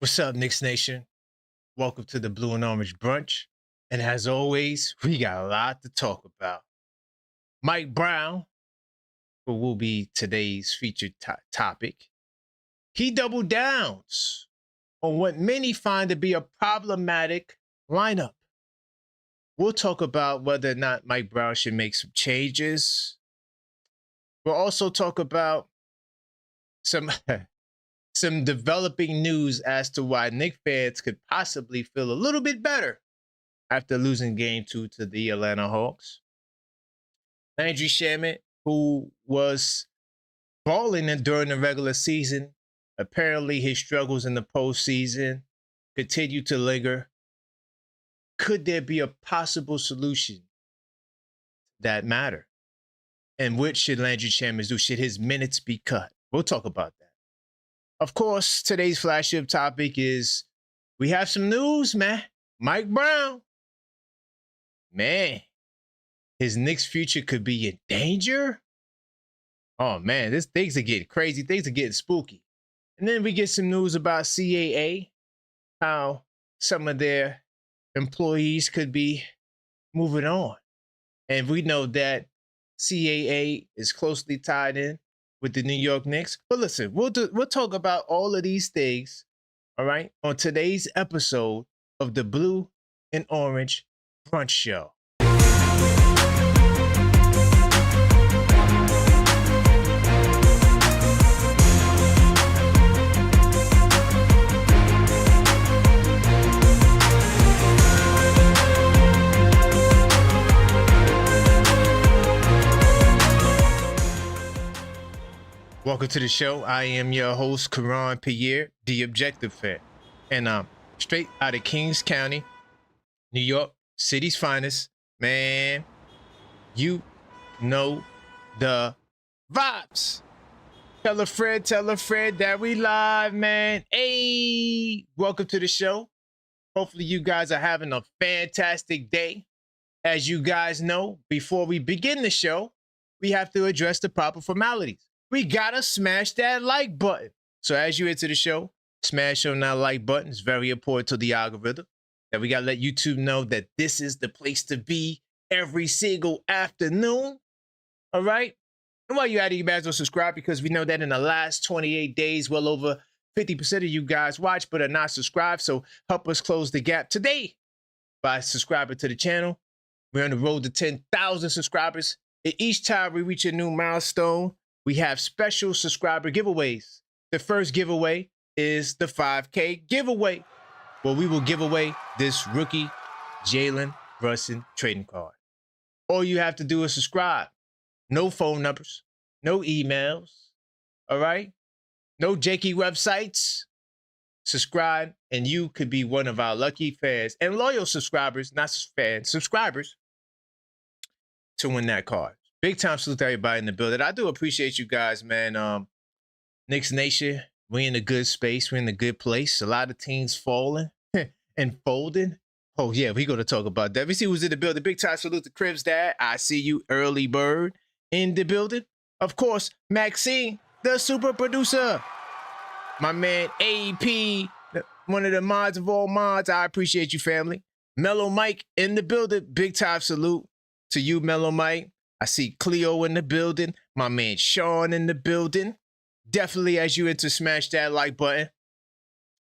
What's up, Knicks Nation? Welcome to the Blue and Orange Brunch. And as always, we got a lot to talk about. Mike Brown, who will be today's featured topic, he doubled downs on what many find to be a problematic lineup. We'll talk about whether or not Mike Brown should make some changes. We'll also talk about some some developing news as to why Knicks fans could possibly feel a little bit better after losing game 2 to the Atlanta Hawks. Landry Shamet, who was balling during the regular season, apparently his struggles in the postseason continue to linger. Could there be a possible solution that matter? And what should Landry Shamet do? Should his minutes be cut? We'll talk about that. Of course, today's flagship topic is we have some news, man. Mike Brown. Man, his Knicks future could be in danger. Oh, man, things are getting crazy. Things are getting spooky. And then we get some news about CAA, how some of their employees could be moving on. And we know that CAA is closely tied in with the New York Knicks. But listen, we'll talk about all of these things, all right, on today's episode of the Blue and Orange Brunch Show. Welcome to the show. I am your host, Karan Pierre, the Objective Fan. And I'm straight out of Kings County, New York, city's finest. Man, you know the vibes. Tell a friend that we live, man. Hey, welcome to the show. Hopefully you guys are having a fantastic day. As you guys know, before we begin the show, we have to address the proper formalities. We gotta smash that like button. So as you enter the show, smash on that like button. It's very important to the algorithm. That we gotta let YouTube know that this is the place to be every single afternoon. All right? And while you're at it, you might as well subscribe, because we know that in the last 28 days, well over 50% of you guys watch but are not subscribed. So help us close the gap today by subscribing to the channel. We're on the road to 10,000 subscribers. And each time we reach a new milestone, we have special subscriber giveaways. The first giveaway is the 5K giveaway, where we will give away this rookie Jalen Brunson trading card. All you have to do is subscribe. No phone numbers, no emails, all right? No janky websites. Subscribe, and you could be one of our lucky fans and loyal subscribers, not fans, subscribers, to win that card. Big time salute to everybody in the building. I do appreciate you guys, man. Knicks Nation, we in a good space. We're in a good place. A lot of teams falling and folding. Oh, yeah, we going to talk about that. We see who's in the building. Big time salute to Crib's dad. I see you, early bird, in the building. Of course, Maxine, the super producer. My man, AP, one of the mods of all mods. I appreciate you, family. Mellow Mike in the building. Big time salute to you, Mellow Mike. I see Cleo in the building. My man Sean in the building. Definitely, as you enter, smash that like button.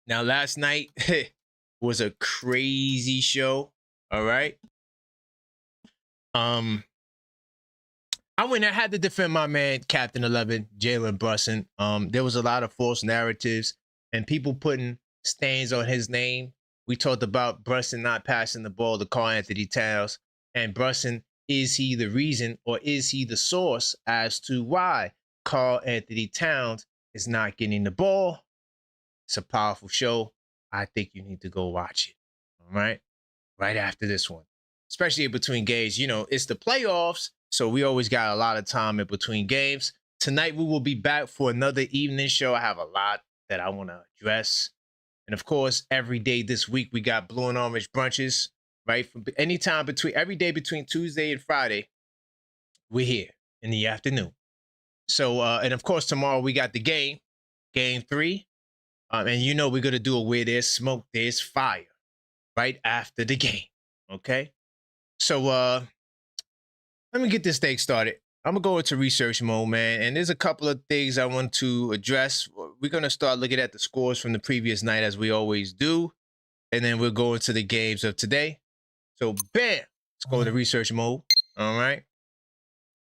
Now, last night was a crazy show. All right. I had to defend my man, Captain 11, Jalen Brunson. There was a lot of false narratives and people putting stains on his name. We talked about Brunson not passing the ball to Karl Anthony Towns, and Brunson, is he the reason or is he the source as to why Karl Anthony Towns is not getting the ball? It's a powerful show. I think you need to go watch it. All right? Right after this one. Especially in between games. You know, it's the playoffs, so we always got a lot of time in between games. Tonight, we will be back for another evening show. I have a lot that I want to address. And of course, every day this week, we got Blue and Orange brunches. Right? From anytime every day between Tuesday and Friday, we're here in the afternoon. So, and of course, tomorrow we got the game 3. And you know we're going to do it where there's smoke, there's fire right after the game. Okay? So let me get this thing started. I'm going to go into research mode, man. And there's a couple of things I want to address. We're going to start looking at the scores from the previous night as we always do. And then we'll go into the games of today. So, bam, let's go into research mode. All right.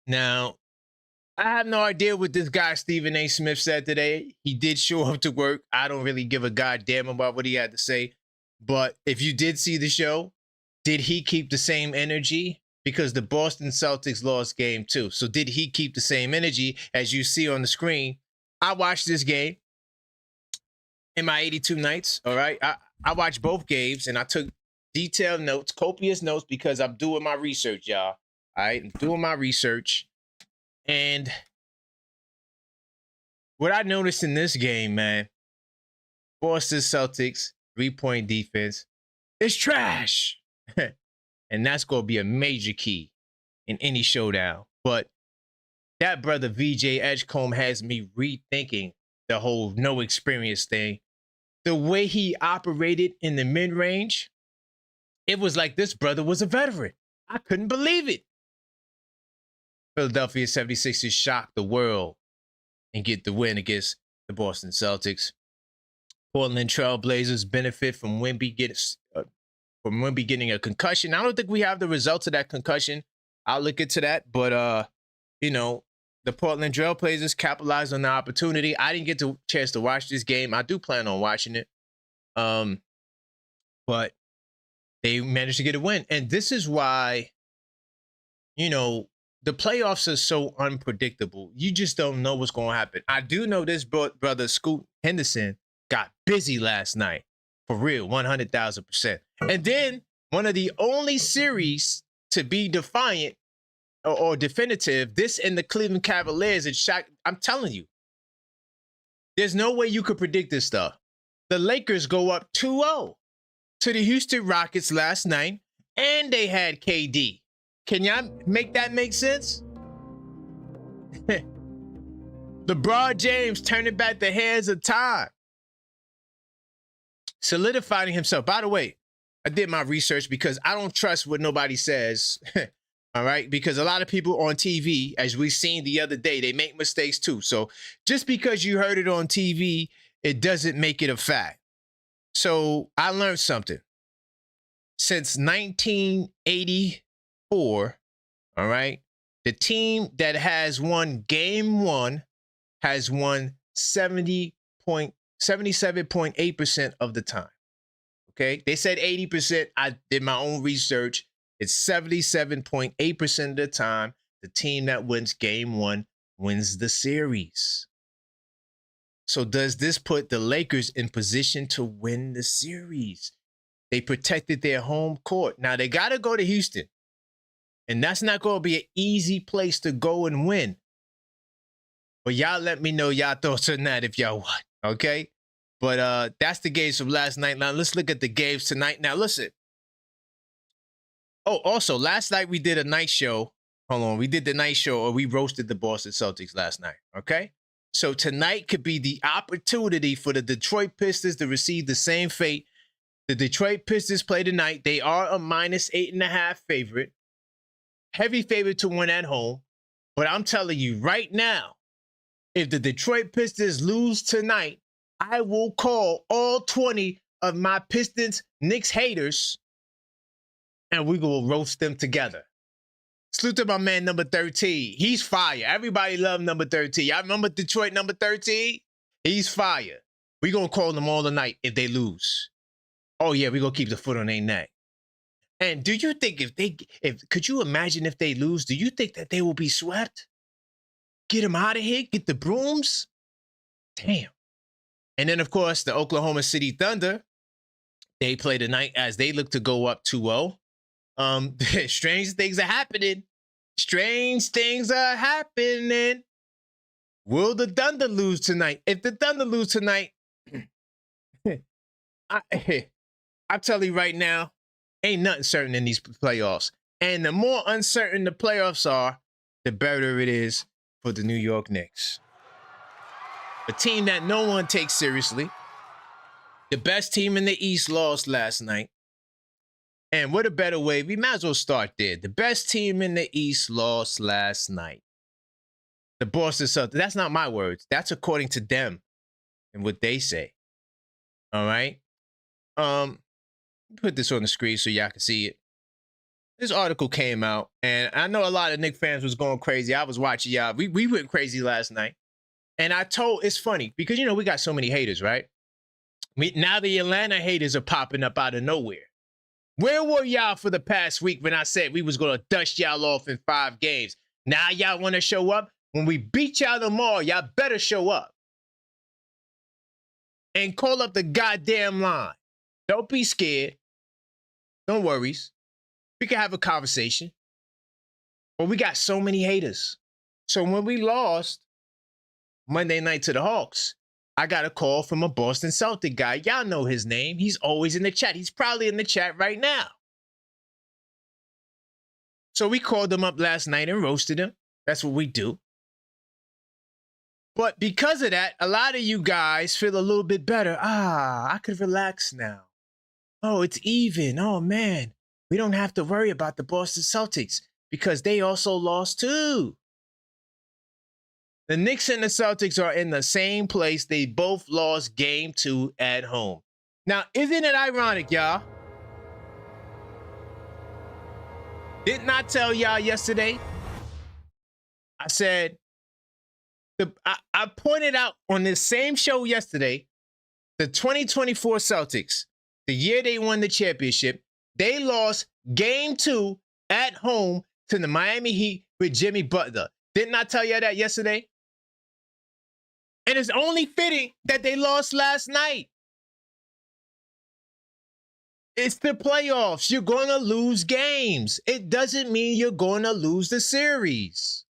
Now, I have no idea what this guy, Stephen A. Smith, said today. He did show up to work. I don't really give a goddamn about what he had to say. But if you did see the show, did he keep the same energy? Because the Boston Celtics lost game 2. So did he keep the same energy as you see on the screen? I watched this game in my 82 nights, all right? I watched both games, and I took detailed notes, copious notes, because I'm doing my research, y'all. All right? I'm doing my research. And what I noticed in this game, man, Boston Celtics 3-point defense is trash. And that's going to be a major key in any showdown. But that brother VJ Edgecombe has me rethinking the whole no experience thing. The way he operated in the mid-range, it was like this brother was a veteran. I couldn't believe it. Philadelphia 76ers shocked the world and get the win against the Boston Celtics. Portland Trail Blazers benefit from Wemby getting a concussion. I don't think we have the results of that concussion. I'll look into that. But, you know, the Portland Trail Blazers capitalized on the opportunity. I didn't get the chance to watch this game. I do plan on watching it. But they managed to get a win. And this is why, you know, the playoffs are so unpredictable. You just don't know what's going to happen. I do know this brother, Scoot Henderson, got busy last night. For real, 100,000%. And then one of the only series to be defiant or definitive, this and the Cleveland Cavaliers, it's shock. I'm telling you, there's no way you could predict this stuff. The Lakers go up 2-0 to the Houston Rockets last night, and they had KD. Can y'all make that make sense? LeBron James turning back the hands of time. Solidifying himself. By the way, I did my research because I don't trust what nobody says. All right? Because a lot of people on TV, as we seen the other day, they make mistakes too. So just because you heard it on TV, it doesn't make it a fact. So I learned something. Since 1984, all right, the team that has won game 1 has won 77.8% of the time. Okay, they said 80%. I did my own research. It's 77.8% of the time. The team that wins game 1 wins the series. So does this put the Lakers in position to win the series? They protected their home court. Now they got to go to Houston. And that's not going to be an easy place to go and win. But y'all let me know y'all thoughts on that if y'all want. Okay? But that's the games from last night. Now let's look at the games tonight. Now listen. Oh, also, last night we did a night show. Hold on. We did the night show, or we roasted the Boston Celtics last night. Okay? So tonight could be the opportunity for the Detroit Pistons to receive the same fate. The Detroit Pistons play tonight. They are a -8.5 favorite. Heavy favorite to win at home. But I'm telling you right now, if the Detroit Pistons lose tonight, I will call all 20 of my Pistons Knicks haters, and we will roast them together. Salute to my man, number 13. He's fire. Everybody love number 13. Y'all remember Detroit number 13? He's fire. We're going to call them all tonight if they lose. Oh, yeah, we're going to keep the foot on their neck. And do you think could you imagine if they lose, do you think that they will be swept? Get them out of here? Get the brooms? Damn. And then, of course, the Oklahoma City Thunder, they play tonight as they look to go up 2-0. Strange things are happening. Strange things are happening. Will the Thunder lose tonight? If the Thunder lose tonight, I'm telling you right now, ain't nothing certain in these playoffs. And the more uncertain the playoffs are, the better it is for the New York Knicks. A team that no one takes seriously. The best team in the East lost last night. And what a better way. We might as well start there. The best team in the East lost last night. The Boston Celtics. That's not my words. That's according to them and what they say. All right. Put this on the screen so y'all can see it. This article came out, and I know a lot of Knicks fans was going crazy. I was watching y'all. We went crazy last night. And it's funny because, you know, we got so many haters, right? Now the Atlanta haters are popping up out of nowhere. Where were y'all for the past week when I said we was going to dust y'all off in 5 games? Now y'all want to show up? When we beat y'all tomorrow, y'all better show up. And call up the goddamn line. Don't be scared. Don't worry. We can have a conversation. But we got so many haters. So when we lost Monday night to the Hawks, I got a call from a Boston Celtic guy. Y'all know his name. He's always in the chat. He's probably in the chat right now. So we called him up last night and roasted him. That's what we do. But because of that, a lot of you guys feel a little bit better. I could relax now. Oh, it's even. Oh, man. We don't have to worry about the Boston Celtics because they also lost too. The Knicks and the Celtics are in the same place. They both lost game 2 at home. Now, isn't it ironic, y'all? Didn't I tell y'all yesterday? I said, I pointed out on this same show yesterday, the 2024 Celtics, the year they won the championship, they lost game 2 at home to the Miami Heat with Jimmy Butler. Didn't I tell you that yesterday? And it's only fitting that they lost last night. It's the playoffs. You're going to lose games. It doesn't mean you're going to lose the series.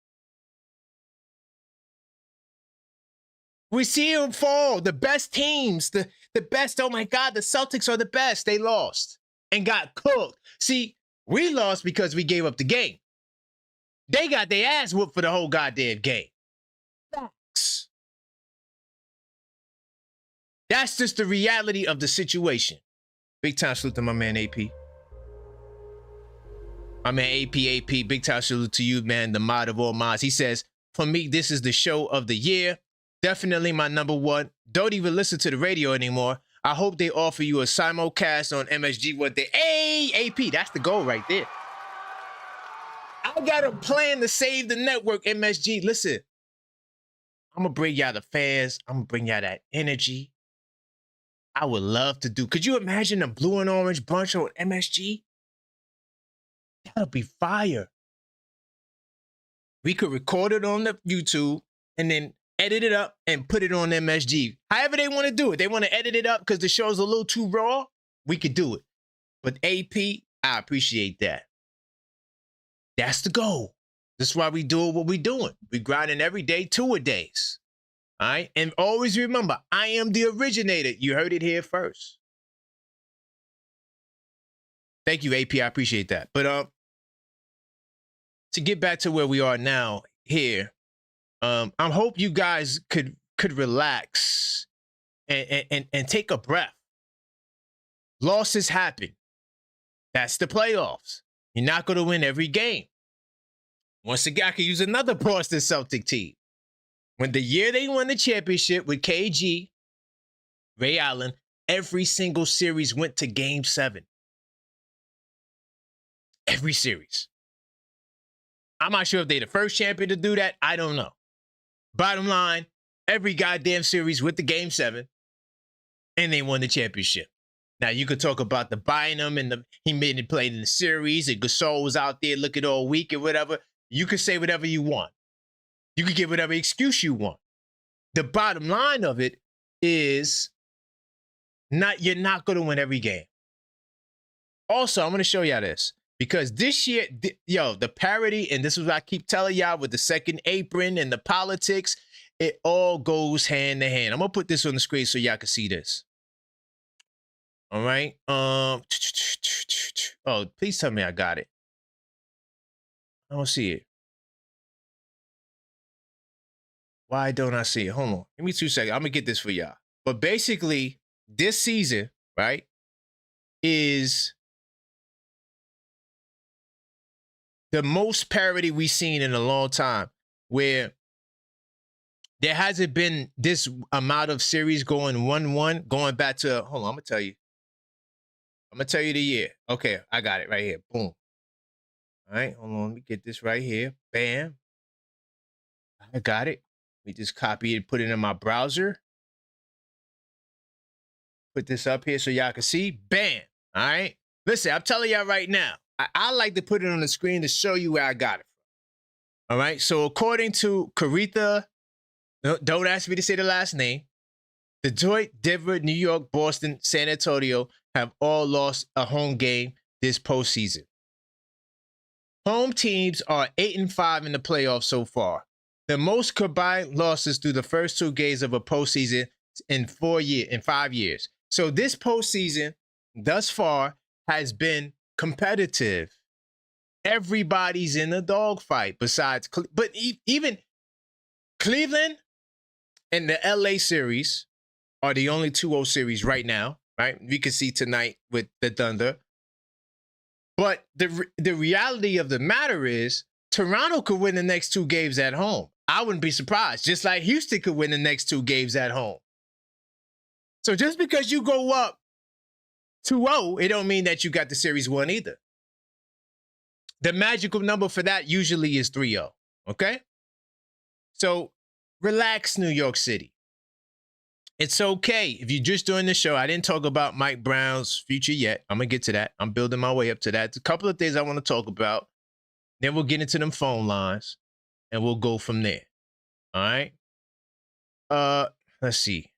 We see them fall. The best teams, the best, oh my God, the Celtics are the best. They lost and got cooked. See, we lost because we gave up the game. They got their ass whooped for the whole goddamn game. Facts. That's just the reality of the situation. Big time salute to my man AP. My man AP. Big time salute to you, man. The mod of all mods. He says, for me, this is the show of the year. Definitely my number one. Don't even listen to the radio anymore. I hope they offer you a simulcast on MSG one day. Hey, AP, that's the goal right there. I got a plan to save the network, MSG. Listen, I'm going to bring y'all the fans. I'm going to bring y'all that energy. I would love to do. Could you imagine a blue and orange bunch on MSG? That'll be fire. We could record it on the YouTube and then edit it up and put it on MSG. However they want to do it. They want to edit it up because the show's a little too raw. We could do it. But AP, I appreciate that. That's the goal. That's why we do what we're doing. We grinding every day, 2-a-days. All right? And always remember, I am the originator. You heard it here first. Thank you, AP. I appreciate that. But to get back to where we are now here, I hope you guys could relax and take a breath. Losses happen. That's the playoffs. You're not going to win every game. Once again, I could use another Boston Celtic team. When the year they won the championship with KG, Ray Allen, every single series went to game 7. Every series. I'm not sure if they're the first champion to do that. I don't know. Bottom line, every goddamn series went to game 7, and they won the championship. Now, you could talk about the Bynum and he made it played in the series, and Gasol was out there looking all weak and whatever. You could say whatever you want. You could give whatever excuse you want. The bottom line of it is you're not going to win every game. Also, I'm going to show y'all this. Because this year, the parity, and this is what I keep telling y'all with the second apron and the politics, it all goes hand to hand. I'm going to put this on the screen so y'all can see this. All right. Oh, please tell me I got it. I don't see it. Why don't I see it? Hold on. Give me 2 seconds. I'm going to get this for y'all. But basically, this season, right, is the most parity we've seen in a long time, where there hasn't been this amount of series going 1-1, going back to, hold on, I'm gonna tell you the year. Okay, I got it right here. Boom. All right, hold on, let me get this right here. Bam. I got it. We just copy it, put it in my browser. Put this up here so y'all can see. Bam. All right. Listen, I'm telling y'all right now, I like to put it on the screen to show you where I got it from. All right. So according to Caritha, don't ask me to say the last name, Detroit, Denver, New York, Boston, San Antonio have all lost a home game this postseason. Home teams are 8-5 in the playoffs so far. The most combined losses through the first 2 games of a postseason in 5 years. So this postseason thus far has been competitive. Everybody's in a dogfight besides, but even Cleveland and the LA series are the only 2-0 series right now, right? We can see tonight with the Thunder. But the reality of the matter is Toronto could win the next 2 games at home. I wouldn't be surprised. Just like Houston could win the next 2 games at home. So just because you go up 2-0, it don't mean that you got the series won either. The magical number for that usually is 3-0, okay? So relax, New York City. It's okay. If you're just doing the show, I didn't talk about Mike Brown's future yet. I'm going to get to that. I'm building my way up to that. It's a couple of things I want to talk about. Then we'll get into them phone lines, and we'll go from there. All right? Let's see.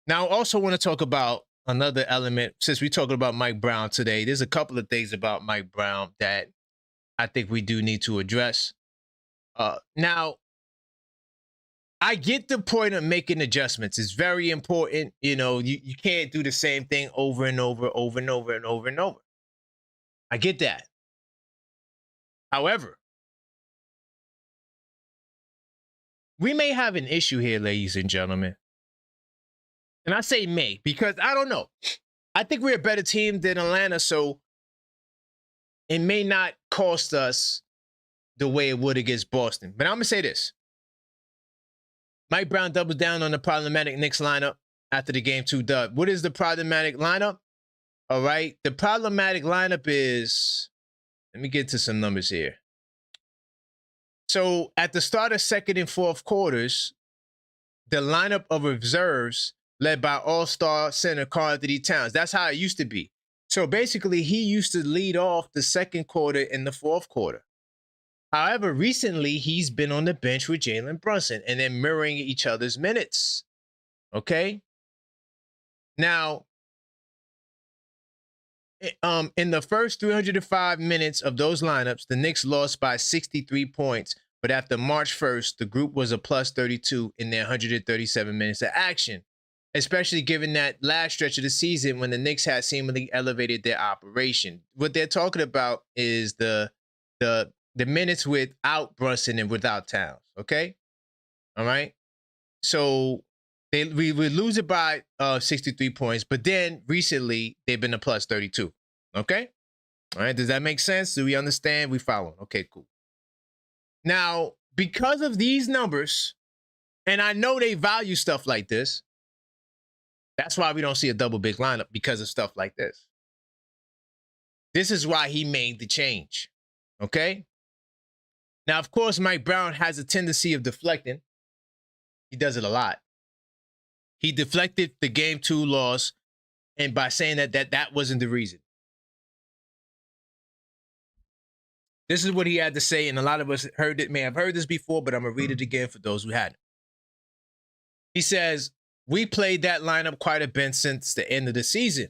Now, I also want to talk about another element. Since we're talking about Mike Brown today, there's a couple of things about Mike Brown that I think we do need to address. Now, I get the point of making adjustments. It's very important. You know, you can't do the same thing over and over, over and over and over and over. I get that. However, we may have an issue here, ladies and gentlemen. And I say may because I don't know. I think we're a better team than Atlanta, so it may not cost us the way it would against Boston. But I'm going to say this. Mike Brown doubles down on the problematic Knicks lineup after the Game 2 dub. What is the problematic lineup? All right. The problematic lineup is, let me get to some numbers here. So at the start of second and fourth quarters, the lineup of reserves led by all-star center Karl-Anthony Towns. That's how it used to be. So basically, he used to lead off the second quarter and the fourth quarter. However, recently, he's been on the bench with Jalen Brunson and then mirroring each other's minutes. Okay? Now, in the first 305 minutes of those lineups, the Knicks lost by 63 points. But after March 1st, the group was a plus 32 in their 137 minutes of action, especially given that last stretch of the season when the Knicks had seemingly elevated their operation. What they're talking about is the minutes without Brunson and without Towns, okay? All right? So we lose it by 63 points, but then recently they've been a plus 32, okay? All right, does that make sense? Do we understand? We follow? Okay, cool. Now, because of these numbers, and I know they value stuff like this, that's why we don't see a double big lineup, because of stuff like this. This is why he made the change, okay? Now, of course, Mike Brown has a tendency of deflecting. He does it a lot. He deflected the Game 2 loss, and by saying that wasn't the reason. This is what he had to say, and a lot of us may have heard this before, but I'm going to read it again for those who hadn't. He says, we played that lineup quite a bit since the end of the season.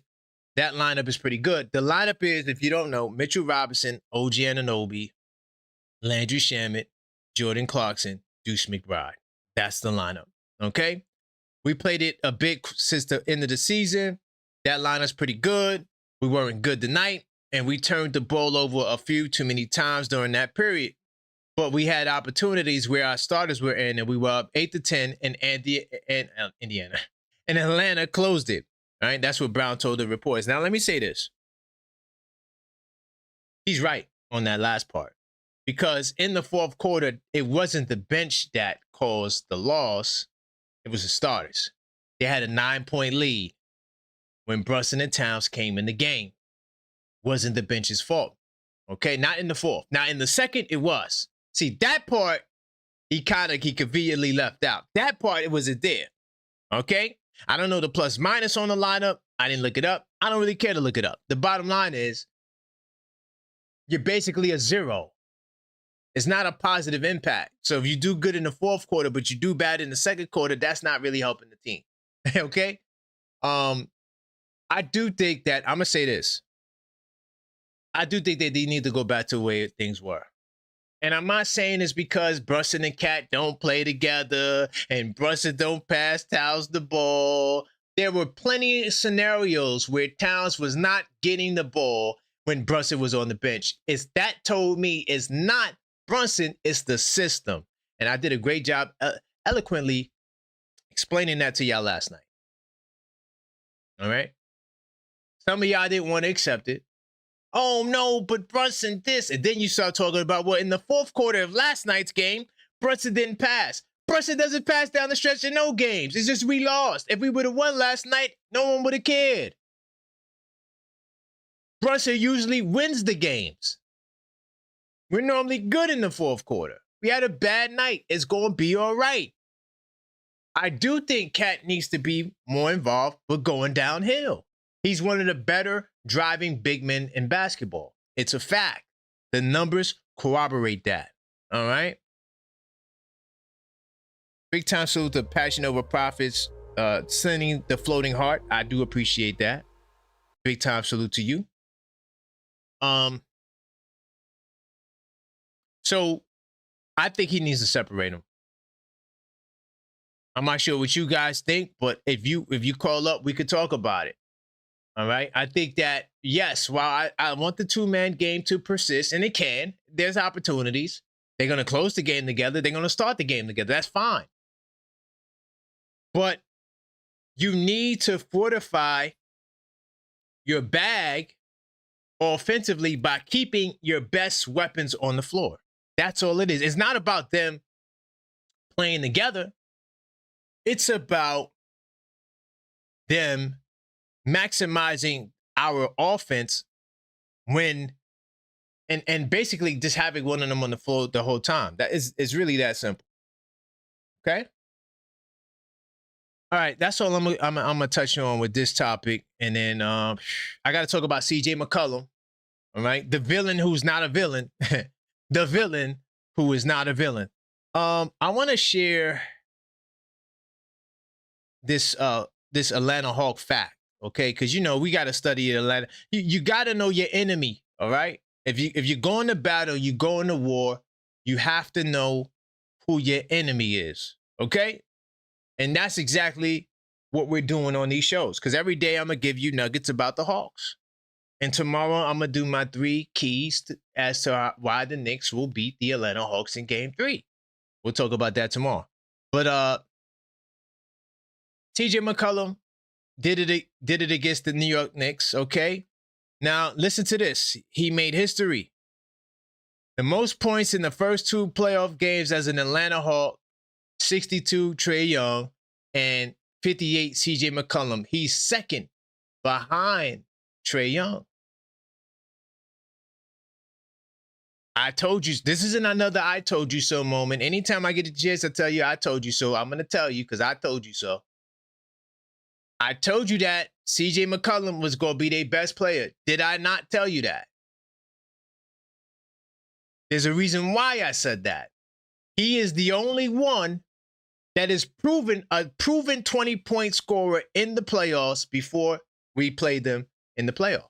That lineup is pretty good. The lineup is, if you don't know, Mitchell Robinson, OG Anunoby, Landry Shamet, Jordan Clarkson, Deuce McBride. That's the lineup, okay? We played it a bit since the end of the season. That lineup's pretty good. We weren't good tonight, and we turned the ball over a few too many times during that period. But we had opportunities where our starters were in, and we were up 8-10 in Indiana. and Atlanta closed it. All right, that's what Brown told the reporters. Now, let me say this. He's right on that last part. Because in the fourth quarter, it wasn't the bench that caused the loss. It was the starters. They had a 9-point lead when Brunson and Towns came in the game. Wasn't the bench's fault. Okay, not in the fourth. Now, in the second, it was. See, that part, he conveniently left out. That part, it wasn't there. Okay? I don't know the plus minus on the lineup. I didn't look it up. I don't really care to look it up. The bottom line is, you're basically a zero. It's not a positive impact. So if you do good in the fourth quarter, but you do bad in the second quarter, that's not really helping the team. Okay? I do think that, I'm going to say this. I do think that they need to go back to the way things were. And I'm not saying it's because Brunson and Cat don't play together and Brunson don't pass Towns the ball. There were plenty of scenarios where Towns was not getting the ball when Brunson was on the bench. That told me it's not Brunson, it's the system. And I did a great job eloquently explaining that to y'all last night. All right? Some of y'all didn't want to accept it. Oh, no, but Brunson this. And then you start talking about, well, in the fourth quarter of last night's game, Brunson didn't pass. Brunson doesn't pass down the stretch in no games. It's just we lost. If we would have won last night, no one would have cared. Brunson usually wins the games. We're normally good in the fourth quarter. We had a bad night. It's going to be all right. I do think Cat needs to be more involved with going downhill. He's one of the better driving big men in basketball. It's a fact. The numbers corroborate that. All right? Big time salute to Passion Over Profits, sending the floating heart. I do appreciate that. Big time salute to you. So I think he needs to separate them. I'm not sure what you guys think, but if you call up, we could talk about it. All right. I think that, yes, while I want the two-man game to persist, and it can, there's opportunities. They're going to close the game together. They're going to start the game together. That's fine. But you need to fortify your bag offensively by keeping your best weapons on the floor. That's all it is. It's not about them playing together. It's about them maximizing our offense when and basically just having one of them on the floor the whole time. That is really that simple. Okay? All right, that's all I'm gonna touch on with this topic. And then I gotta talk about CJ McCollum. All right, the villain who's not a villain. The villain who is not a villain. I want to share this Atlanta Hawk fact, okay? Because we got to study Atlanta. You got to know your enemy, all right? If you're going to battle, you go into war, you have to know who your enemy is, okay? And that's exactly what we're doing on these shows. Because every day I'm gonna give you nuggets about the Hawks. And tomorrow, I'm going to do my 3 keys as to why the Knicks will beat the Atlanta Hawks in Game 3. We'll talk about that tomorrow. But TJ McCollum did it against the New York Knicks, okay? Now, listen to this. He made history. The most points in the first 2 playoff games as an Atlanta Hawk, 62 Trae Young and 58 CJ McCollum. He's second behind Trae Young. I told you, this isn't another I told you so moment. Anytime I get a chance to tell you I told you so, I'm going to tell you because I told you so. I told you that CJ McCollum was going to be their best player. Did I not tell you that? There's a reason why I said that. He is the only one that is proven 20-point scorer in the playoffs before we played them in the playoffs.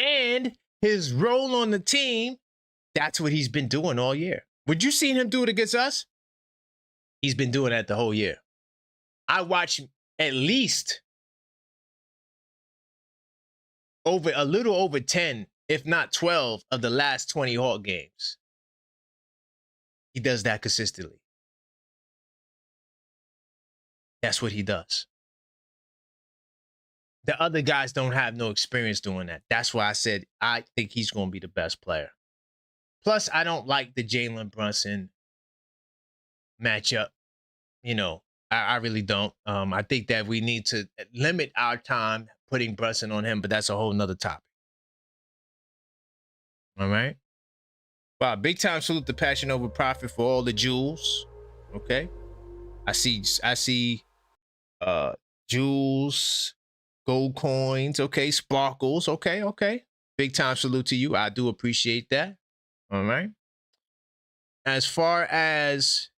And his role on the team, that's what he's been doing all year. Would you seen him do it against us? He's been doing that the whole year. I watched at least a little over 10, if not 12, of the last 20 Hawk games. He does that consistently. That's what he does. The other guys don't have no experience doing that. That's why I said I think he's going to be the best player. Plus, I don't like the Jalen Brunson matchup. You know, I really don't. I think that we need to limit our time putting Brunson on him, but that's a whole nother topic. All right. Wow, big time salute to Passion Over Profit for all the jewels. Okay. I see jewels, gold coins, okay, sparkles, okay. Big time salute to you. I do appreciate that. All right. As far as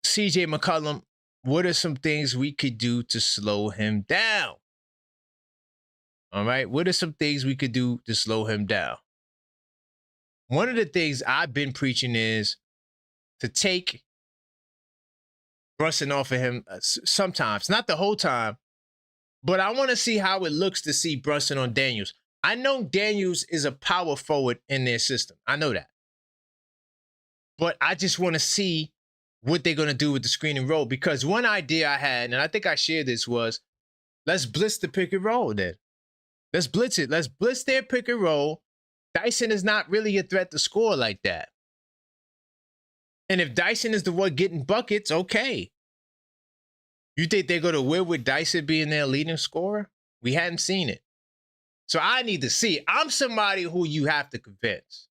CJ McCollum, what are some things we could do to slow him down? All right. What are some things we could do to slow him down? One of the things I've been preaching is to take Brunson off of him sometimes, not the whole time, but I want to see how it looks to see Brunson on Daniels. I know Daniels is a power forward in their system. I know that. But I just want to see what they're going to do with the screen and roll, because one idea I had, and I think I shared this, was let's blitz the pick and roll then. Let's blitz it. Let's blitz their pick and roll. Dyson is not really a threat to score like that. And if Dyson is the one getting buckets, okay. You think they're going to win with Dyson being their leading scorer? We hadn't seen it. So I need to see. I'm somebody who you have to convince.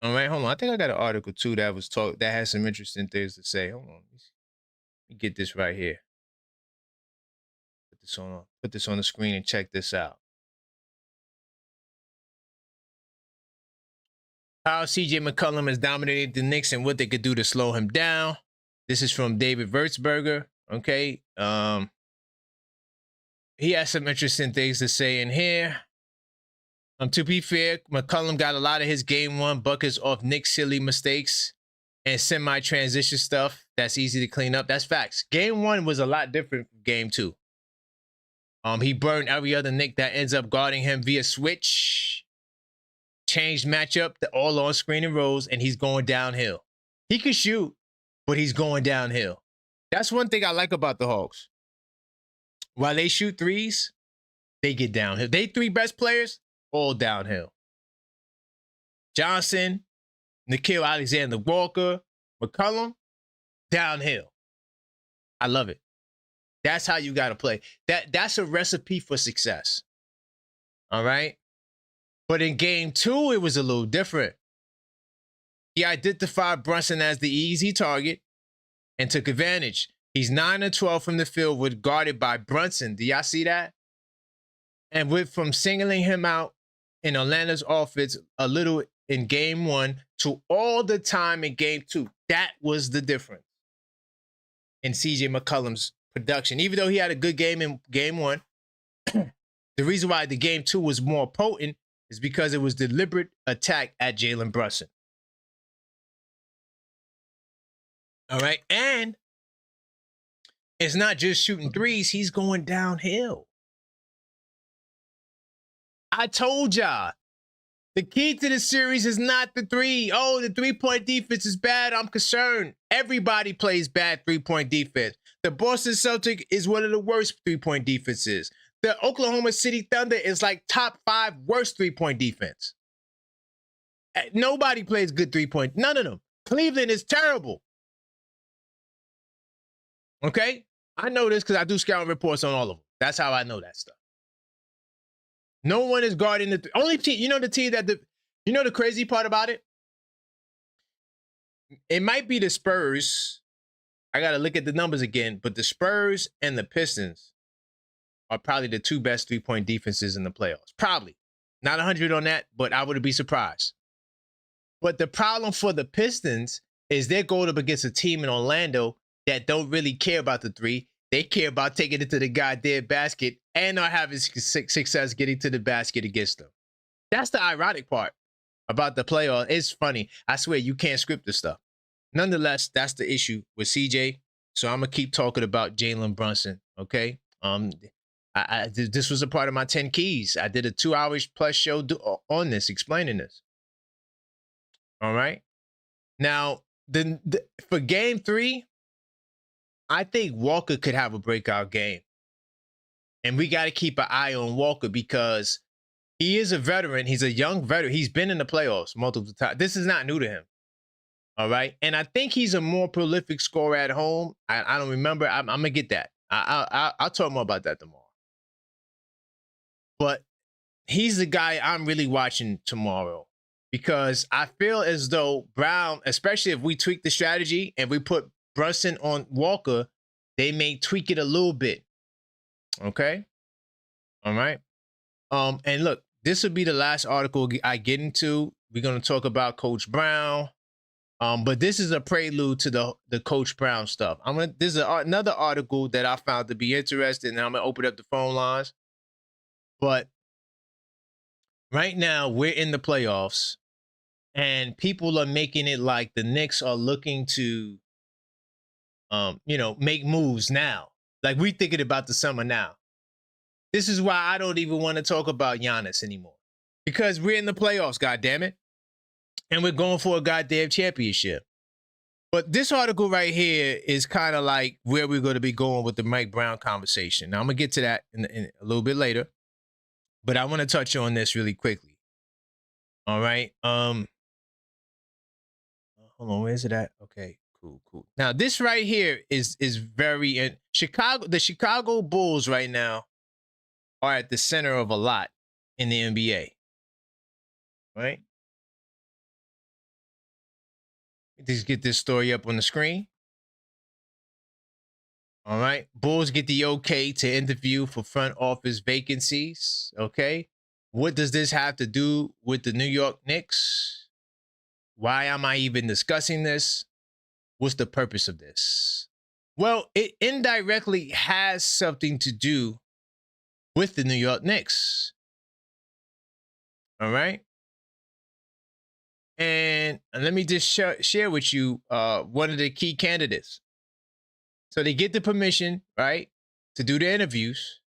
All right, hold on. I think I got an article too that has some interesting things to say. Hold on. Let me get this right here. Put this on the screen and check this out. How CJ McCollum has dominated the Knicks and what they could do to slow him down. This is from David Würzberger. Okay. He has some interesting things to say in here. To be fair, McCollum got a lot of his game one buckets off Knicks' silly mistakes and semi-transition stuff that's easy to clean up. That's facts. Game one was a lot different from game two. He burned every other Knick that ends up guarding him via switch. Changed matchup, all on screen and rolls, and he's going downhill. He can shoot, but he's going downhill. That's one thing I like about the Hawks. While they shoot threes, they get downhill. They three best players, all downhill. Johnson, Nickeil Alexander-Walker, McCollum, downhill. I love it. That's how you got to play. That's a recipe for success. All right? But in game two, it was a little different. He identified Brunson as the easy target and took advantage. He's 9 of 12 from the field, was guarded by Brunson. Do y'all see that? And went from singling him out in Orlando's offense a little in game one to all the time in game two. That was the difference in CJ McCollum's production. Even though he had a good game in game one, the reason why the game two was more potent is because it was deliberate attack at Jalen Brunson. All right. And it's not just shooting threes. He's going downhill. I told y'all, the key to the series is not the three. Oh, the three-point defense is bad. I'm concerned. Everybody plays bad three-point defense. The Boston Celtics is one of the worst three-point defenses. The Oklahoma City Thunder is like top 5 worst three-point defense. Nobody plays good three-point. None of them. Cleveland is terrible. Okay? I know this because I do scouting reports on all of them. That's how I know that stuff. No one is guarding the only team. You know the team that you know the crazy part about it? It might be the Spurs. I got to look at the numbers again, but the Spurs and the Pistons are probably the 2 best three-point defenses in the playoffs. Probably. Not 100 on that, but I wouldn't be surprised. But the problem for the Pistons is they're going up against a team in Orlando that don't really care about the three. They care about taking it to the goddamn basket and are having success getting to the basket against them. That's the ironic part about the playoffs. It's funny. I swear, you can't script this stuff. Nonetheless, that's the issue with CJ. So I'm going to keep talking about Jalen Brunson, okay? This was a part of my 10 keys. I did a 2-hour plus show on this, explaining this. All right? Now, for game 3, I think Walker could have a breakout game. And we got to keep an eye on Walker because he is a veteran. He's a young veteran. He's been in the playoffs multiple times. This is not new to him. All right. And I think he's a more prolific scorer at home. I don't remember. I'm going to get that. I'll talk more about that tomorrow. But he's the guy I'm really watching tomorrow because I feel as though Brown, especially if we tweak the strategy and we put Brunson on Walker, they may tweak it a little bit. Okay. All right. And look, this will be the last article I get into. We're going to talk about Coach Brown. But this is a prelude to the Coach Brown stuff. This is another article that I found to be interesting, and I'm gonna open up the phone lines. But right now we're in the playoffs, and people are making it like the Knicks are looking to, make moves now. Like we thinking about the summer now. This is why I don't even want to talk about Giannis anymore because we're in the playoffs. God damn it. And we're going for a goddamn championship. But this article right here is kind of like where we're going to be going with the Mike Brown conversation. Now, I'm going to get to that in a little bit later. But I want to touch on this really quickly. All right. Hold on. Where's it at? Okay. Cool. Now, this right here is very in Chicago. The Chicago Bulls right now are at the center of a lot in the NBA. Right? Just get this story up on the screen. All right. Bulls get the okay to interview for front office vacancies. Okay. What does this have to do with the New York Knicks? Why am I even discussing this? What's the purpose of this? Well, it indirectly has something to do with the New York Knicks. All right. And let me just share with you one of the key candidates. So they get the permission, right, to do the interviews.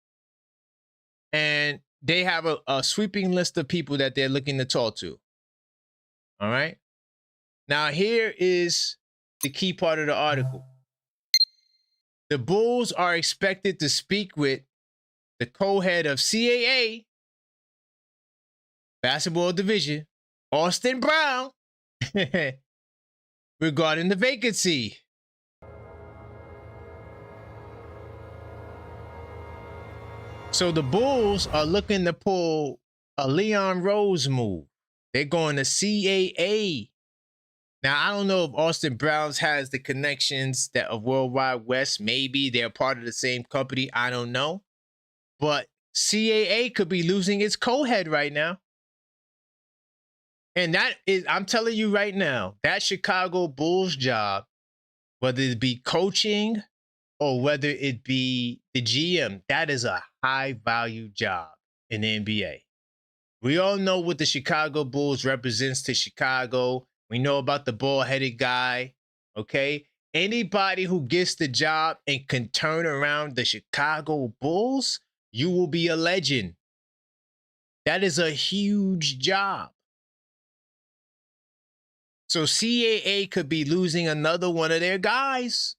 And they have a sweeping list of people that they're looking to talk to. All right. Now, here is the key part of the article. The Bulls are expected to speak with the co-head of CAA, basketball division, Austin Brown, regarding the vacancy. So the Bulls are looking to pull a Leon Rose move. They're going to CAA. Now, I don't know if Austin Brown's has the connections that of Worldwide West. Maybe they're part of the same company. I don't know. But CAA could be losing its co-head right now. And that is, I'm telling you right now, that Chicago Bulls job, whether it be coaching or whether it be the GM, that is a high value job in the NBA. We all know what the Chicago Bulls represents to Chicago. We know about the bald-headed guy, okay? Anybody who gets the job and can turn around the Chicago Bulls, you will be a legend. That is a huge job. So CAA could be losing another one of their guys.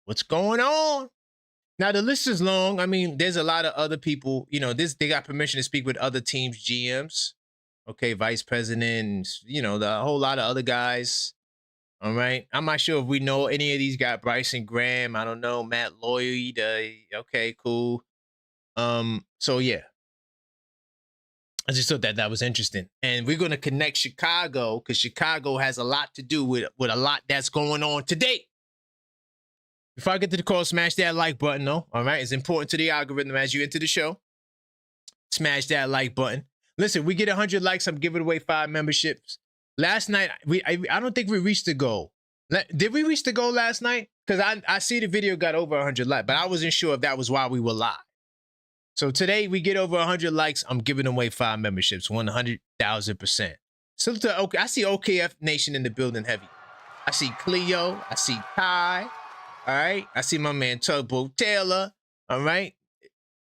What's going on? Now, the list is long. I mean, there's a lot of other people. They got permission to speak with other teams' GMs. Okay, vice president, the whole lot of other guys. All right. I'm not sure if we know any of these guys. Bryson Graham. I don't know. Matt Lloyd. Okay, cool. So, yeah. I just thought that was interesting. And we're going to connect Chicago because Chicago has a lot to do with a lot that's going on today. Before I get to the call, smash that like button, though. All right. It's important to the algorithm as you enter the show. Smash that like button. Listen, we get 100 likes. I'm giving away 5 memberships. Last night, I don't think we reached the goal. Did we reach the goal last night? Because I see the video got over 100 likes, but I wasn't sure if that was why we were live. So today we get over 100 likes. I'm giving away 5 memberships, 100,000%. So I see OKF Nation in the building heavy. I see Cleo. I see Ty. All right. I see my man Tugboat Taylor. All right.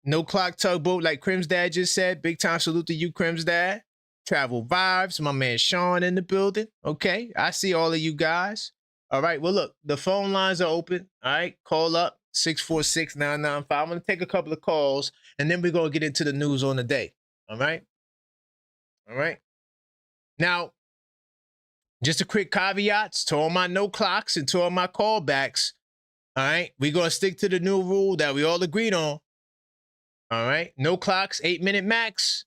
No clock Tugboat, like Crim's dad just said. Big time salute to you, Crim's dad. Travel Vibes, my man Sean in the building. Okay, I see all of you guys. All right, well, look, the phone lines are open. All right, call up 646-995. I'm going to take a couple of calls, and then we're going to get into the news on the day. All right? All right. Now, just a quick caveats to all my no clocks and to all my callbacks. All right, we're going to stick to the new rule that we all agreed on. All right, no clocks, 8-minute max,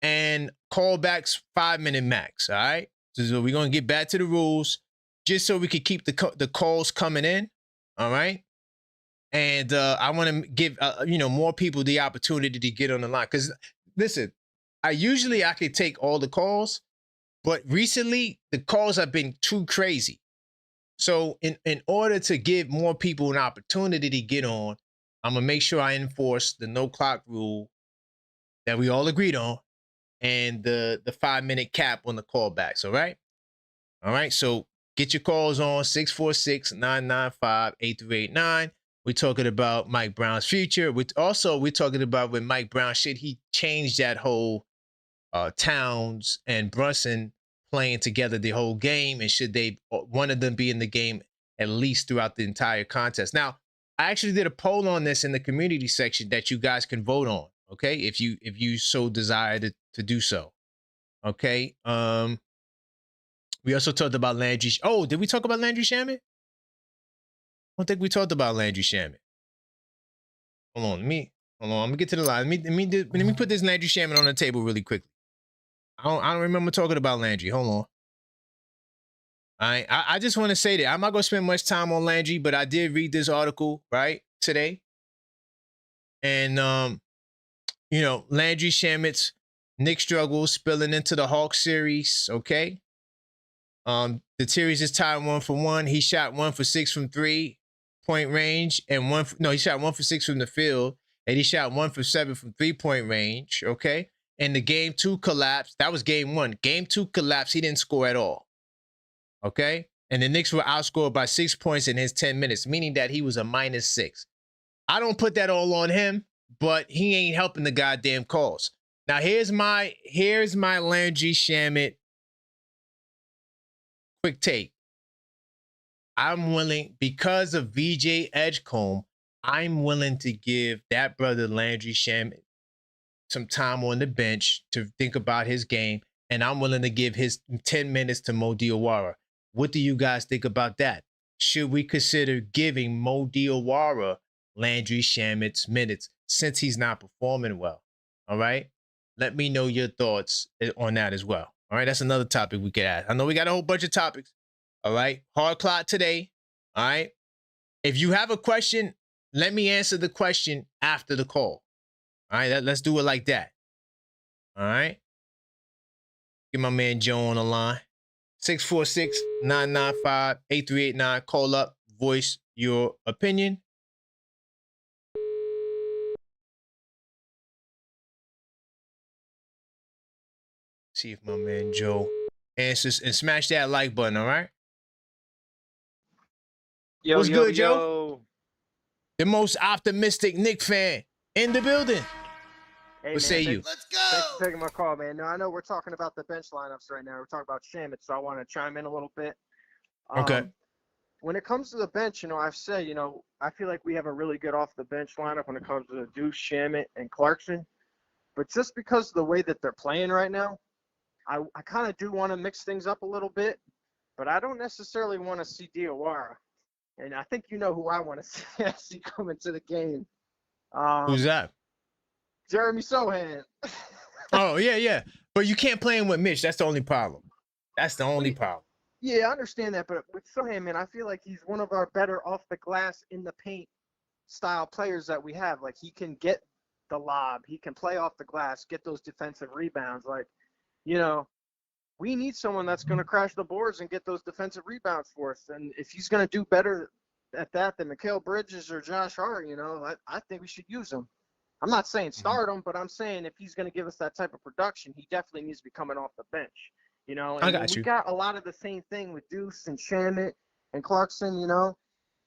and callbacks, 5-minute max. All right, so we're going to get back to the rules just so we can keep the calls coming in. All right, and I want to give more people the opportunity to get on the line, because listen, I could take all the calls, but recently the calls have been too crazy. So in order to give more people an opportunity to get on, I'm going to make sure I enforce the no clock rule that we all agreed on, and the 5-minute cap on the callbacks. All right. All right. So get your calls on 646-995-8389. We're talking about Mike Brown's future. We're talking about when Mike Brown, he changed that whole Towns and Brunson playing together the whole game, and should one of them be in the game at least throughout the entire contest. Now, I actually did a poll on this in the community section that you guys can vote on, okay, if you so desire to do so. Okay. We also talked about Landry. Oh, did we talk about Landry Shamet? I don't think we talked about Landry Shamet. Hold on, I'm gonna get to the line. Let me put this Landry Shamet on the table really quickly. I don't remember talking about Landry. Hold on. I just want to say that I'm not going to spend much time on Landry, but I did read this article, right, today. And, Landry Shamet's Knicks struggles spilling into the Hawks series, okay? The series is tied 1-1. He shot 1 for 6 from 3-point range, and he shot 1 for 6 from the field, and he shot 1 for 7 from 3-point range, okay? And the game 2 collapsed. That was game 1. Game 2 collapsed. He didn't score at all. Okay? And the Knicks were outscored by 6 points in his 10 minutes, meaning that he was a -6. I don't put that all on him, but he ain't helping the goddamn cause. Now, here's my Landry Shamet quick take. I'm willing, because of VJ Edgecombe, I'm willing to give that brother Landry Shamet some time on the bench to think about his game, and I'm willing to give his 10 minutes to Mo Diawara. What do you guys think about that? Should we consider giving Mo Diawara Landry Shamet's minutes since he's not performing well? All right? Let me know your thoughts on that as well. All right? That's another topic we could add. I know we got a whole bunch of topics. All right? Hard clock today. All right? If you have a question, let me answer the question after the call. All right, let's do it like that. All right. Get my man Joe on the line. 646-995-8389. Call up, voice your opinion. See if my man Joe answers, and smash that like button, all right? What's good, Joe? The most optimistic Knicks fan in the building. Hey, what say you? Let's go. Thanks for taking my call, man. Now, I know we're talking about the bench lineups right now. We're talking about Shamet, so I want to chime in a little bit. Okay. When it comes to the bench, I've said, I feel like we have a really good off the bench lineup when it comes to Deuce, Shamet, and Clarkson. But just because of the way that they're playing right now, I kind of do want to mix things up a little bit, but I don't necessarily want to see Diawara. And I think you know who I want to see come into the game. Who's that? Jeremy Sohan. Oh, yeah. But you can't play him with Mitch. That's the only problem. That's the only problem. Yeah, I understand that. But with Sohan, man, I feel like he's one of our better off the glass in the paint style players that we have. Like, he can get the lob. He can play off the glass, get those defensive rebounds. Like, we need someone that's going to crash the boards and get those defensive rebounds for us. And if he's going to do better at that than Mikal Bridges or Josh Hart, I think we should use him. I'm not saying start him, but I'm saying if he's going to give us that type of production, he definitely needs to be coming off the bench. And I got you. We got a lot of the same thing with Deuce and Shamet and Clarkson.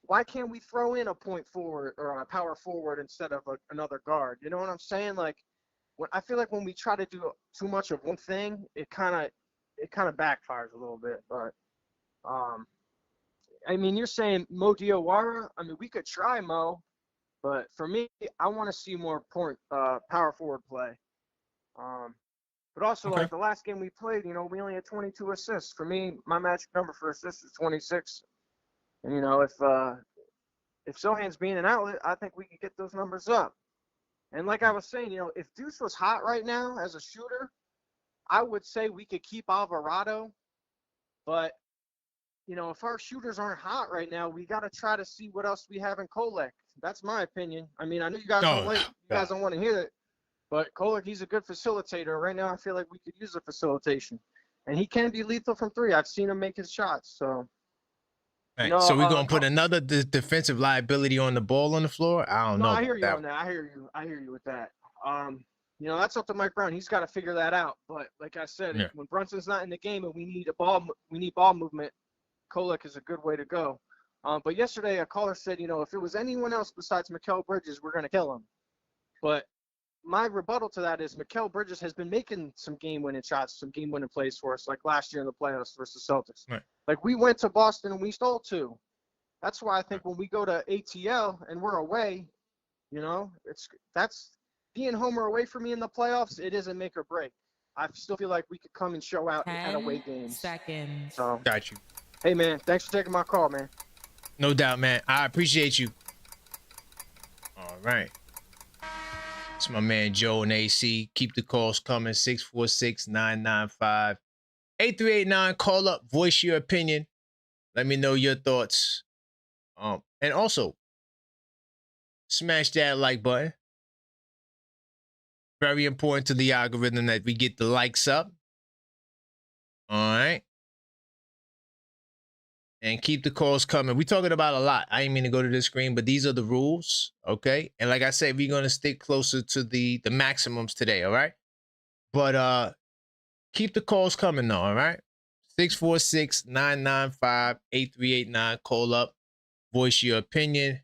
Why can't we throw in a point forward or a power forward instead of another guard? You know what I'm saying? Like, I feel like when we try to do too much of one thing, it kind of backfires a little bit. But I mean, you're saying Mo Diawara. I mean, we could try Mo, but for me, I want to see more power forward play. But also, Okay. like the last game we played, we only had 22 assists. For me, my magic number for assists is 26. And if Sohan's being an outlet, I think we could get those numbers up. And like I was saying, if Deuce was hot right now as a shooter, I would say we could keep Alvarado. But if our shooters aren't hot right now, we got to try to see what else we have in Kolek. That's my opinion. I mean, I know you guys Oh, don't want to hear it, but Kolek, he's a good facilitator. Right now, I feel like we could use a facilitation, and he can be lethal from three. I've seen him make his shots. So, right. So we're gonna put another defensive liability on the ball on the floor. I don't know. I hear you that on that. I hear you with that. That's up to Mike Brown. He's got to figure that out. But like I said, Yeah. when Brunson's not in the game and we need ball movement, Kolek is a good way to go. But yesterday, a caller said, if it was anyone else besides Mikal Bridges, we're going to kill him. But my rebuttal to that is Mikal Bridges has been making some game-winning shots, some game-winning plays for us, like last year in the playoffs versus Celtics. Right. Like we went to Boston and we stole two. That's why I think when we go to ATL and we're away, that's being home or away for me in the playoffs. It is a make or break. I still feel like we could come and show out at away games. 10 seconds. So, got you. hey, man, thanks for taking my call, man. No doubt, man. I appreciate you. All right. It's my man Joe and AC. Keep the calls coming. 646-995-8389. Call up, voice your opinion. Let me know your thoughts. And also, smash that like button. Very important to the algorithm that we get the likes up. All right. And keep the calls coming. We're talking about a lot. I didn't mean to go to the screen, but these are the rules, okay? And like I said, we're going to stick closer to the maximums today, all right? But keep the calls coming, though, all right? 646-995-8389. Call up. Voice your opinion.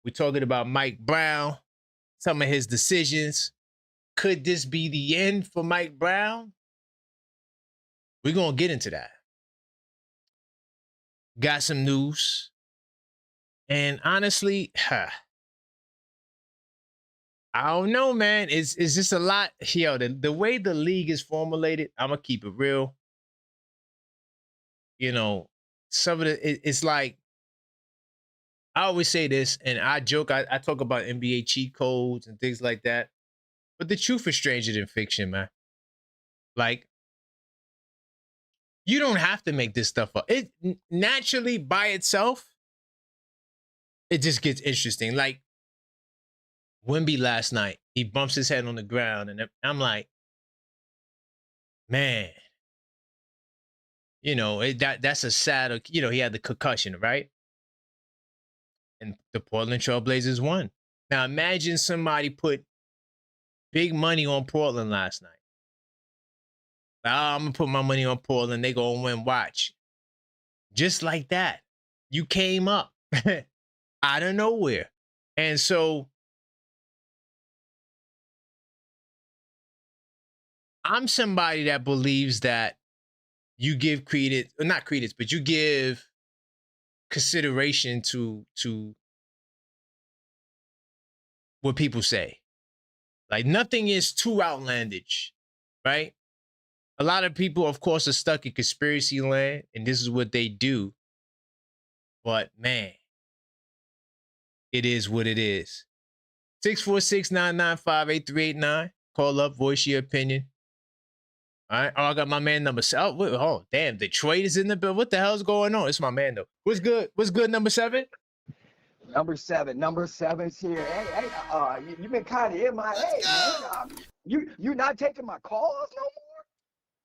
We're talking about Mike Brown, some of his decisions. Could this be the end for Mike Brown? We're going to get into that. Got some news. And honestly, I don't know, man. It's just a lot. The way the league is formulated, I'm going to keep it real. Some of it's like, I always say this, and I joke, I talk about NBA cheat codes and things like that. But the truth is stranger than fiction, man. Like, you don't have to make this stuff up. It naturally, by itself, it just gets interesting. Like, Wemby last night, he bumps his head on the ground, and I'm like, man, that's a sad, he had the concussion, right? And the Portland Trailblazers won. Now, imagine somebody put big money on Portland last night. I'm going to put my money on Portland. They going to win. Watch. Just like that. You came up out of nowhere. And so I'm somebody that believes that you give credence, or not credence, but you give consideration to what people say. Like, nothing is too outlandish, right? A lot of people, of course, are stuck in conspiracy land, and this is what they do. But, man, it is what it is. 646-995-8389. Call up, voice your opinion. All right. Oh, I got my man number 7. Oh, damn. Detroit is in the bill. What the hell's going on? It's my man, though. What's good? What's good, number 7? Number 7's here. Hey, you've been kind of MIA, man. You're not taking my calls no more?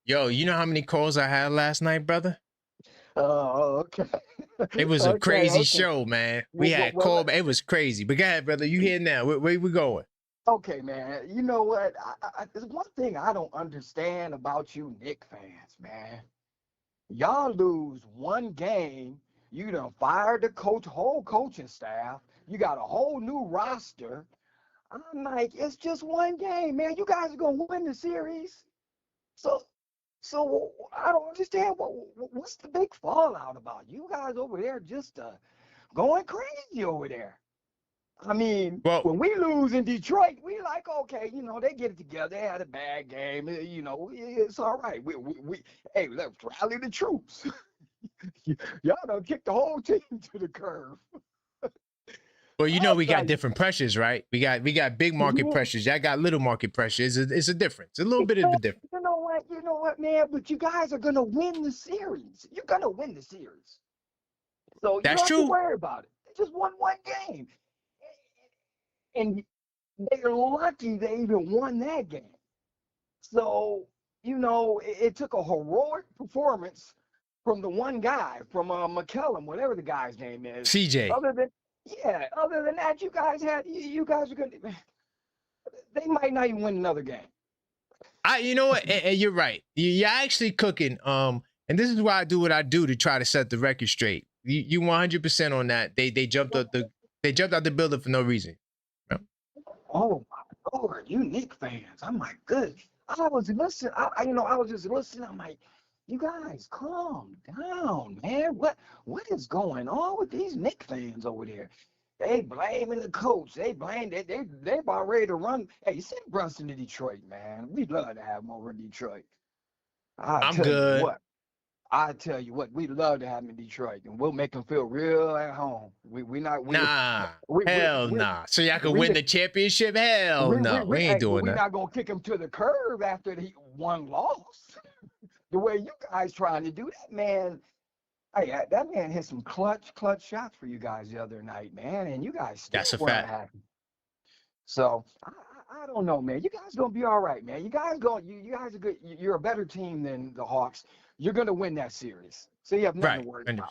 Yo, you know how many calls I had last night, brother? Oh, okay. It was a crazy show, man. We had call. It was crazy. But go ahead, brother. You here now. Where we going? Okay, man. You know what? There's one thing I don't understand about you Knicks fans, man. Y'all lose one game, you done fired the whole coaching staff. You got a whole new roster. I'm like, it's just one game, man. You guys are gonna win the series. So, so I don't understand what's the big fallout about. You guys over there just going crazy over there. I mean, Well, when we lose in Detroit, we like, okay, they get it together. They had a bad game, it's all right. Hey, let's rally the troops. Y'all done kicked the whole team to the curb. well, we got Like, different pressures, right? We got big market pressures. Y'all got little market pressures. It's a difference. A little bit of a difference. you know what, man? But you guys are gonna win the series. You're gonna win the series. So you That's don't have true. to worry about it. They just won one game. And they're lucky they even won that game. So, it took a heroic performance from the one guy, from McCollum, whatever the guy's name is. CJ. Other than that, you guys are gonna. They might not even win another game. You know what? And you're right. You're actually cooking. And this is why I do what I do to try to set the record straight. You 100% on that. They jumped out the building for no reason. Oh my Lord, you Knicks fans! I'm like, good. I was listening. I was just listening. I'm like, you guys, calm down, man. What is going on with these Knicks fans over there? They blaming the coach. They about ready to run. Hey, send Brunson to Detroit, man. We'd love to have him over in Detroit. I'm good. I tell you what, we'd love to have him in Detroit, and we'll make him feel real at home. Hell nah. So y'all can win the championship? Hell no. We ain't doing that. We're not gonna kick him to the curb after he one loss. The way you guys trying to do that, man. Hey, that man hit some clutch shots for you guys the other night, man, and you guys still weren't happy. So I don't know, man. You guys gonna be all right, man. You guys are good. You're a better team than the Hawks. You're gonna win that series, so you have nothing to worry about.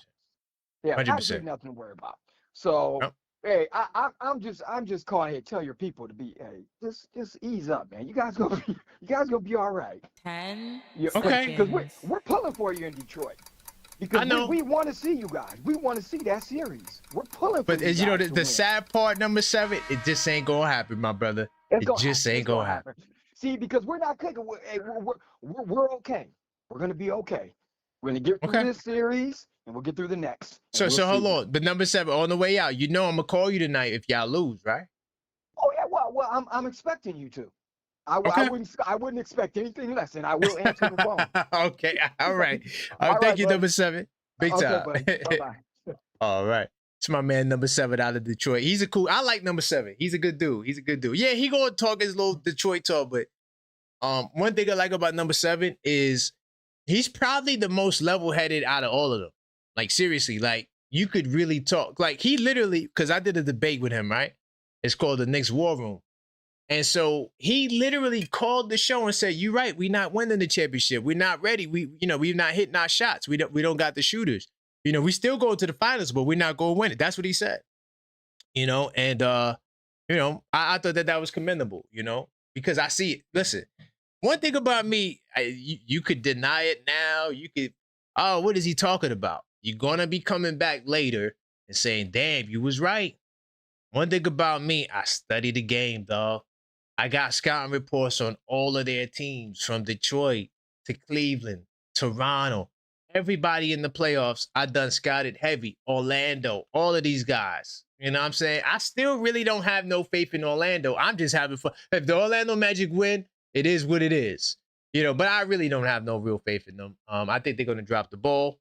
Yeah, 100%. Nothing to worry about. So, hey, I'm just calling here to tell your people to be, hey, just ease up, man. You guys gonna be all right. 10 Okay. Because we're pulling for you in Detroit. Because I know. we want to see you guys. We want to see that series. We're pulling for you. But you know the sad part, number 7, it just ain't gonna happen, my brother. It just ain't gonna happen. See, because we're not cooking. We're okay. We're gonna be okay. We're gonna get through this series, and we'll get through the next. So hold on. But number 7, on the way out, I'm gonna call you tonight if y'all lose, right? Oh yeah. Well, I'm expecting you to. I wouldn't expect anything less, and I will answer the phone. Okay. All right. Thank you, number 7. Big time. Bye-bye. All right. It's my man, number 7 out of Detroit. I like number 7. He's a good dude. Yeah, he gonna talk his little Detroit talk, but one thing I like about number 7 is he's probably the most level-headed out of all of them. Like, seriously, like, you could really talk. Like, he literally, because I did a debate with him, right? It's called the Knicks War Room. And so he literally called the show and said, "You're right. We're not winning the championship. We're not ready. We're not hitting our shots. We don't got the shooters. We still go to the finals, but we're not going to win it." That's what he said. And I thought that was commendable. Because I see it. Listen, one thing about me, you could deny it now. You could, what is he talking about? You're gonna be coming back later and saying, "Damn, you was right." One thing about me, I study the game, dog. I got scouting reports on all of their teams, from Detroit to Cleveland, Toronto, everybody in the playoffs. I done scouted heavy. Orlando, all of these guys. You know what I'm saying? I still really don't have no faith in Orlando. I'm just having fun. If the Orlando Magic win, it is what it is. But I really don't have no real faith in them. I think they're going to drop the ball.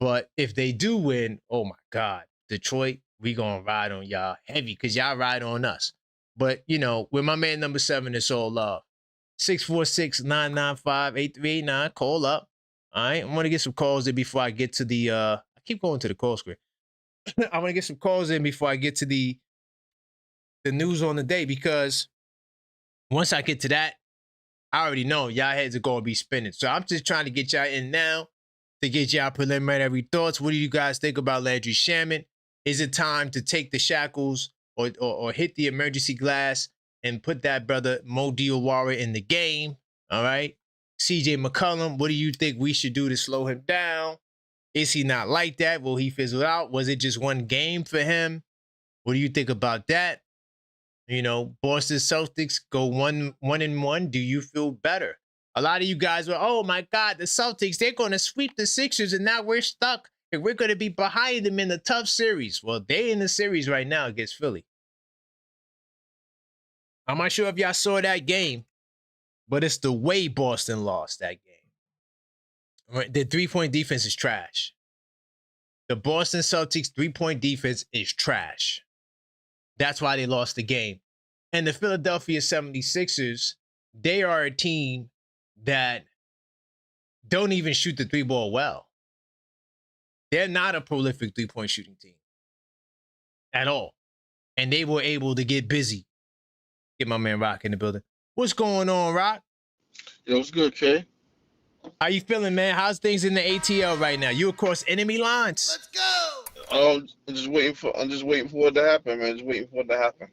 But if they do win, oh my God, Detroit, we going to ride on y'all heavy because y'all ride on us. But, with my man number 7, it's all love. 646-995-8389. Call up. All right. I want to get some calls in before I get to the, I keep going to the call screen. I want to get some calls in before I get to the news on the day, because once I get to that, I already know y'all heads are going to be spinning. So I'm just trying to get y'all in now to get y'all preliminary thoughts. What do you guys think about Landry Shamet? Is it time to take the shackles or hit the emergency glass and put that brother Mo Diawara in the game? All right. CJ McCollum, what do you think we should do to slow him down? Is he not like that? Will he fizzle out? Was it just one game for him? What do you think about that? You know, Boston Celtics go 1-1. Do you feel better? A lot of you guys were, oh my God, the Celtics, they're going to sweep the Sixers and now we're stuck and we're going to be behind them in the tough series. Well, they're in the series right now against Philly. I'm not sure if y'all saw that game, but it's the way Boston lost that game. Right? The three-point defense is trash. The Boston Celtics three-point defense is trash. That's why they lost the game. And the Philadelphia 76ers, they are a team that don't even shoot the three ball well. They're not a prolific three-point shooting team at all. And they were able to get busy. Get my man Rock in the building. What's going on, Rock? Yo, what's good, Kay? How you feeling, man? How's things in the ATL right now? You across enemy lines. Let's go. I'm just waiting for it to happen, man. Just waiting for it to happen.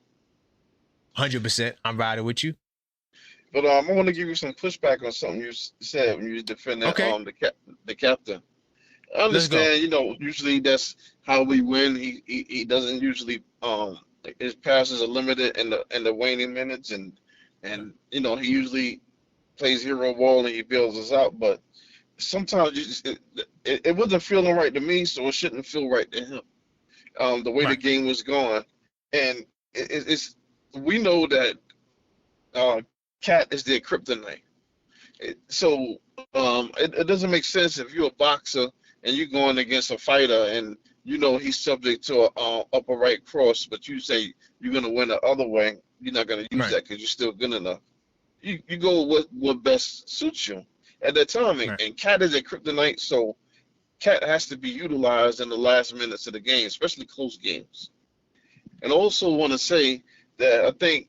100%. I'm riding with you. But I want to give you some pushback on something you said when you was defending the captain. I understand, you know, usually that's how we win. He doesn't usually his passes are limited in the waning minutes, and you know, he usually plays hero ball and he bails us out. But sometimes it wasn't feeling right to me, so it shouldn't feel right to him. The way the game was going, and we know that Cat is their kryptonite. So it doesn't make sense if you're a boxer and you're going against a fighter and you know he's subject to a upper right cross, but you say you're gonna win the other way. You're not gonna use that because you're still good enough. You go with what best suits you at that time. And Cat is a kryptonite, so Cat has to be utilized in the last minutes of the game, especially close games. And I also want to say that I think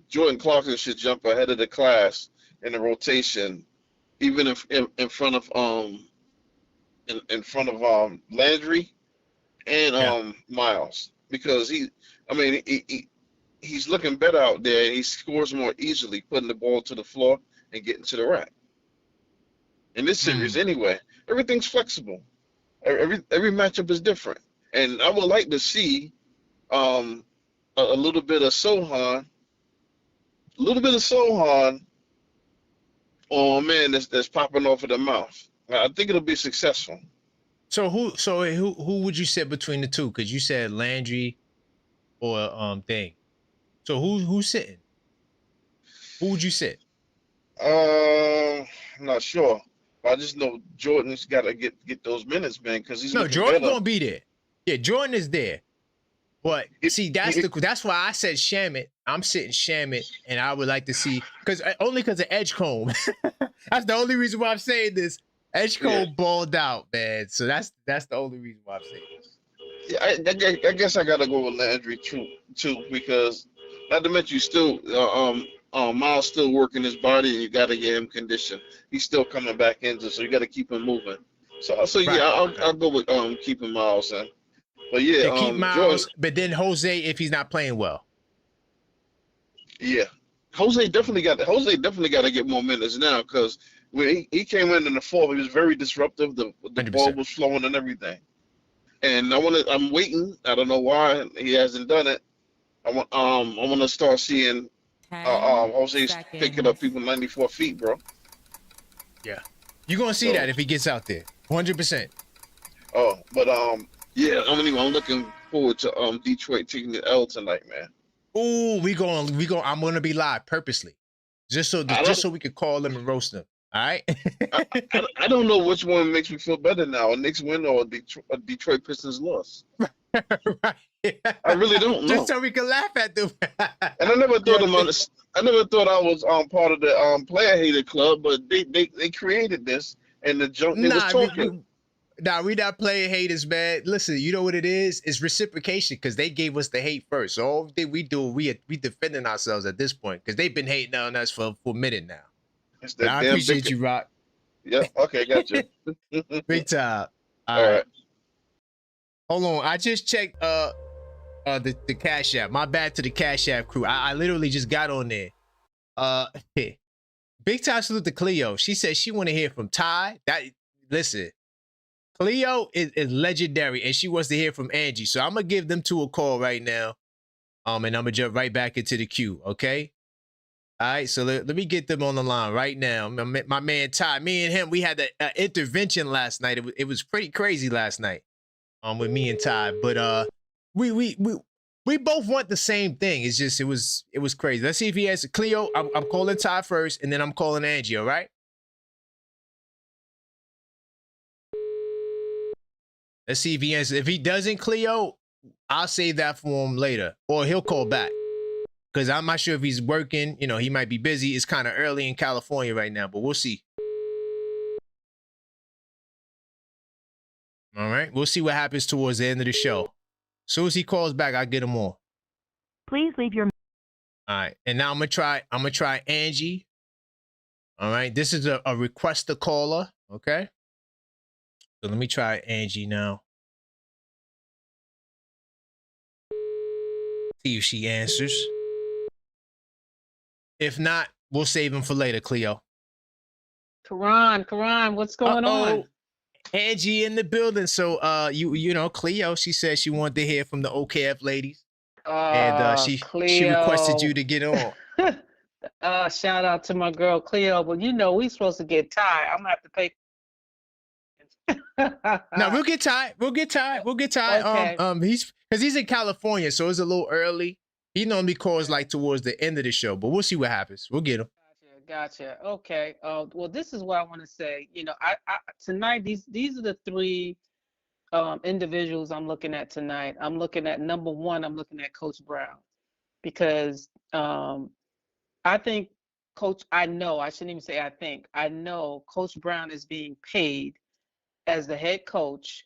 Jordan Clarkson should jump ahead of the class in the rotation, even in front of Landry and Miles, because he's looking better out there. He scores more easily, putting the ball to the floor and getting to the rack. In this series, anyway, everything's flexible. Every matchup is different, and I would like to see a little bit of Sohan. Oh man, that's popping off of the mouth. I think it'll be successful. So who would you set between the two? Because you said Landry or Thing. So who's sitting? Who would you sit? I'm not sure. I just know Jordan's got to get those minutes, man, because he's Jordan gonna be there. Yeah, Jordan is there. But see, that's why I said Shamet. I'm sitting Shamet, and I would like to see because of Edgecombe. That's the only reason why I'm saying this. Edgecombe balled out, man. So that's the only reason why I'm saying this. Yeah, I guess I gotta go with Landry too, because not to mention you still Miles still working his body, and you gotta get him conditioned. He's still coming back into, so you gotta keep him moving. So yeah, I'll go with keeping Miles in. But yeah, keep Miles, Jordan, but then Jose if he's not playing well. Yeah, Jose definitely got to get more minutes now, because when he came in the fourth, he was very disruptive. The 100%. ball was flowing and everything. And I'm waiting. I don't know why he hasn't done it. I want to start seeing Jose's picking up people 94 feet, bro. Yeah, you're gonna see that if he gets out there, 100%. Oh, but yeah, I'm looking forward to Detroit taking the L tonight, man. Ooh, we going. I'm gonna be live purposely, just so we could call them and roast them. All right. I don't know which one makes me feel better now: a Knicks win or a Detroit Pistons loss. Right. I really don't know. Just so we can laugh at them. And I never thought I was part of the player hated club, but they created this, and the junk they was talking. We not playing haters, man. Listen, you know what it is? It's reciprocation because they gave us the hate first. So all we do, we defending ourselves at this point because they've been hating on us for a minute now. I appreciate you, Rock. Yeah, okay, gotcha. Big time. All right. Hold on. I just checked the Cash App. My bad to the Cash App crew. I literally just got on there. Big time salute to Cleo. She said she want to hear from Ty. Listen. Cleo is legendary, and she wants to hear from Angie. So I'm going to give them two a call right now. And I'm gonna jump right back into the queue. Okay. All right. So let me get them on the line right now. My man Ty, me and him, we had an intervention last night. It was pretty crazy last night. With me and Ty, but we both want the same thing. It's just it was crazy. Let's see if he has Cleo. I'm calling Ty first, and then I'm calling Angie. All right. Let's see if he answers. If he doesn't, Cleo, I'll save that for him later, or he'll call back. Because I'm not sure if he's working. You know, he might be busy. It's kind of early in California right now, but we'll see. All right, we'll see what happens towards the end of the show. As soon as he calls back, I'll get him on. Please leave your. All right, and now I'm gonna try Angie. All right, this is a request to caller. Okay. So let me try Angie now. See if she answers. If not, we'll save him for later, Cleo. Karan, what's going on? Angie in the building. So you know, Cleo, she said she wanted to hear from the OKF ladies. And she requested you to get on. Shout out to my girl Cleo, but you know we supposed to get Ty. I'm gonna have to pay. No, we'll get Ty. Okay. He's in California, so it's a little early. He normally calls like towards the end of the show, but we'll see what happens. We'll get him. Gotcha. Okay. Well, this is what I want to say. You know, I tonight these are the three individuals I'm looking at tonight. I'm looking at number one. I'm looking at Coach Brown, because I think I shouldn't even say I think. I know Coach Brown is being paid as the head coach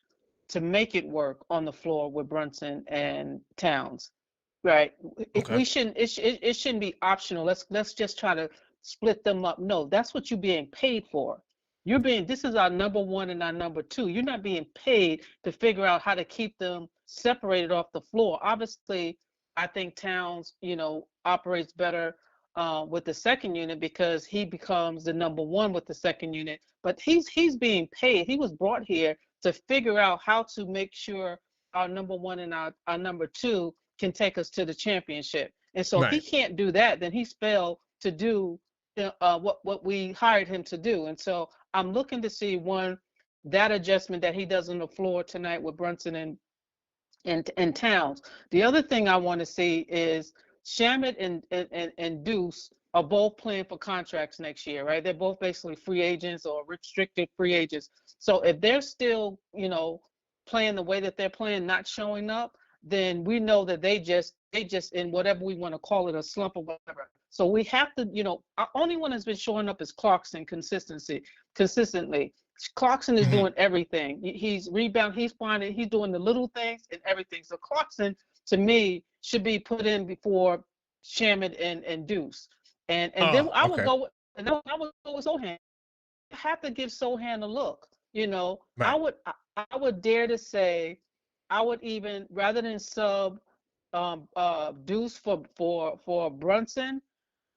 to make it work on the floor with Brunson and Towns, right? Okay. It shouldn't be optional. Let's just try to split them up. No, that's what you're being paid for. This is our number one and our number two. You're not being paid to figure out how to keep them separated off the floor. Obviously, I think Towns, operates better with the second unit because he becomes the number one with the second unit. But he's being paid. He was brought here to figure out how to make sure our number one and our number two can take us to the championship. And so if he can't do that, then he's failed to do what we hired him to do. And so I'm looking to see that adjustment that he does on the floor tonight with Brunson and Towns. The other thing I want to see is Shamet and Deuce are both playing for contracts next year, right? They're both basically free agents or restricted free agents. So if they're still, playing the way that they're playing, not showing up, then we know that they just in whatever we want to call it, a slump or whatever. So we have to, our only one that's been showing up is Clarkson consistently. Clarkson is doing everything. He's rebounding, he's finding, he's doing the little things and everything. So Clarkson, to me, should be put in before Shamet and Deuce. And then I would go with Sohan. I have to give Sohan a look. I would dare to say, I would even, rather than sub Deuce for Brunson,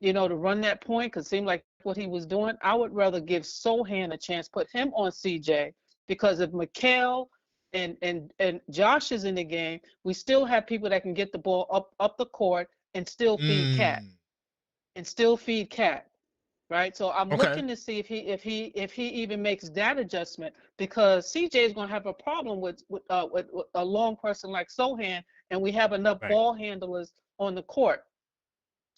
to run that point, because it seemed like what he was doing, I would rather give Sohan a chance, put him on CJ, because if McCall and Josh is in the game, we still have people that can get the ball up the court and still feed Cat. Right, so I'm looking to see if he even makes that adjustment, because CJ is going to have a problem with a long person like Sohan, and we have enough ball handlers on the court.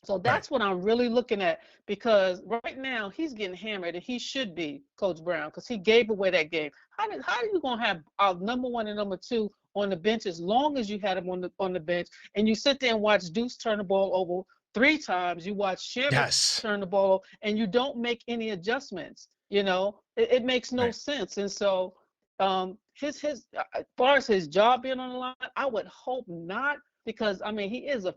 So that's what I'm really looking at, because right now he's getting hammered, and he should be, Coach Brown, because he gave away that game. How are you going to have our number one and number two on the bench as long as you had him on the bench, and you sit there and watch Deuce turn the ball over 3 times, you watch Shamet turn the ball over, and you don't make any adjustments? It makes no sense. And so as far as his job being on the line, I would hope not, because he is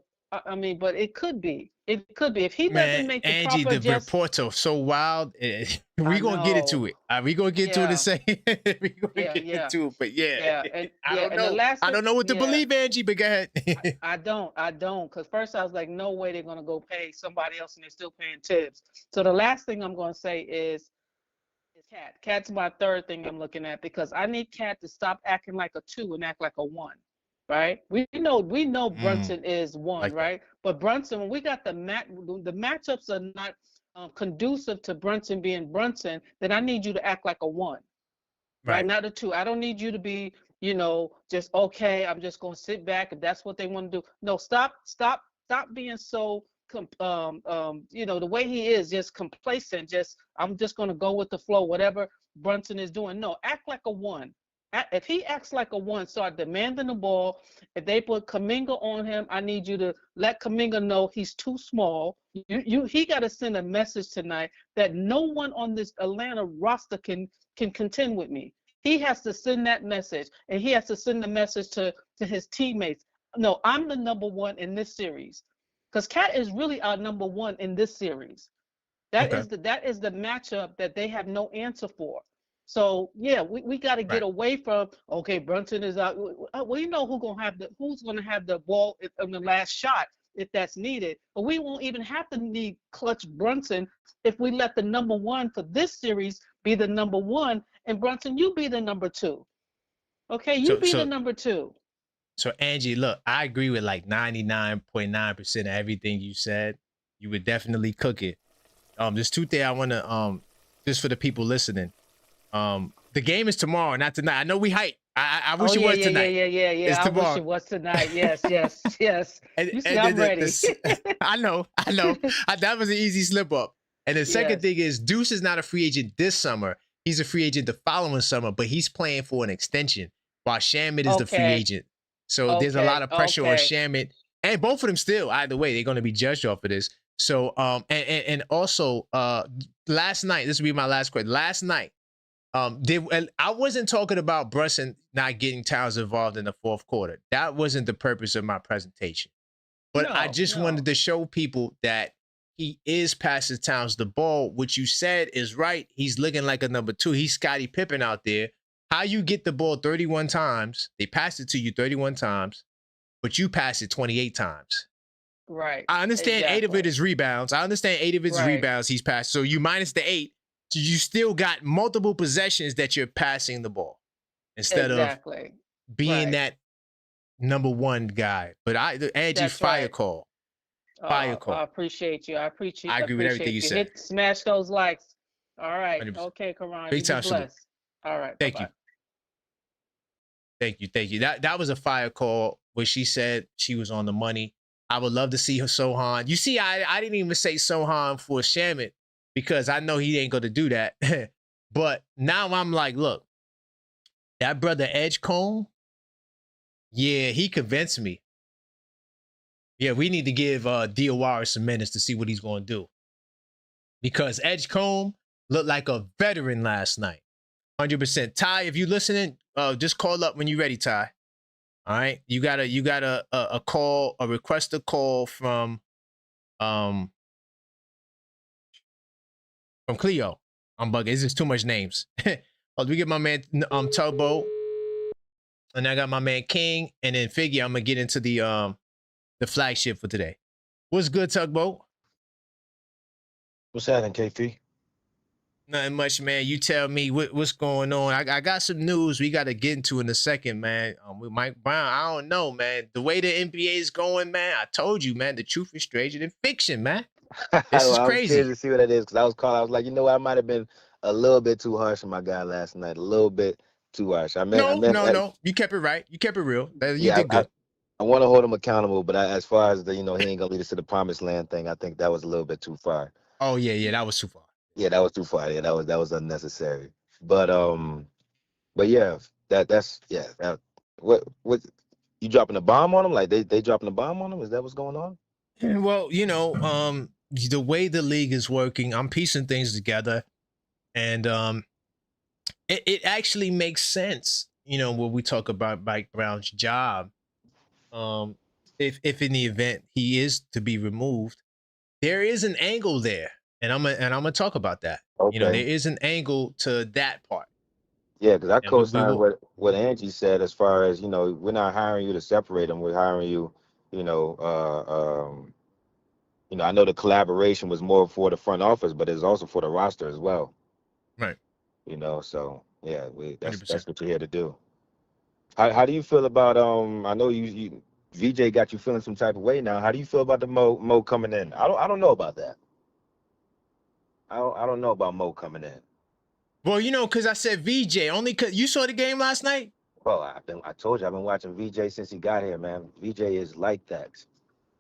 but it could be. If he doesn't make the Angie, proper the reports are so wild. We're going to get into it. We're going to get to it and say, we're going to get into it. But I don't know. I don't know what to believe, Angie, but go ahead. I don't. Because first I was like, no way they're going to go pay somebody else, and they're still paying Tibbs. So the last thing I'm going to say is Cat. Cat's my third thing I'm looking at, because I need Cat to stop acting like a 2 and act like a 1. right? We know Brunson is one, like that. right? But Brunson, when we got the matchups are not conducive to Brunson being Brunson, then I need you to act like a one, right? Not a two. I don't need you to be, just okay. I'm just gonna sit back if that's what they want to do. No, stop being so the way he is, just complacent. Just I'm just gonna go with the flow, whatever Brunson is doing. No, act like a one. If he acts like a one, start demanding the ball. If they put Kuminga on him, I need you to let Kuminga know he's too small. He got to send a message tonight that no one on this Atlanta roster can contend with me. He has to send that message, and he has to send the message to his teammates. No, I'm the number one in this series, because Cat is really our number one in this series. That is the matchup that they have no answer for. So yeah, we got to get away from, okay, Brunson is out. We know who's gonna have the ball in the last shot if that's needed. But we won't even have to need clutch Brunson if we let the number one for this series be the number one, and Brunson, you be the number two. Okay, you be the number two. So Angie, look, I agree with like 99.9% of everything you said. You would definitely cook it. There's two things I want to just for the people listening. The game is tomorrow, not tonight. I know we hype. I wish it was tonight. Yeah. It's tomorrow. I wish it was tonight. Yes. You see, I'm ready. I know. That was an easy slip up. And the second thing is, Deuce is not a free agent this summer. He's a free agent the following summer, but he's playing for an extension, while Shamet is the free agent. So there's a lot of pressure on Shamet, and both of them still, either way, they're going to be judged off of this. So, and also, last night, this will be my last question. Last night, I wasn't talking about Brunson not getting Towns involved in the fourth quarter. That wasn't the purpose of my presentation. But I just wanted to show people that he is passing Towns the ball. What you said is right. He's looking like a number two. He's Scottie Pippen out there. How you get the ball 31 times, they pass it to you 31 times, but you pass it 28 times. Right. I understand 8 of it is rebounds. Rebounds he's passed. So you minus the 8, you still got multiple possessions that you're passing the ball instead of being that number one guy. But Angie, fire call. Fire call. I appreciate you. I agree with everything you said. Smash those likes. All right. 100%. Okay, Karan. Big time salute. All right. Thank you. That was a fire call where she said she was on the money. I would love to see her Sohan. You see, I didn't even say Sohan for Shamet because I know he ain't going to do that. But now I'm like, look, that brother Edgecombe, yeah, he convinced me. Yeah, we need to give Diawara some minutes to see what he's going to do. Because Edgecombe looked like a veteran last night. 100%. Ty, if you listening, just call up when you're ready, Ty. All right, you got a call, a request a call from Cleo. I'm bugging. It's just too much names. We get my man Tugboat, and I got my man King, and then Figgy. I'm gonna get into the flagship for today. What's good, Tugboat? What's happening, KP? Nothing much, man. You tell me what's going on. I got some news we got to get into in a second, man. With Mike Brown, I don't know, man. The way the NBA is going, man, I told you, man, the truth is stranger than fiction, man. This is crazy. I was curious to see what that is because I was calling. I was like, you know what? I might have been a little bit too harsh on my guy last night. A little bit too harsh. No. You kept it right. You kept it real. You did good. I want to hold him accountable, but as far as the, he ain't gonna lead us to the promised land thing, I think that was a little bit too far. Oh yeah, that was too far. Yeah, that was too far. Yeah, that was unnecessary. But yeah, that's what you dropping a bomb on them? Like they dropping a bomb on them? Is that what's going on? Well, the way the league is working, I'm piecing things together, and it actually makes sense. When we talk about Mike Brown's job, if in the event he is to be removed, there is an angle there. And I'm gonna talk about that. Okay. There is an angle to that part. Yeah, because I co-signed what Angie said as far as we're not hiring you to separate them. We're hiring you. I know the collaboration was more for the front office, but it's also for the roster as well. Right. So yeah, that's what you're here to do. How do you feel about I know you VJ got you feeling some type of way now. How do you feel about the Mo coming in? I don't know about that. I don't know about Mo coming in. Well, you know, because I said VJ only because you saw the game last night. Well, I told you I've been watching VJ since he got here, man. VJ is like that.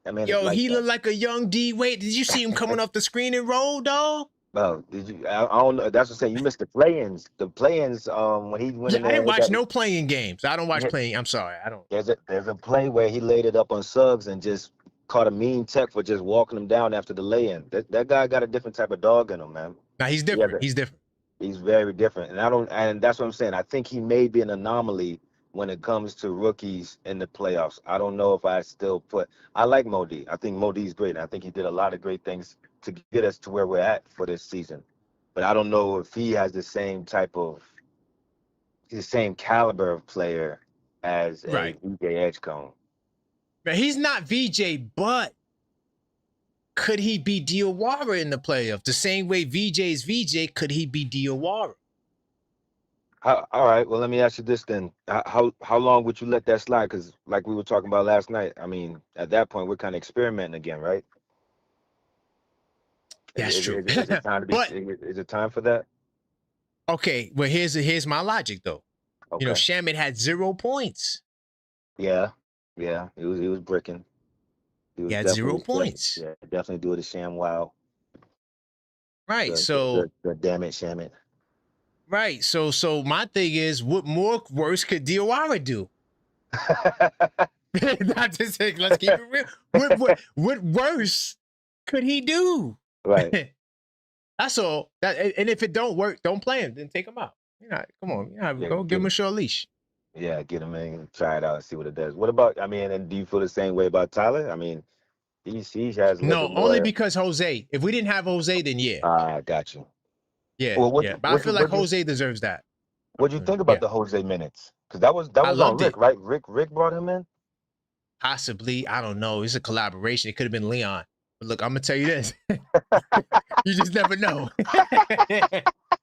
That man is Yo, like he that. looked like a young D Wade. Did you see him coming off the screen and roll, dog? Oh, did you? I don't know. That's what I'm saying. You missed the play-ins. The play-ins. When he went Yeah, in I there didn't with watch that. no playing games. I don't watch playing. I'm sorry, I don't. There's a play where he laid it up on Suggs and just caught a mean tech for just walking him down after the lay-in. That guy got a different type of dog in him, man. Now he's different. He's different. He's very different, and that's what I'm saying. I think he may be an anomaly when it comes to rookies in the playoffs. I don't know if I still put. I like Modi. I think Modi's great. I think he did a lot of great things to get us to where we're at for this season. But I don't know if he has the same caliber of player as a VJ Edgecombe. Man, he's not VJ, but could he be Diawara in the playoffs? The same way VJ is VJ, could he be Diawara? All right. Well, let me ask you this then. How long would you let that slide? Because like we were talking about last night, I mean, at that point, we're kind of experimenting again, right? That's true. Is it time to be? Is it time for that? Okay. Well, here's my logic though. Okay. You know, Shamet had 0 points. Yeah. He was bricking. He had 0 points. Yeah, definitely do it a sham wow. Right. The damn it, Shamet. Right. So my thing is, what more worse could Diawara do? Not to say, let's keep it real. What worse could he do? Right. That's all. And if it don't work, don't play him. Then take him out. You know, come on. Go give him a short leash. Yeah, get him in, try it out, see what it does. What about? I mean, and do you feel the same way about Tyler? I mean, he has no, only because Jose. If we didn't have Jose, then yeah. Got you. Yeah, well, But I feel like Jose deserves that. What'd you think about the Jose minutes? Because that was on Rick, right? Rick brought him in. Possibly, I don't know. It's a collaboration. It could have been Leon. But look, I'm gonna tell you this: you just never know.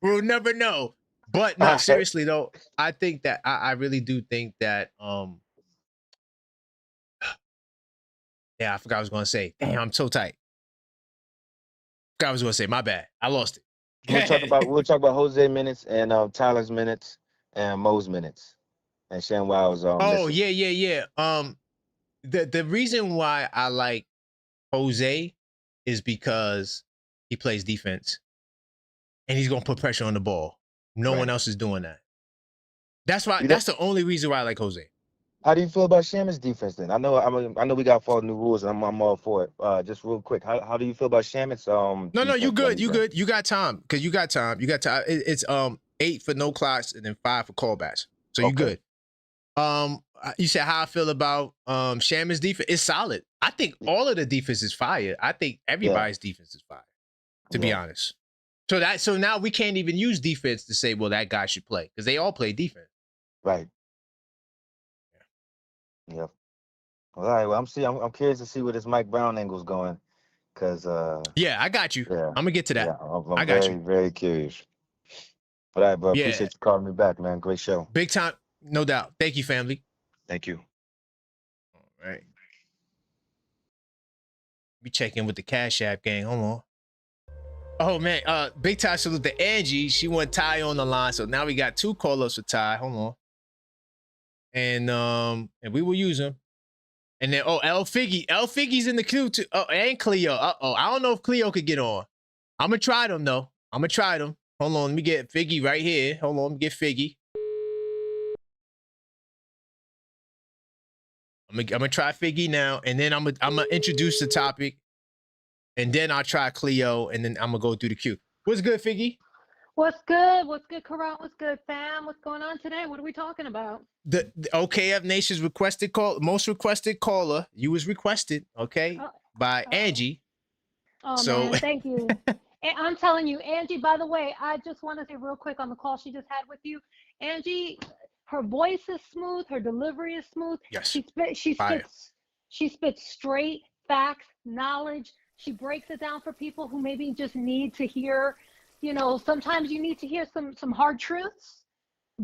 We'll never know. But no, seriously though, I think that I really do think that. Yeah, I forgot what I was gonna say. Damn, I'm so tight. I was gonna say, my bad. I lost it. We'll talk about Jose minutes and Tyler's minutes and Mo's minutes and ShamWow's misses. Yeah. The reason why I like Jose is because he plays defense and he's gonna put pressure on the ball. No one else is doing that. That's why. That's the only reason why I like Jose. How do you feel about Shaman's defense then? I know we got to follow new rules, and I'm all for it. Just real quick, how do you feel about Shaman's? No, you good. You got time because you got time. It's 8 for no clocks and then 5 for callbacks. So you good. You said how I feel about Shaman's defense. It's solid. I think all of the defense is fire. I think everybody's defense is fire. To be honest. So now we can't even use defense to say, well, that guy should play because they all play defense. Right. Yeah. All right. Well, I'm curious to see where this Mike Brown angle's going, because I got you. Yeah. I'm gonna get to that. Yeah, I got you. Very curious. All right, bro. Appreciate you calling me back, man. Great show. Big time, no doubt. Thank you, family. Thank you. All right. We check in with the Cashapp gang. Hold on. Oh man, big time salute to Angie. She want Ty on the line, so now we got 2 call-ups for Ty. Hold on. And we will use him. And then El Figgy's in the queue too. Oh, and Cleo. I don't know if Cleo could get on. I'm gonna try them though. Hold on, let me get Figgy right here. Hold on, let me get Figgy. I'm gonna try Figgy now, and then I'm gonna introduce the topic, and then I'll try Cleo, and then I'm gonna go through the queue. What's good, Figgy? What's good? What's good, Karan? What's good, fam? What's going on today? What are we talking about? The OKF Nation's most requested caller. You was requested, by Angie. Oh, man, thank you. And I'm telling you, Angie, by the way, I just want to say real quick on the call she just had with you, Angie, her voice is smooth, her delivery is smooth. Yes. She spits straight facts, knowledge. She breaks it down for people who maybe just need to hear. You know, sometimes you need to hear some hard truths,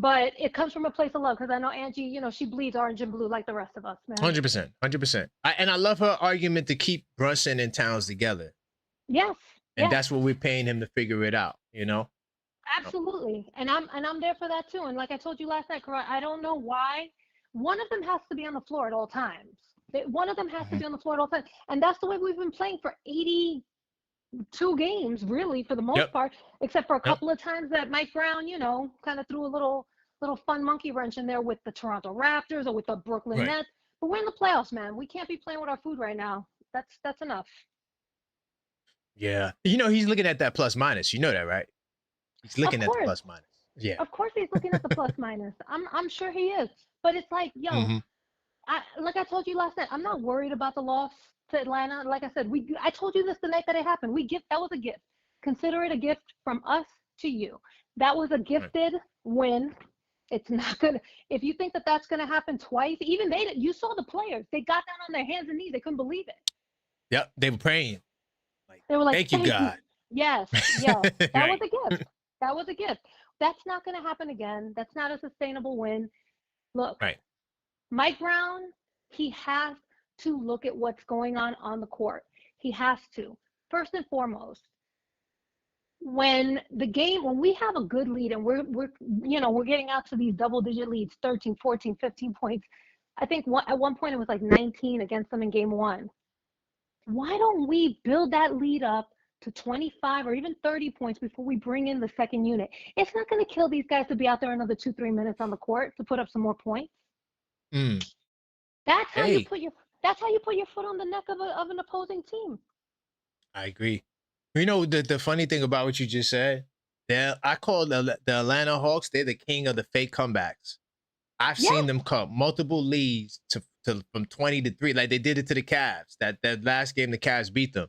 but it comes from a place of love because I know Angie, you know, she bleeds orange and blue like the rest of us, man. 100%, 100%. And I love her argument to keep Brunson and Towns together. Yes. And that's what we're paying him to figure it out, you know? Absolutely. And I'm there for that too. And like I told you last night, Karan, I don't know why one of them has to be on the floor at all times. One of them has to be on the floor at all times. And that's the way we've been playing for 82 games, really, for the most part, except for a couple of times that Mike Brown, you know, kind of threw a little fun monkey wrench in there with the Toronto Raptors or with the Brooklyn Nets. But we're in the playoffs, man. We can't be playing with our food right now. That's enough. Yeah. You know, he's looking at that plus minus. You know that, right? He's looking at the plus minus. Yeah. Of course he's looking at the plus minus. I'm sure he is. But it's like, yo, like I told you last night, I'm not worried about the loss to Atlanta. Like I said, I told you this the night that it happened. That was a gift. Consider it a gift from us to you. That was a gifted win. It's not gonna. If you think that that's gonna happen twice, even you saw the players. They got down on their hands and knees. They couldn't believe it. Yep, they were praying. They were like, "Thank you, God." Yes, yeah, that was a gift. That was a gift. That's not gonna happen again. That's not a sustainable win. Look, Mike Brown, he has to look at what's going on the court. He has to. First and foremost, when we have a good lead and we're getting out to these double-digit leads, 13, 14, 15 points. I think at one point it was like 19 against them in game one. Why don't we build that lead up to 25 or even 30 points before we bring in the second unit? It's not going to kill these guys to be out there another 2-3 minutes on the court to put up some more points. That's how you put your foot on the neck of an opposing team. I agree. You know, the funny thing about what you just said, I call the Atlanta Hawks, they're the king of the fake comebacks. I've seen them come multiple leads to from 20 to 3, like they did it to the Cavs. That last game, the Cavs beat them,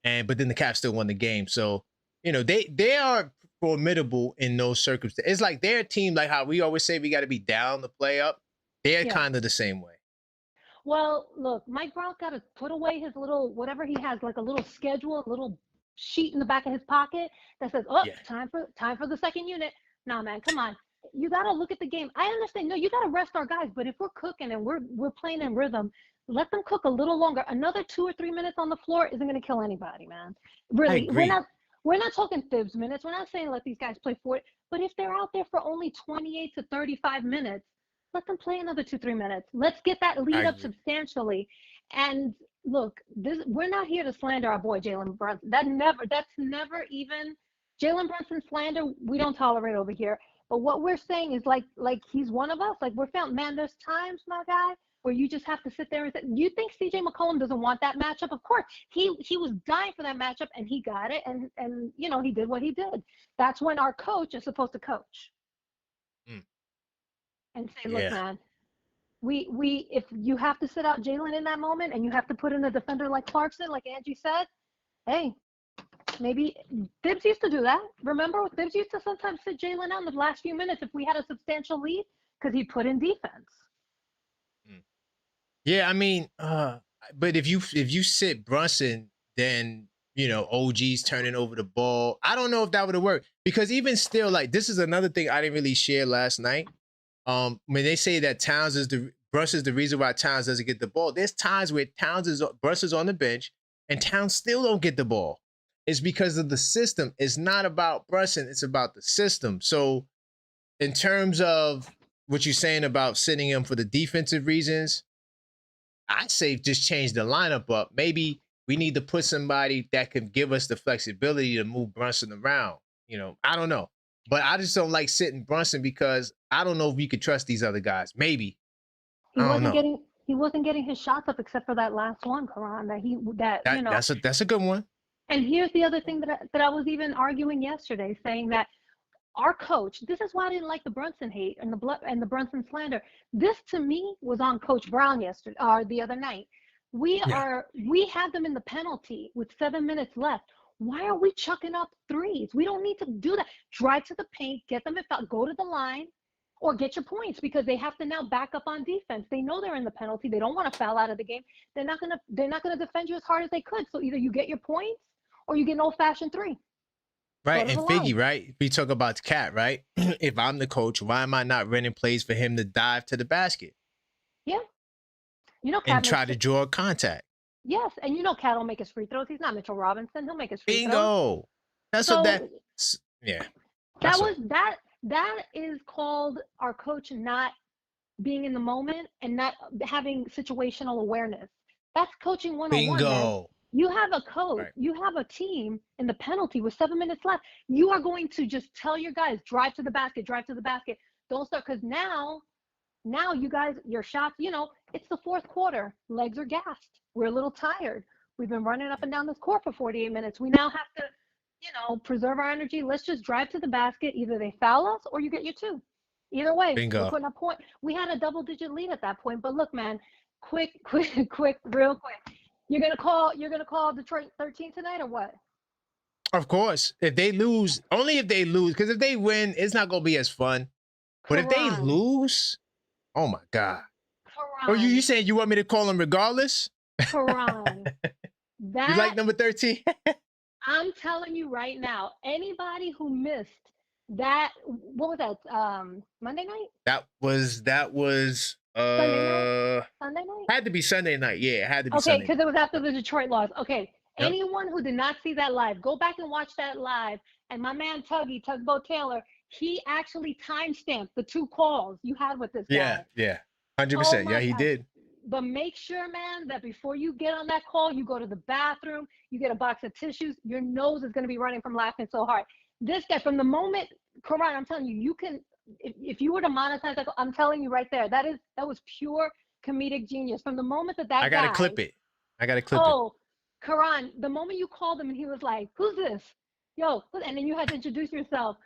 but then the Cavs still won the game. So, you know, they are formidable in those circumstances. It's like their team, like how we always say we got to be down to play up. They're kind of the same way. Well, look, Mike Brown's got to put away his little, whatever he has, like a little schedule, a little sheet in the back of his pocket that says, time for the second unit. Nah, man, come on. You got to look at the game. I understand. No, you got to rest our guys. But if we're cooking and we're playing in rhythm, let them cook a little longer. Another 2 or 3 minutes on the floor isn't going to kill anybody, man. Really, we're not talking fibs minutes. We're not saying let these guys play 40. But if they're out there for only 28 to 35 minutes, let them play another 2-3 minutes. Let's get that lead up substantially. And look, we're not here to slander our boy Jalen Brunson. That's never even Jalen Brunson slander. We don't tolerate over here. But what we're saying is like he's one of us. Like we're found, man. There's times, my guy, where you just have to sit there and say, you think CJ McCollum doesn't want that matchup? Of course, he was dying for that matchup and he got it. And you know, he did what he did. That's when our coach is supposed to coach. And say, look, man, we if you have to sit out Jalen in that moment and you have to put in a defender like Clarkson, like Angie said, hey, maybe Thibs used to do that. Remember, Thibs used to sometimes sit Jalen out in the last few minutes if we had a substantial lead because he put in defense. Yeah, I mean, but if you sit Brunson, then you know OG's turning over the ball. I don't know if that would have worked because even still, like this is another thing I didn't really share last night. When they say that Brunson's the reason why Towns doesn't get the ball, there's times where Brunson's on the bench and Towns still don't get the ball. It's because of the system. It's not about Brunson, it's about the system. So in terms of what you're saying about sitting him for the defensive reasons, I'd say just change the lineup up. Maybe we need to put somebody that can give us the flexibility to move Brunson around. You know, I don't know. But I just don't like sitting Brunson because I don't know if you could trust these other guys. Maybe. He wasn't getting his shots up except for that last one, Karan. That's a good one. And here's the other thing that I was even arguing yesterday, saying that our coach, this is why I didn't like the Brunson hate and the Brunson slander. This to me was on Coach Brown yesterday or the other night. We had them in the penalty with 7 minutes left. Why are we chucking up threes? We don't need to do that. Drive to the paint, get them in foul, go to the line, or get your points because they have to now back up on defense. They know they're in the penalty. They don't want to foul out of the game. They're not gonna defend you as hard as they could. So either you get your points or you get an old-fashioned three. Right, to and the Figgy, line. right? We talk about the cat, right? If I'm the coach, why am I not running plays for him to dive to the basket Yeah. You know, and Cat try makes to draw a contact? yes, and you know, Cat will make his free throws. He's not Mitchell Robinson. He'll make his free throws. Bingo. That's what So yeah. that That's was all. that is called our coach not being in the moment and not having situational awareness. That's coaching 101, man. Bingo. You have a coach, Right. you have a team in the penalty with 7 minutes left. You are going to just tell your guys, drive to the basket, drive to the basket. Don't start, because now you guys, your shots, it's the fourth quarter. Legs are gassed. We're a little tired. We've been running up and down this court for 48 minutes. We now have to, preserve our energy. Let's just drive to the basket. Either they foul us or you get your two. Either way, we're Bingo. putting a point. We had a double-digit lead at that point. But look, man, quick, real quick. You're gonna call Detroit 13 tonight or what? Of course. If they lose, only if they lose, because if they win, it's not gonna be as fun. But if they Karan. lose, oh my God. Karan. Oh, you saying you want me to call them regardless? Karan. You like number 13? I'm telling you right now, anybody who missed that, what was that? Monday night? That was Sunday night? Sunday night? had to be Sunday night. Yeah, it had to be Okay, Sunday because night. it was after the Detroit loss. Okay. Yep. Anyone who did not see that live, go back and watch that live. And my man Tugboat Taylor, he actually timestamped the two calls you had with this guy. Yeah. 100%. Oh Yeah, he God. did. But make sure, man, that before you get on that call, you go to the bathroom, you get a box of tissues. Your nose is going to be running from laughing so hard. This guy, from the moment, Karan, I'm telling you, you can, if you were to monetize that, I'm telling you right there, that was pure comedic genius. From the moment that I gotta guy, clip it. Karan, the moment you called him and he was like, "Who's this? Yo," and then you had to introduce yourself,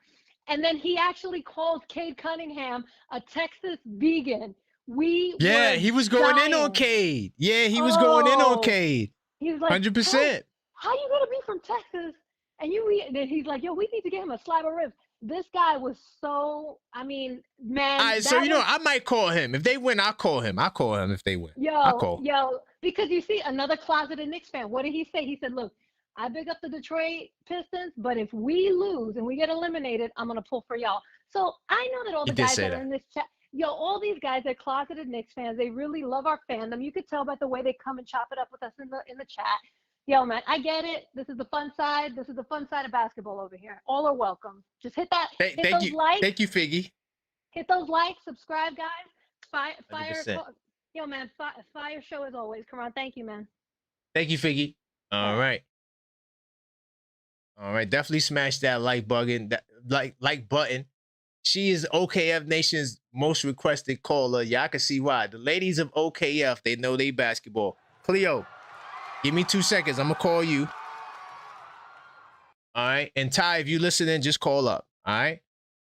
and then he actually called Cade Cunningham a Texas vegan. He was going in on Cade. Yeah, he was going in on Cade. He was like, 100%. How you gonna be from Texas? And then he's like, yo, we need to get him a slab of ribs. This guy was so, I mean, man. All right, so I might call him. If they win, I'll call him. I'll call him if they win. Yo, because you see, another closeted Knicks fan. What did he say? He said, look, I big up the Detroit Pistons, but if we lose and we get eliminated, I'm gonna pull for y'all. So I know that all the guys that are in this chat, all these guys are closeted Knicks fans. They really love our fandom. You could tell by the way they come and chop it up with us in the chat. Yo, man, I get it. This is the fun side. This is the fun side of basketball over here. All are welcome. Just hit that. Hit those likes. Thank you, Figgy. Hit those likes. Subscribe, guys. Fire. Yo, man, fire show as always. Come on, thank you, man. Thank you, Figgy. All right. Definitely smash that like button. Like button. She is OKF Nation's most requested caller. Y'all can see why. The ladies of OKF, they know they basketball. Cleo, give me 2 seconds. I'm gonna call you. All right. And Ty, if you listening, just call up. All right.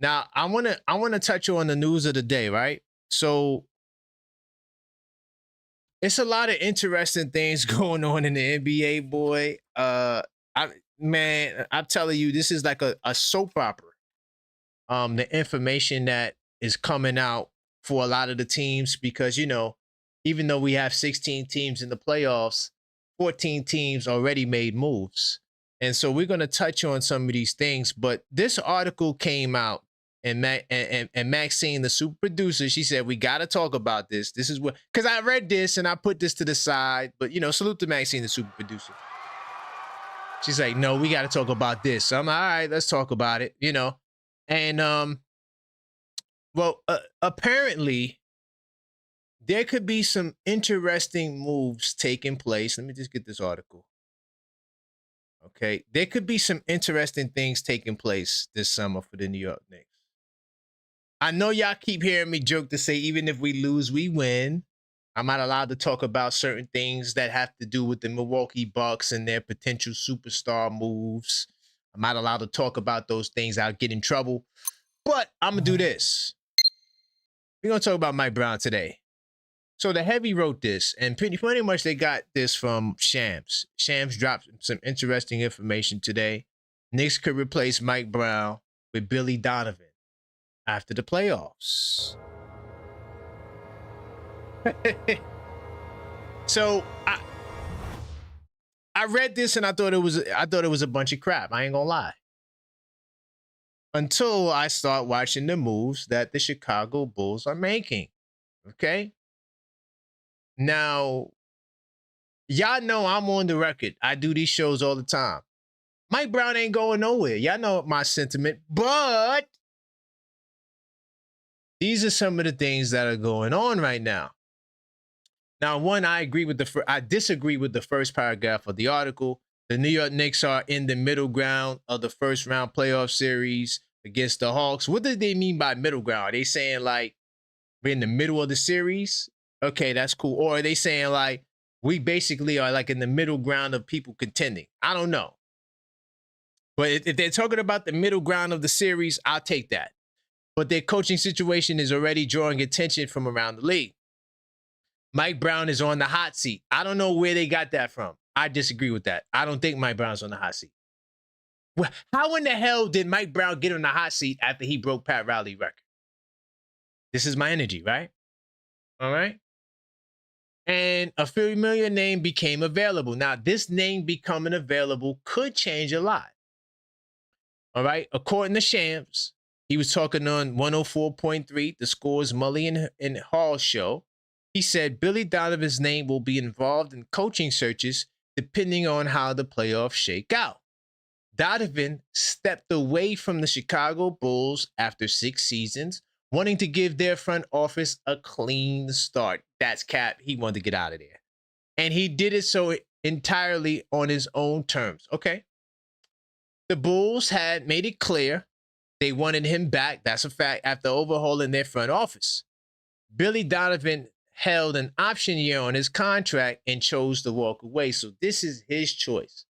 Now I wanna touch on the news of the day, right? So it's a lot of interesting things going on in the NBA, boy. I'm telling you, this is like a soap opera. The information that is coming out for a lot of the teams, because even though we have 16 teams in the playoffs, 14 teams already made moves. And so we're going to touch on some of these things. But this article came out, and Maxine, the super producer, she said, we got to talk about this. This is what, because I read this and I put this to the side, but salute to Maxine, the super producer. She's like, no, we got to talk about this. So I'm like, all right, let's talk about it, And, apparently there could be some interesting moves taking place. Let me just get this article. Okay. There could be some interesting things taking place this summer for the New York Knicks. I know y'all keep hearing me joke to say, even if we lose, we win. I'm not allowed to talk about certain things that have to do with the Milwaukee Bucks and their potential superstar moves. I'm not allowed to talk about those things. I'll get in trouble. But I'm going to do this. We're going to talk about Mike Brown today. So the Heavy wrote this, and pretty much they got this from Shams. Shams dropped some interesting information today. Knicks could replace Mike Brown with Billy Donovan after the playoffs. So I read this and I thought it was a bunch of crap. I ain't gonna lie. until I start watching the moves that the Chicago Bulls are making. Okay. Now, y'all know I'm on the record. I do these shows all the time. Mike Brown ain't going nowhere. Y'all know my sentiment, but these are some of the things that are going on right now. Now, one, I disagree with the first paragraph of the article. The New York Knicks are in the middle ground of the first round playoff series against the Hawks. What do they mean by middle ground? Are they saying like we're in the middle of the series? Okay, that's cool. Or are they saying like we basically are like in the middle ground of people contending? I don't know. But if they're talking about the middle ground of the series, I'll take that. But their coaching situation is already drawing attention from around the league. Mike Brown is on the hot seat. I don't know where they got that from. I disagree with that. I don't think Mike Brown's on the hot seat. Well, how in the hell did Mike Brown get on the hot seat after he broke Pat Riley's record? This is my energy, right? All right. And a familiar name became available. Now, this name becoming available could change a lot. All right. According to Shams, he was talking on 104.3, the Scores Mully and Hall show. He said Billy Donovan's name will be involved in coaching searches depending on how the playoffs shake out. Donovan stepped away from the Chicago Bulls after 6 seasons, wanting to give their front office a clean start. That's cap. He wanted to get out of there. And he did it so entirely on his own terms. Okay. The Bulls had made it clear they wanted him back. That's a fact. After overhauling their front office, Billy Donovan held an option year on his contract and chose to walk away. So this is his choice.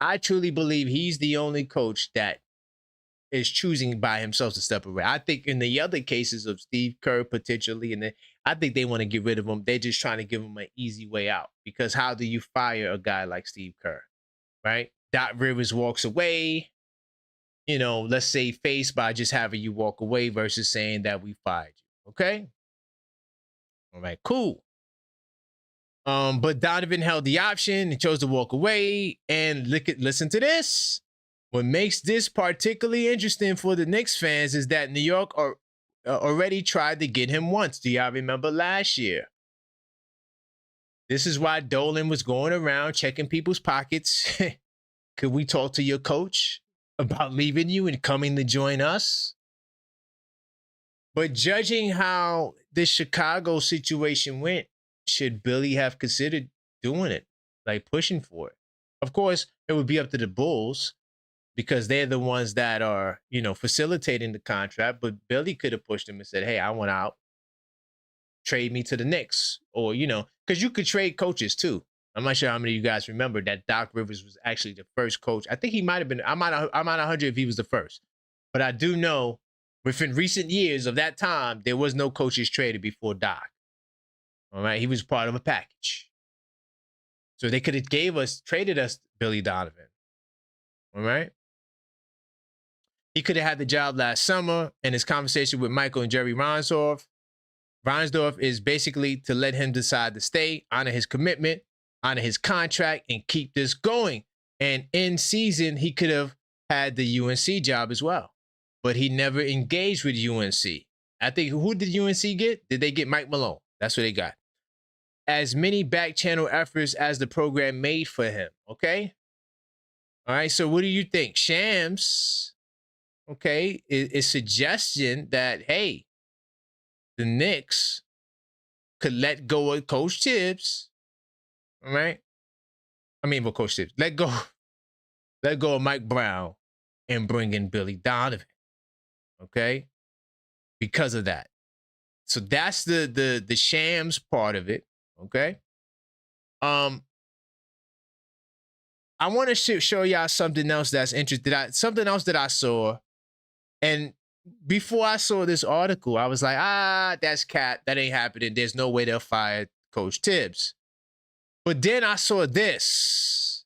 I truly believe he's the only coach that is choosing by himself to step away. I think in the other cases of Steve Kerr potentially, and I think they want to get rid of him. They're just trying to give him an easy way out, because how do you fire a guy like Steve Kerr, right? Doc Rivers walks away, you know, let's say faced by just having you walk away versus saying that we fired you. Okay. All right, cool. But Donovan held the option and chose to walk away. And listen to this. What makes this particularly interesting for the Knicks fans is that New York already tried to get him once. Do y'all remember last year? This is why Dolan was going around checking people's pockets. Could we talk to your coach about leaving you and coming to join us? But judging how the Chicago situation went, should Billy have considered doing it, like pushing for it? Of course, it would be up to the Bulls because they're the ones that are, you know, facilitating the contract. But Billy could have pushed him and said, hey, I want out. Trade me to the Knicks. Or, you know, because you could trade coaches too. I'm not sure how many of you guys remember that Doc Rivers was actually the first coach. I think he might have been, I'm not 100 if he was the first. But I do know within recent years of that time, there was no coaches traded before Doc. All right, he was part of a package. So they could have traded us Billy Donovan. All right. He could have had the job last summer, and his conversation with Michael and Jerry Reinsdorf is basically to let him decide to stay, honor his commitment, honor his contract, and keep this going. And in season, he could have had the UNC job as well, but he never engaged with UNC. I think, who did UNC get? Did they get Mike Malone? That's what they got. As many back channel efforts as the program made for him. Okay. All right. So what do you think? Shams, okay, is suggestion that, hey, the Knicks could let go of Coach Tibbs. All right. I mean, with Coach Tibbs, let go of Mike Brown and bring in Billy Donovan. Okay. Because of that. So that's the Shams part of it. Okay. I want to show y'all something else that's interesting. Something else that I saw. And before I saw this article, I was like, that's cat. That ain't happening. There's no way they'll fire Coach Tibbs. But then I saw this.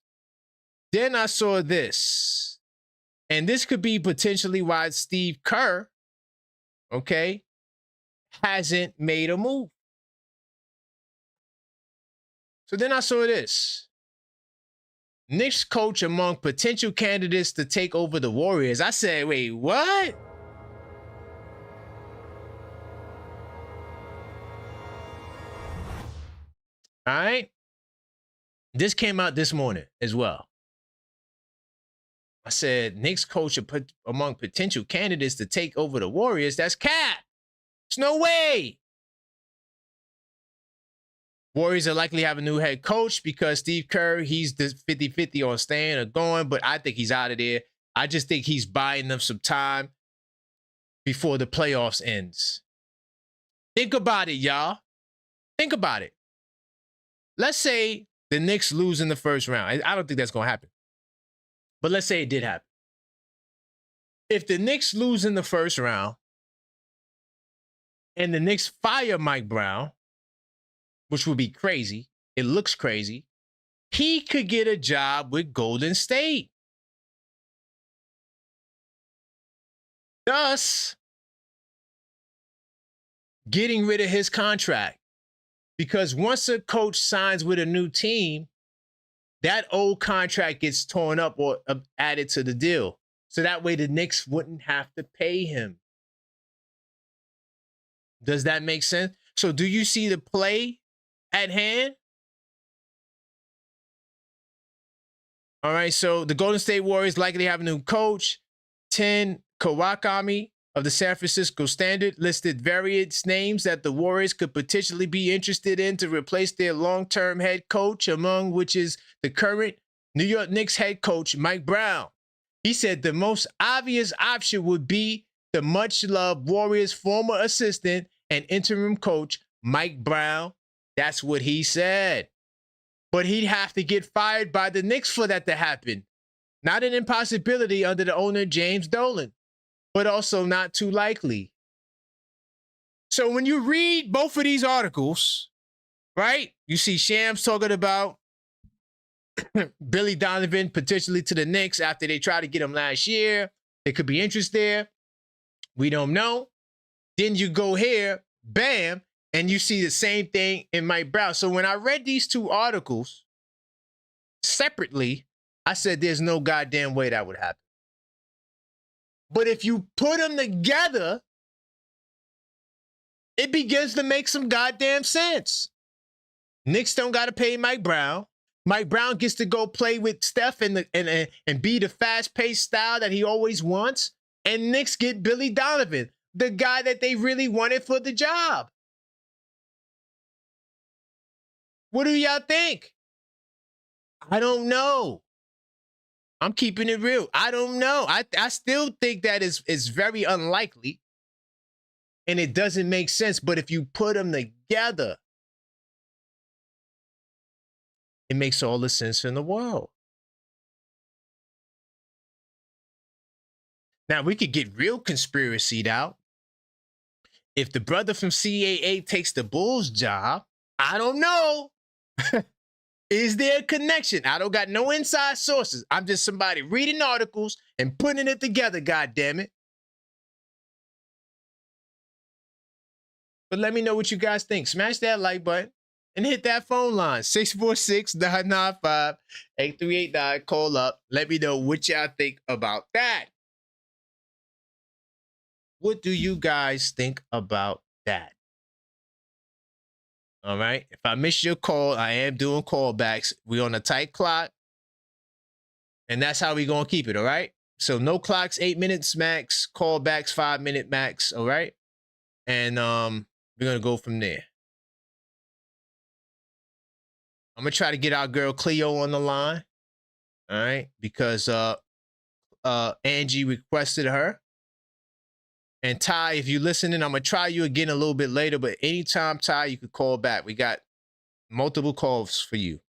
And this could be potentially why Steve Kerr, okay, hasn't made a move. So then I saw this. Knicks coach among potential candidates to take over the Warriors. I said, wait, what? All right. This came out this morning as well. I said, Knicks coach among potential candidates to take over the Warriors. That's cap. There's no way. Warriors are likely to have a new head coach because Steve Kerr, he's the 50-50 on staying or going, but I think he's out of there. I just think he's buying them some time before the playoffs ends. Think about it, y'all. Think about it. Let's say the Knicks lose in the first round. I don't think that's going to happen. But let's say it did happen. If the Knicks lose in the first round and the Knicks fire Mike Brown, which would be crazy, it looks crazy, he could get a job with Golden State. Thus, getting rid of his contract. Because once a coach signs with a new team, that old contract gets torn up or added to the deal. So that way the Knicks wouldn't have to pay him. Does that make sense? So do you see the play at hand? All right, so the Golden State Warriors likely have a new coach. 10 Kawakami of the San Francisco Standard listed various names that the Warriors could potentially be interested in to replace their long-term head coach, among which is the current New York Knicks head coach, Mike Brown. He said the most obvious option would be the much-loved Warriors former assistant and interim coach, Mike Brown. That's what he said. But he'd have to get fired by the Knicks for that to happen. Not an impossibility under the owner, James Dolan, but also not too likely. So when you read both of these articles, right, you see Shams talking about Billy Donovan potentially to the Knicks after they tried to get him last year. There could be interest there. We don't know. Then you go here, bam, and you see the same thing in Mike Brown. So when I read these two articles separately, I said there's no goddamn way that would happen. But if you put them together, it begins to make some goddamn sense. Knicks don't got to pay Mike Brown. Mike Brown gets to go play with Steph and be the fast-paced style that he always wants. And Knicks get Billy Donovan, the guy that they really wanted for the job. What do y'all think? I don't know. I'm keeping it real. I don't know. I still think that is very unlikely. And it doesn't make sense. But if you put them together, it makes all the sense in the world. Now, we could get real conspiracied out. If the brother from CAA takes the Bulls job, I don't know. Is there a connection? I don't got no inside sources. I'm just somebody reading articles and putting it together, goddammit. But let me know what you guys think. Smash that like button and hit that phone line, 646-995-8389. Call up. Let me know what y'all think about that. What do you guys think about that? All right. If I miss your call, I am doing callbacks. We're on a tight clock. And that's how we're going to keep it. All right. So no clocks, 8 minutes max, callbacks, 5 minute max. All right. And we're going to go from there. I'm going to try to get our girl Cleo on the line. All right. Because Angie requested her. And Ty, if you're listening, I'm going to try you again a little bit later. But anytime, Ty, you could call back. We got multiple calls for you.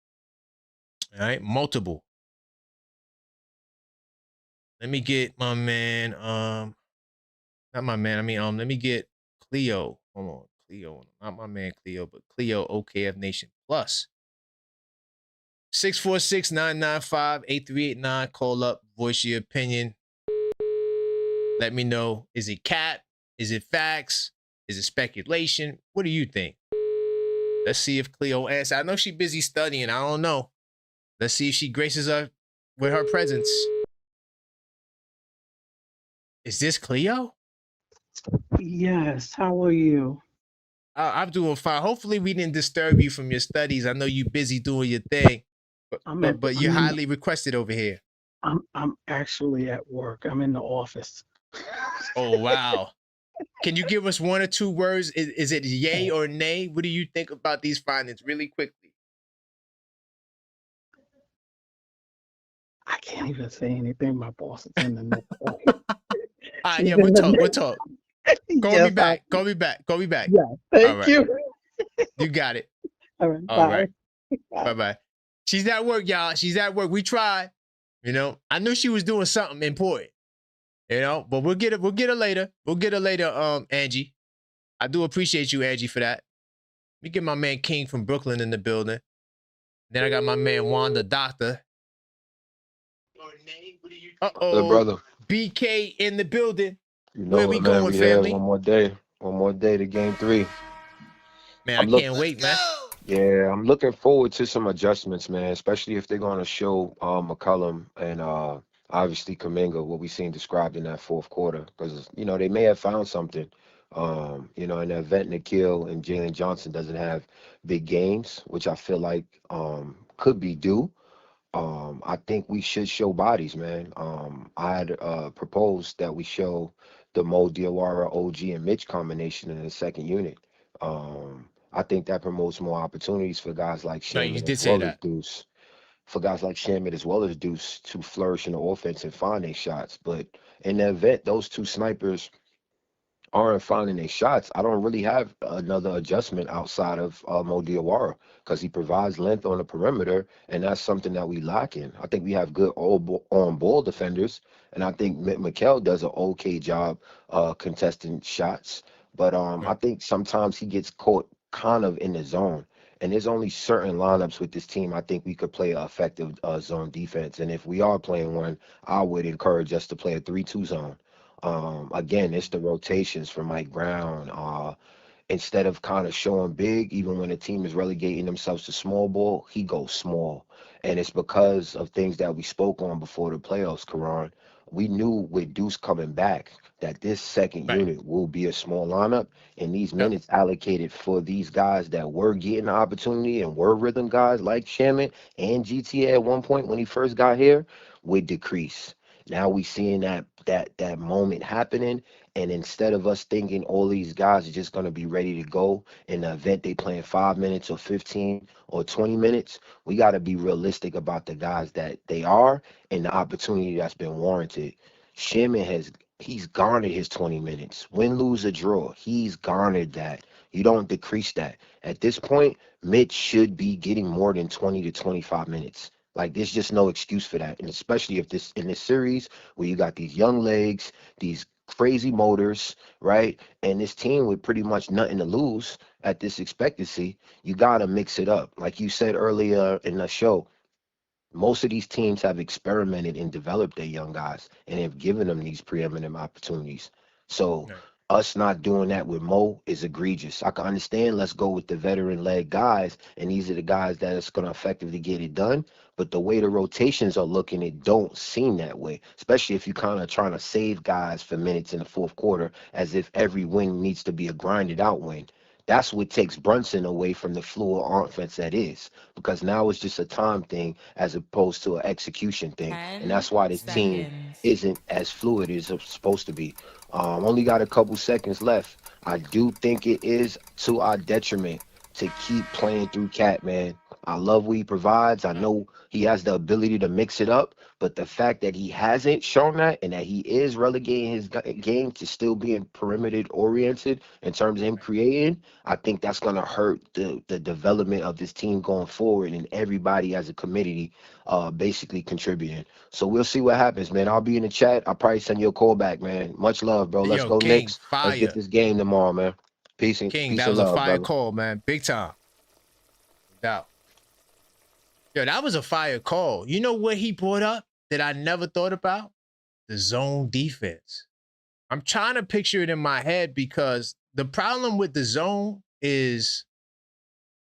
All right, multiple. Let me get my man, not my man, let me get Cleo. Hold on, Cleo. Not my man Cleo, but Cleo OKF Nation Plus. 646-995-8389. Call up, voice your opinion. Let me know, is it cap? Is it facts? Is it speculation? What do you think? Let's see if Cleo answers. I know she's busy studying. I don't know. Let's see if she graces us with her presence. Is this Cleo? Yes. How are you? I'm doing fine. Hopefully, we didn't disturb you from your studies. I know you're busy doing your thing, but you're highly requested over here. I'm actually at work. I'm in the office. Oh wow! Can you give us 1 or 2 words? Is it yay or nay? What do you think about these findings, really quickly? I can't even say anything. My boss is in the next room. Yeah, we'll talk. We'll talk. Call me Yes, back. Call me back. Call me back. Yeah. All Thank right. you. You got it. All right. All Bye. right. Bye-bye. She's at work, y'all. She's at work. We tried. You know, I knew she was doing something important. You know, but we'll get her later. We'll get her later, Angie. I do appreciate you, Angie, for that. Let me get my man King from Brooklyn in the building. Then I got my man Wanda Doctor. Good brother. BK in the building. You know Where what, we man? going, We family? had one more day. One more day to game 3. Man, I can't wait, man. Yeah, I'm looking forward to some adjustments, man, especially if they're going to show McCollum and obviously Kuminga, what we seen described in that fourth quarter. Because, you know, they may have found something. You know, in that vet, Nikhil and Jalen Johnson doesn't have big games, which I feel like could be due. I think we should show bodies, man. I had proposed that we show the Mo Diawara, OG, and Mitch combination in the second unit. I think that promotes more opportunities for guys like No, you Shaman did as say well as that. Deuce. For guys like Shaman as well as Deuce to flourish in the offense and find their shots. But in the event those two snipers aren't finding their shots, I don't really have another adjustment outside of Mo Diawara because he provides length on the perimeter, and that's something that we lack in. I think we have good on-ball defenders, and I think Mikal does an okay job contesting shots. But I think sometimes he gets caught kind of in the zone. And there's only certain lineups with this team I think we could play an effective zone defense. And if we are playing one, I would encourage us to play a 3-2 zone. Again, it's the rotations for Mike Brown. Instead of kind of showing big, even when a team is relegating themselves to small ball, he goes small. And it's because of things that we spoke on before the playoffs, Karan. We knew with Deuce coming back that this second unit will be a small lineup, and these minutes allocated for these guys that were getting the opportunity and were rhythm guys like Shaman and GTA at one point when he first got here would decrease. Now we seeing that moment happening, and instead of us thinking all these guys are just gonna be ready to go in the event they playing 5 minutes or 15 or 20 minutes, we gotta be realistic about the guys that they are and the opportunity that's been warranted. Shaman he's garnered his 20 minutes. Win, lose, or draw, he's garnered that. You don't decrease that. At this point, Mitch should be getting more than 20 to 25 minutes. Like there's just no excuse for that. And especially if this in this series where you got these young legs, these crazy motors, right? And this team with pretty much nothing to lose at this expectancy, you gotta mix it up. Like you said earlier in the show, most of these teams have experimented and developed their young guys and have given them these preeminent opportunities. So us not doing that with Mo is egregious. I can understand let's go with the veteran-led guys, and these are the guys that is going to effectively get it done. But the way the rotations are looking, it don't seem that way, especially if you're kind of trying to save guys for minutes in the fourth quarter as if every win needs to be a grinded out win. That's what takes Brunson away from the fluid offense that is, because now it's just a time thing as opposed to an execution thing. And that's why this team isn't as fluid as it's supposed to be. Only got a couple seconds left. I do think it is to our detriment to keep playing through Cat, man. I love what he provides. I know he has the ability to mix it up, but the fact that he hasn't shown that and that he is relegating his game to still being perimeter oriented in terms of him creating, I think that's going to hurt the development of this team going forward and everybody as a committee basically contributing. So we'll see what happens, man. I'll be in the chat. I'll probably send you a call back, man. Much love, bro. Let's Yo, go King, Knicks. fire. Let's get this game tomorrow, man. Peace and King, peace that and was love, a fire brother. call, man. Big time. Doubt. Yo, that was a fire call. You know what he brought up that I never thought about? The zone defense. I'm trying to picture it in my head because the problem with the zone is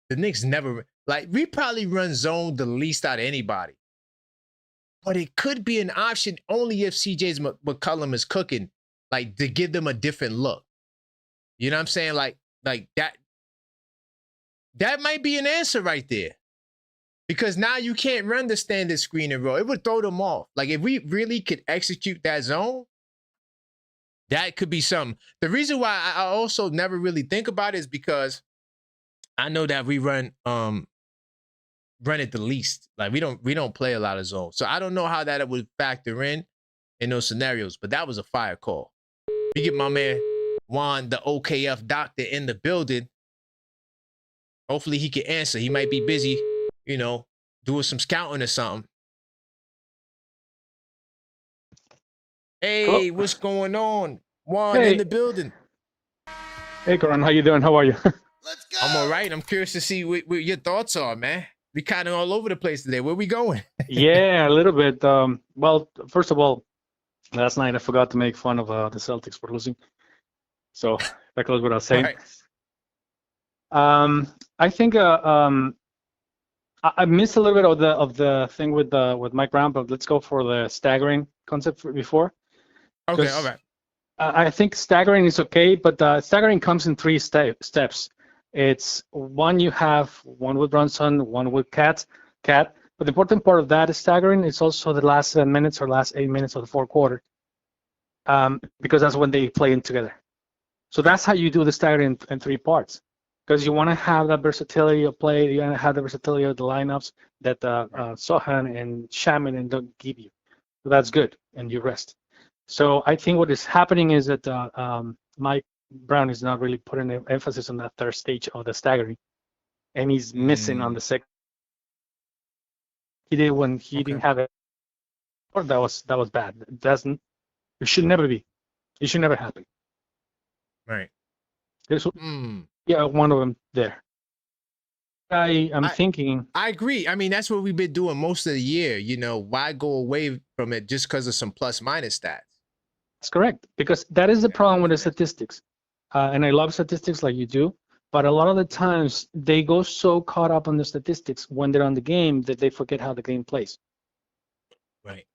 the Knicks never, Like, we probably run zone the least out of anybody. But it could be an option only if CJ's McCollum is cooking, like, to give them a different look. You know what I'm saying? Like that might be an answer right there. Because now you can't run the standard screen and roll. It would throw them off. Like, if we really could execute that zone, that could be something. The reason why I also never really think about it is because I know that we run it the least. Like, we don't play a lot of zone. So I don't know how that would factor in those scenarios, but that was a fire call. We get my man Juan, the OKF doctor, in the building. Hopefully he can answer. He might be busy, doing some scouting or something. Hey, hello. What's going on? Juan in the building. Hey, Karan, how you doing? How are you? Let's go. I'm all right. I'm curious to see what your thoughts are, man. We kind of all over the place today. Where we going? Yeah, a little bit. Well, first of all, last night I forgot to make fun of the Celtics for losing. So that goes without saying. Right. I think I missed a little bit of the thing with Mike Brown, but let's go for the staggering concept before. Okay, all right. I think staggering is okay, but staggering comes in three steps. It's one, you have one with Brunson, one with Cat. But the important part of that is staggering. It's also the last 7 minutes or last 8 minutes of the fourth quarter, because that's when they play in together. So that's how you do the staggering in three parts, because you want to have that versatility of play. You want to have the versatility of the lineups that Sohan and Shaman and don't give you. So that's good, and you rest. So I think what is happening is that Mike Brown is not really putting the emphasis on that third stage of the staggering, and he's missing on the second. He did when he didn't have it. Or that was bad. It should never be. It should never happen. Right. Yeah, one of them there. I'm thinking. I agree. I mean, that's what we've been doing most of the year. Why go away from it just because of some plus minus stats? That's correct, because that is the problem with the statistics. And I love statistics like you do, but a lot of the times they go so caught up on the statistics when they're on the game that they forget how the game plays. Right.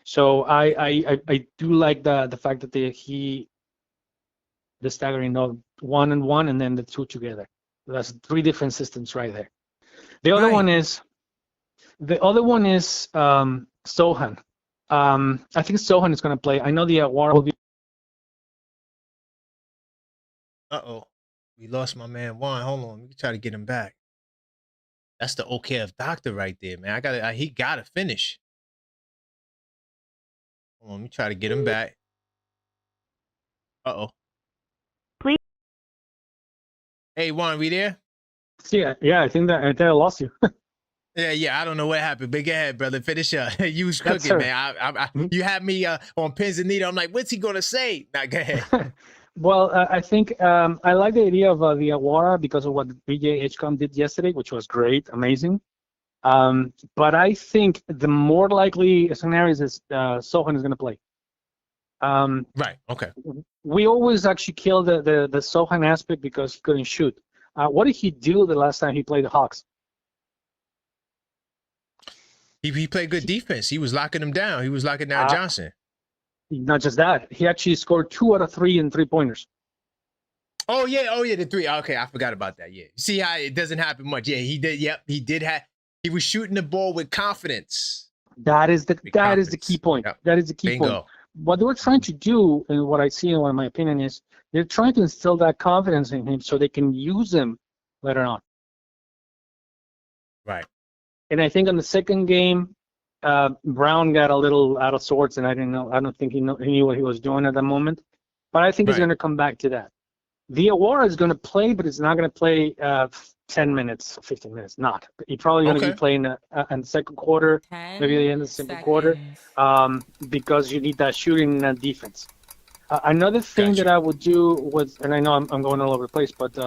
So I do like the fact that the staggering of 1 and 1 and then the 2 together. That's 3 different systems right there. The other one is Sohan. I think Sohan is going to play. I know the War will be. We lost my man Juan. Hold on, we can try to get him back. That's the OKF doctor right there, man. He gotta finish. Hold on, let me try to get him back. Please. Hey Juan, we there? Yeah, I think I lost you. Yeah, I don't know what happened, but go ahead, brother. Finish up. You was cooking, man. You had me on pins and needles. I'm like, what's he gonna say? Now, go ahead. Well, I think I like the idea of the Awara because of what BJ Hitchcom did yesterday, which was great, amazing. But I think the more likely scenario is Sohan is going to play. Right. Okay. We always actually kill the Sohan aspect because he couldn't shoot. What did he do the last time he played the Hawks? He played good defense. He was locking him down. He was locking down Johnson. Not just that, he actually scored 2 out of 3 in 3-pointers. Oh yeah, the 3. Okay, I forgot about that. Yeah, see how it doesn't happen much. Yeah, he did. Yep, he did have. He was shooting the ball with confidence. That is the key point. Yep. That is the key point. What they were trying to do, and what I see, in my opinion, is they're trying to instill that confidence in him so they can use him later on. Right. And I think on the second game, Brown got a little out of sorts, and I don't think he knew what he was doing at that moment. But I think he's going to come back to that. The Awara is going to play, but it's not going to play 10 minutes, 15 minutes. Not. He's probably going to be playing in the second quarter, maybe the end of the second quarter, because you need that shooting and that defense. Another thing that I would do with, and I know I'm going all over the place, but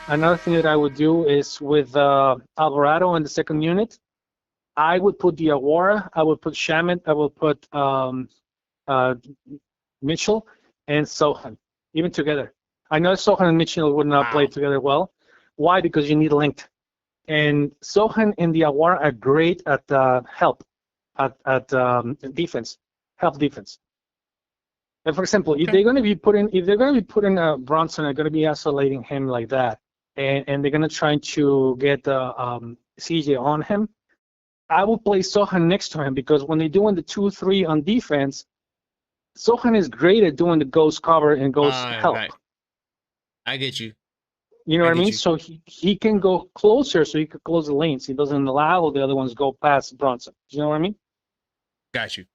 another thing that I would do is with Alvarado in the second unit, I would put the Awara, I would put Shaman, I will put Mitchell and Sohan, even together. I know Sohan and Mitchell would not play together well. Why? Because you need length. And Sohan and Diawara are great at help, at defense, help defense. And for example, if they're going to be putting Bronson, are going to be isolating him like that, and they're going to try to get CJ on him, I will play Sohan next to him, because when they're doing the 2-3 on defense, Sohan is great at doing the ghost cover and ghost help. Right. I get you. You know what I mean? So he can go closer, so he could close the lanes. He doesn't allow the other ones go past Bronson. Do you know what I mean? Got you.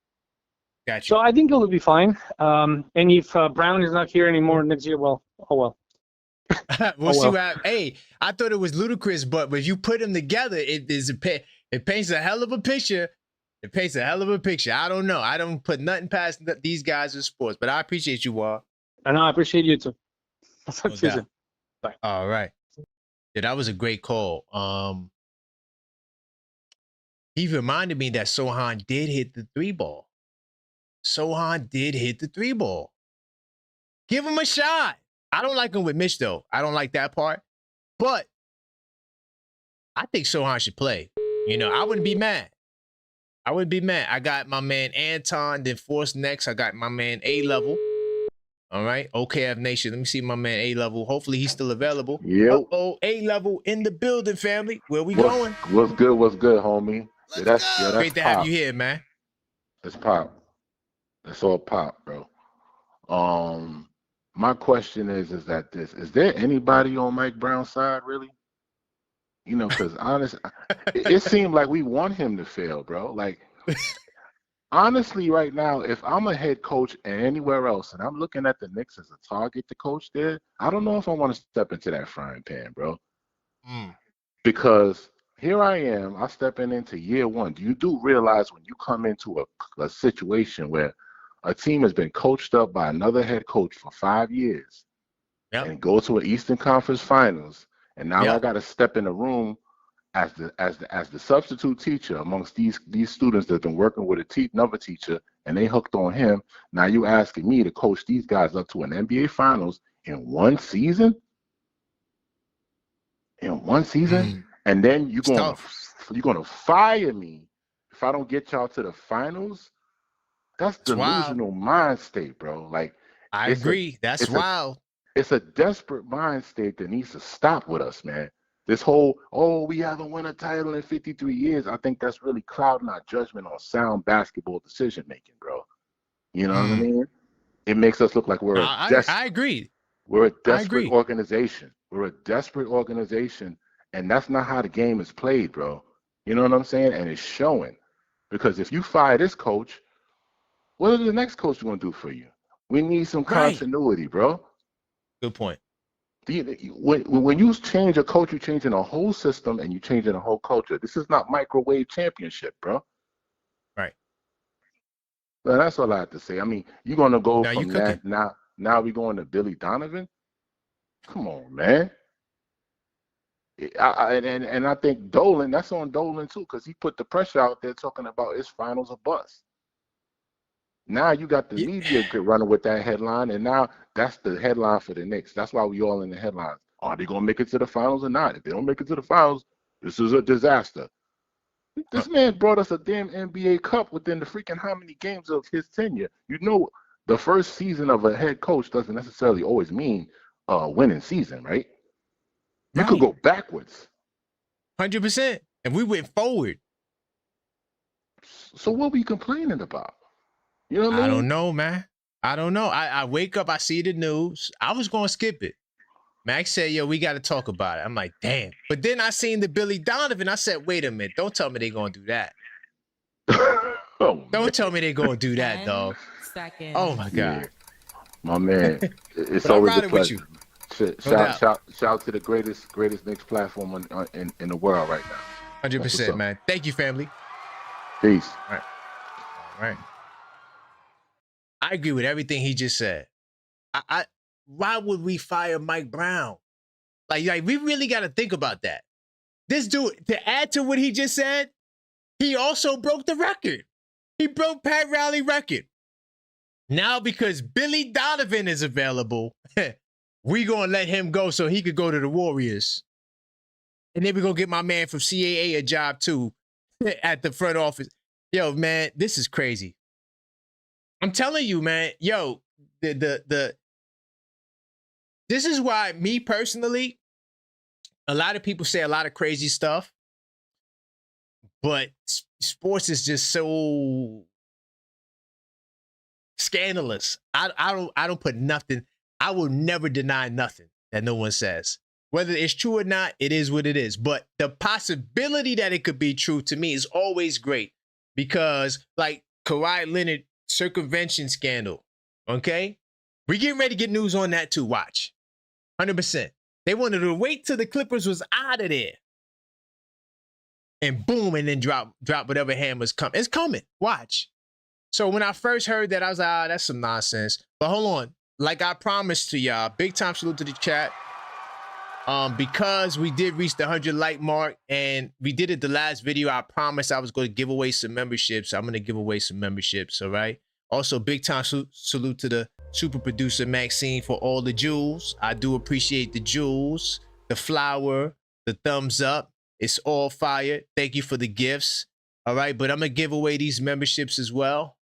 So I think it'll be fine. And if Brown is not here anymore next year, well, oh well. We'll see what. Hey, I thought it was ludicrous, but when you put them together, it paints a hell of a picture. It paints a hell of a picture. I don't know. I don't put nothing past these guys in sports, but I appreciate you, Wall. And I appreciate you too. I'll talk to you soon. Bye. All right. Yeah, that was a great call. He reminded me that Sohan did hit the 3-ball. Sohan did hit the 3-ball. Give him a shot. I don't like him with Mitch, though. I don't like that part. But I think Sohan should play. You know, I wouldn't be mad. I got my man Anton, then Force next. I got my man A-Level. All right. OKF Nation. Let me see my man A-Level. Hopefully he's still available. Yep. A-Level in the building, family. Where we going? What's good, homie? That's great to pop. have you here, man. That's pop. That's all pop, bro. My question is there anybody on Mike Brown's side, really? You know, because honestly, it seemed like we want him to fail, bro. Like, honestly, right now, if I'm a head coach anywhere else and I'm looking at the Knicks as a target to coach there, I don't know if I want to step into that frying pan, bro. Because here I am, I'm stepping into year one. You do realize when you come into a situation where a team has been coached up by another head coach for 5 years and go to an Eastern Conference Finals, and now I got to step in the room as the substitute teacher amongst these students that've been working with another teacher, and they hooked on him. Now you asking me to coach these guys up to an NBA Finals in one season? And then you're gonna fire me if I don't get y'all to the finals? That's delusional mind state, bro. Like, I agree. That's wild. It's a desperate mind state that needs to stop with us, man. This whole, we haven't won a title in 53 years. I think that's really clouding our judgment on sound basketball decision making, bro. You know what I mean? It makes us look like we're I agree. We're a desperate organization. We're a desperate organization, and that's not how the game is played, bro. You know what I'm saying? And it's showing. Because if you fire this coach, what is the next coach going to do for you? We need some continuity, bro. Good point. When you change a coach, you're changing a whole system and you're changing a whole culture. This is not microwave championship, bro. Right. Well, that's all I have to say. I mean, you're going to go from that. Now we're going to Billy Donovan? Come on, man. And I think Dolan, that's on Dolan too, because he put the pressure out there talking about his finals a bust. Now you got the media running with that headline, and now that's the headline for the Knicks. That's why we all in the headlines. Are they going to make it to the finals or not? If they don't make it to the finals, this is a disaster. This man brought us a damn NBA Cup within the freaking how many games of his tenure. You know, the first season of a head coach doesn't necessarily always mean a winning season, right? You could go backwards. 100%. And we went forward. So what are we complaining about? You know what I mean? I don't know, man. I don't know. I wake up, I see the news. I was going to skip it. Max said, yo, we got to talk about it. I'm like, damn. But then I seen the Billy Donovan. I said, wait a minute. Don't tell me they're going to do that. Don't tell me they're going to do that, dog. Oh, my God. Yeah. My man, it's always a pleasure. Shout to the greatest Knicks platform in the world right now. 100%, man. Thank you, family. Peace. All right. I agree with everything he just said. Why would we fire Mike Brown? Like we really got to think about that. This dude, to add to what he just said, he also broke the record. He broke Pat Riley's record. Now because Billy Donovan is available, we gonna let him go so he could go to the Warriors. And then we're going to get my man from CAA a job too at the front office. Yo, man, this is crazy. I'm telling you, man, yo, this is why me personally, a lot of people say a lot of crazy stuff, but sports is just so scandalous. I don't put nothing. I will never deny nothing that no one says. Whether it's true or not, it is what it is. But the possibility that it could be true to me is always great because, like, Kawhi Leonard circumvention scandal, okay? We're getting ready to get news on that too. Watch. 100%. They wanted to wait till the Clippers was out of there. And boom, and then drop whatever hammers come. It's coming. Watch. So when I first heard that, I was like, that's some nonsense. But hold on. Like I promised to y'all, big time salute to the chat. Because we did reach the 100 like mark and we did it the last video, I promised I was going to give away some memberships. So I'm going to give away some memberships, all right? Also, big time salute to the super producer Maxine for all the jewels. I do appreciate the jewels, the flower, the thumbs up. It's all fire. Thank you for the gifts, all right? But I'm going to give away these memberships as well,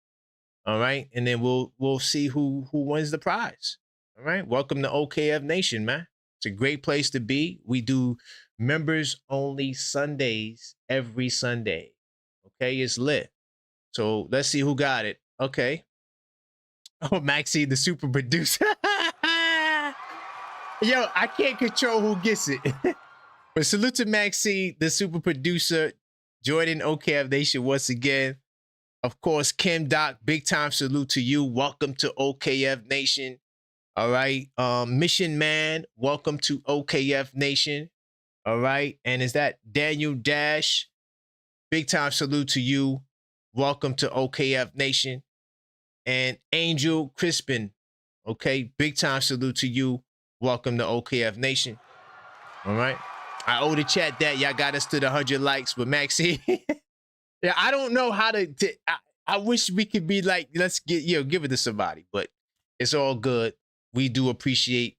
all right? And then we'll see who wins the prize, all right? Welcome to OKF Nation, man. It's a great place to be. We do members only Sundays every Sunday. Okay, it's lit. So let's see who got it. Okay. Oh, Maxie, the super producer. Yo, I can't control who gets it. But salute to Maxie, the super producer, joining OKF Nation once again. Of course, Kim Doc, big time salute to you. Welcome to OKF Nation. All right. Mission Man, welcome to OKF Nation. All right. And is that Daniel Dash? Big time salute to you. Welcome to OKF Nation. And Angel Crispin. Okay. Big time salute to you. Welcome to OKF Nation. All right. I owe the chat that y'all got us to the 100 likes, but Maxie, yeah, I don't know how to I wish we could be like, let's give it to somebody, but it's all good. We do appreciate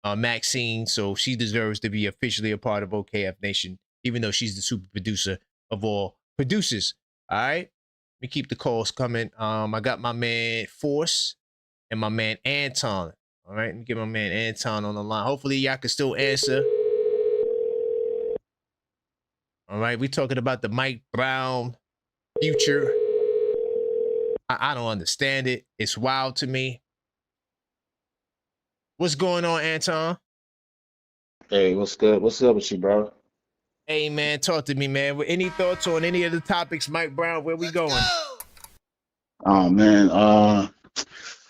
Maxine, so she deserves to be officially a part of OKF Nation, even though she's the super producer of all producers. All right, let me keep the calls coming. I got my man Force and my man Anton. All right, let me get my man Anton on the line. Hopefully, y'all can still answer. All right, we talking about the Mike Brown future. I don't understand it. It's wild to me. What's going on, Anton? Hey, what's good? What's up with you, bro? Hey, man, talk to me, man. Any thoughts on any of the topics, Mike Brown? Where we going? Oh man,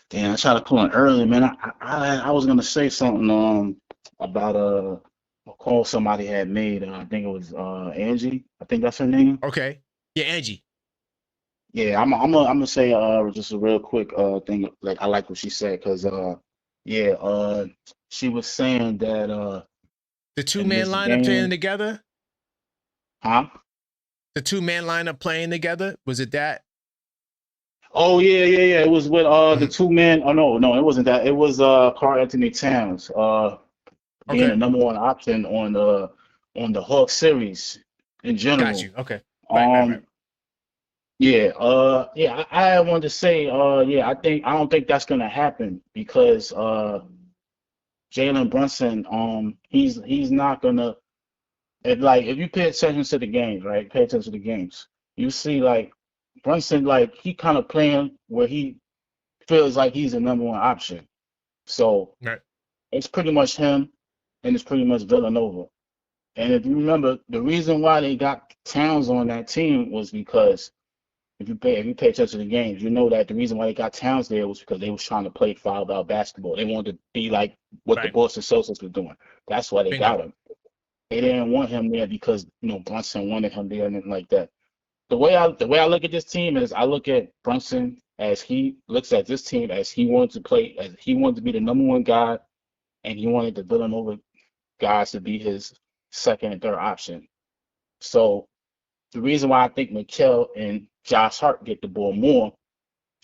damn, I tried to call in early, man. I was gonna say something about a call somebody had made. I think it was Angie. I think that's her name. Okay. Yeah, Angie. Yeah, I'm gonna say just a real quick thing. Like I like what she said because she was saying that the two-man lineup playing together. Huh? The two-man lineup playing together, was it that? Oh yeah. It was with the two men. Oh no, it wasn't that. It was Karl Anthony Towns being the number one option on the Hawks series in general. Got you. Okay. Right. Yeah. I wanted to say I don't think that's gonna happen because Jalen Brunson he's not gonna if you pay attention to the games, right? Pay attention to the games. You see like Brunson, like he kind of playing where he feels like he's the number one option. So It's pretty much him and it's pretty much Villanova. And if you remember, the reason why they got Towns on that team was because if you pay attention to the games, you know that the reason why they got Towns there was because they was trying to play foul-out basketball. They wanted to be like what the Boston Celtics were doing. That's why they got him. They didn't want him there because Brunson wanted him there and like that. The way I look at this team is I look at Brunson as he looks at this team as he wanted to play, as he wanted to be the number one guy, and he wanted the Villanova guys to be his second and third option. So the reason why I think Mikal and Josh Hart get the ball more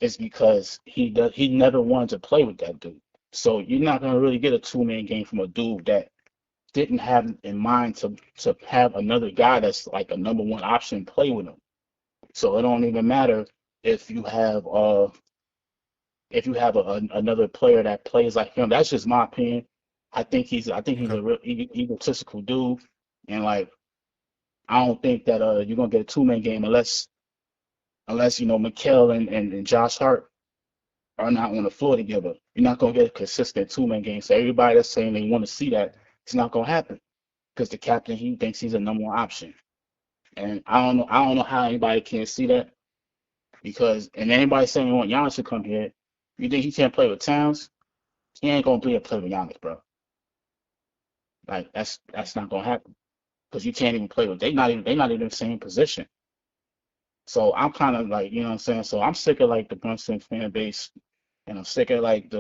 is because he never wanted to play with that dude. So you're not gonna really get a two-man game from a dude that didn't have in mind to have another guy that's like a number one option play with him. So it don't even matter if you have another player that plays like him. That's just my opinion. I think he's a real egotistical dude, and like I don't think that you're gonna get a two-man game unless McCollum and Josh Hart are not on the floor together. You're not gonna get a consistent two-man game. So everybody that's saying they want to see that, it's not gonna happen because the captain, he thinks he's a number one option, and I don't know how anybody can't see that and anybody saying they want Giannis to come here, you think he can't play with Towns? He ain't gonna be able to play with Giannis, bro. Like that's not gonna happen because you can't even play with. They not even in the same position. So I'm kind of like, you know what I'm saying. So I'm sick of like the Brunson fan base, and I'm sick of like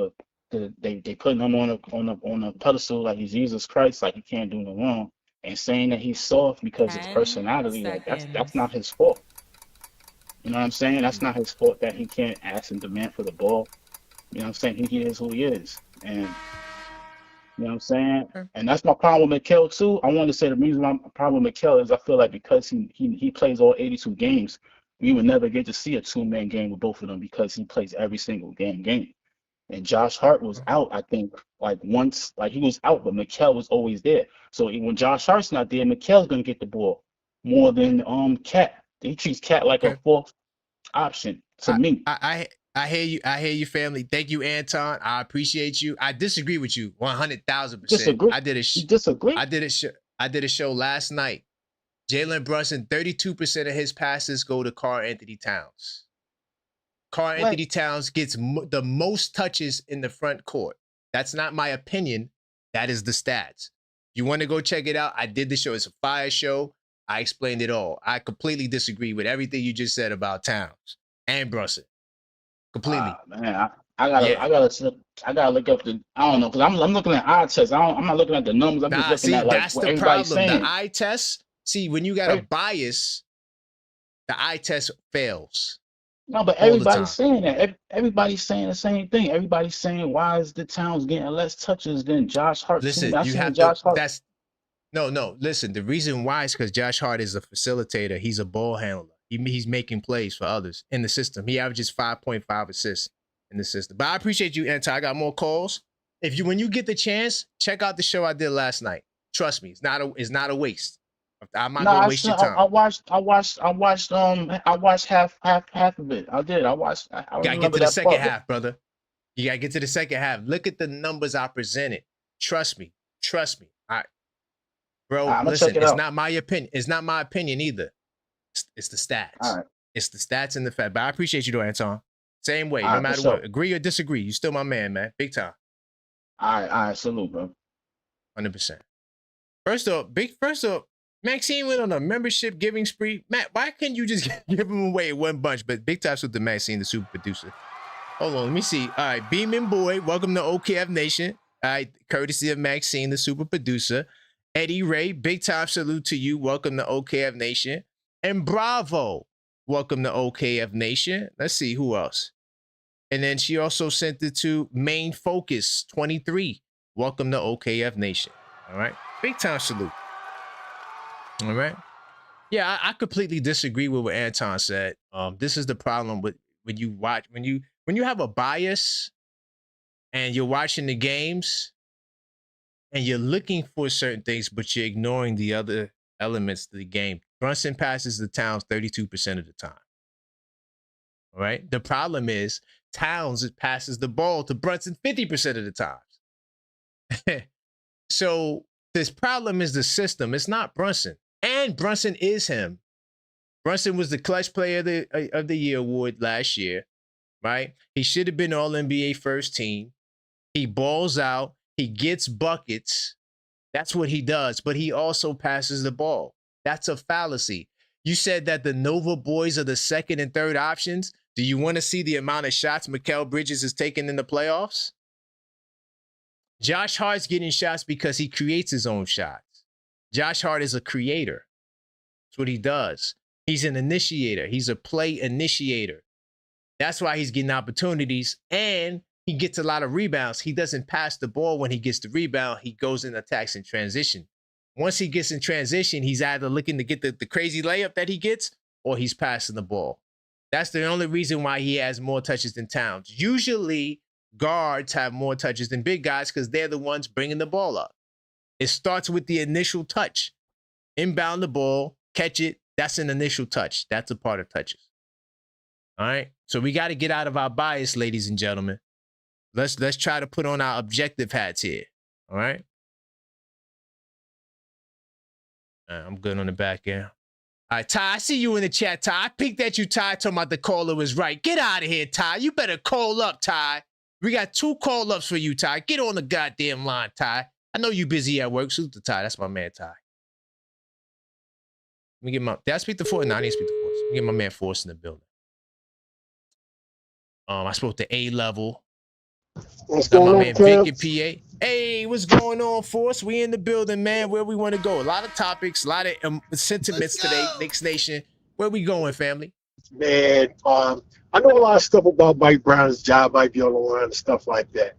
they putting him on a pedestal like he's Jesus Christ, like he can't do no wrong, and saying that he's soft because his personality. Like that's not his fault. You know what I'm saying? That's not his fault that he can't ask and demand for the ball. You know what I'm saying? He is who he is, and you know what I'm saying? And that's my problem with McCollum too. I wanted to say the reason why my problem with McCollum is I feel like because he plays all 82 games, we would never get to see a two-man game with both of them because he plays every single game. And Josh Hart was out, I think, like once, like he was out, but McCollum was always there. So when Josh Hart's not there, McCollum's gonna get the ball more than Cat. He treats Cat like a fourth option to me. I hear you. I hear you, family. Thank you, Anton. I appreciate you. I disagree with you 100,000%. Disagree? I did disagree? I did a show last night. Jalen Brunson, 32% of his passes go to Karl-Anthony Towns. Karl-Anthony Towns gets the most touches in the front court. That's not my opinion. That is the stats. You want to go check it out? I did the show. It's a fire show. I explained it all. I completely disagree with everything you just said about Towns and Brunson. Completely. Man, I gotta look up the. I don't know because I'm looking at eye tests. I'm not looking at the numbers. I'm just looking at like that's what the everybody's problem. saying. The eye test. See, when you got a bias, the eye test fails. No, but everybody's saying that. Everybody's saying the same thing. Everybody's saying why is the Towns getting less touches than Josh Hart? Listen, you have Josh Hart. That's no. Listen, the reason why is because Josh Hart is a facilitator. He's a ball handler. He's making plays for others in the system. He averages 5.5 assists in the system. But I appreciate you, Anton. I got more calls. When you get the chance, check out the show I did last night. Trust me, it's not a waste. I'm not gonna waste your time. I watched half of it. I did. I gotta get to the second half, brother. You gotta get to the second half. Look at the numbers I presented. Trust me. All right. Bro, listen, it's not my opinion. It's not my opinion either. It's the stats. All right. It's the stats and the fact. But I appreciate you though, Anton. Same way, no matter what. Agree or disagree, you still my man. Big time. All right, salute, bro. 100%. First up, Maxine went on a membership giving spree. Matt, why can't you just give him away one bunch? But big time with the Maxine, the super producer. Hold on, let me see. All right, Beeman Boy, welcome to OKF Nation. All right, courtesy of Maxine, the super producer. Eddie Ray, big time salute to you. Welcome to OKF Nation. And Bravo, welcome to OKF Nation. Let's see who else. And then she also sent it to Main Focus 23. Welcome to OKF Nation. All right, big time salute. All right. Yeah, I completely disagree with what Anton said. This is the problem with when you have a bias and you're watching the games and you're looking for certain things, but you're ignoring the other elements of the game. Brunson passes the Towns 32% of the time. All right. The problem is Towns passes the ball to Brunson 50% of the time. So this problem is the system. It's not Brunson. And Brunson is him. Brunson was the clutch player of the year award last year, right? He should have been All-NBA first team. He balls out. He gets buckets. That's what he does. But he also passes the ball. That's a fallacy. You said that the Nova boys are the second and third options. Do you want to see the amount of shots Mikal Bridges is taking in the playoffs? Josh Hart's getting shots because he creates his own shots. Josh Hart is a creator. That's what he does. He's an initiator. He's a play initiator. That's why he's getting opportunities, and he gets a lot of rebounds. He doesn't pass the ball when he gets the rebound. He goes and attacks in transition. Once he gets in transition, he's either looking to get the crazy layup that he gets or he's passing the ball. That's the only reason why he has more touches than Towns. Usually, guards have more touches than big guys because they're the ones bringing the ball up. It starts with the initial touch. Inbound the ball, catch it. That's an initial touch. That's a part of touches. All right? So we got to get out of our bias, ladies and gentlemen. Let's try to put on our objective hats here. All right? I'm good on the back end. All right, Ty, I see you in the chat, Ty. I peeked at you, Ty, talking about the caller was right. Get out of here, Ty. You better call up, Ty. We got 2 call-ups for you, Ty. Get on the goddamn line, Ty. I know you busy at work. Salute to Ty. That's my man, Ty. Let me get my... Did I speak to Force? No, I didn't speak to Force. Let me get my man Force in the building. I spoke to A-Level. What's Got going my on, man Cam? Vacant PA. Hey, what's going on, Force? We in the building, man. Where we want to go? A lot of topics, a lot of sentiments today. Knicks Nation. Where we going, family? Man, I know a lot of stuff about Mike Brown's job might be on the line and stuff like that.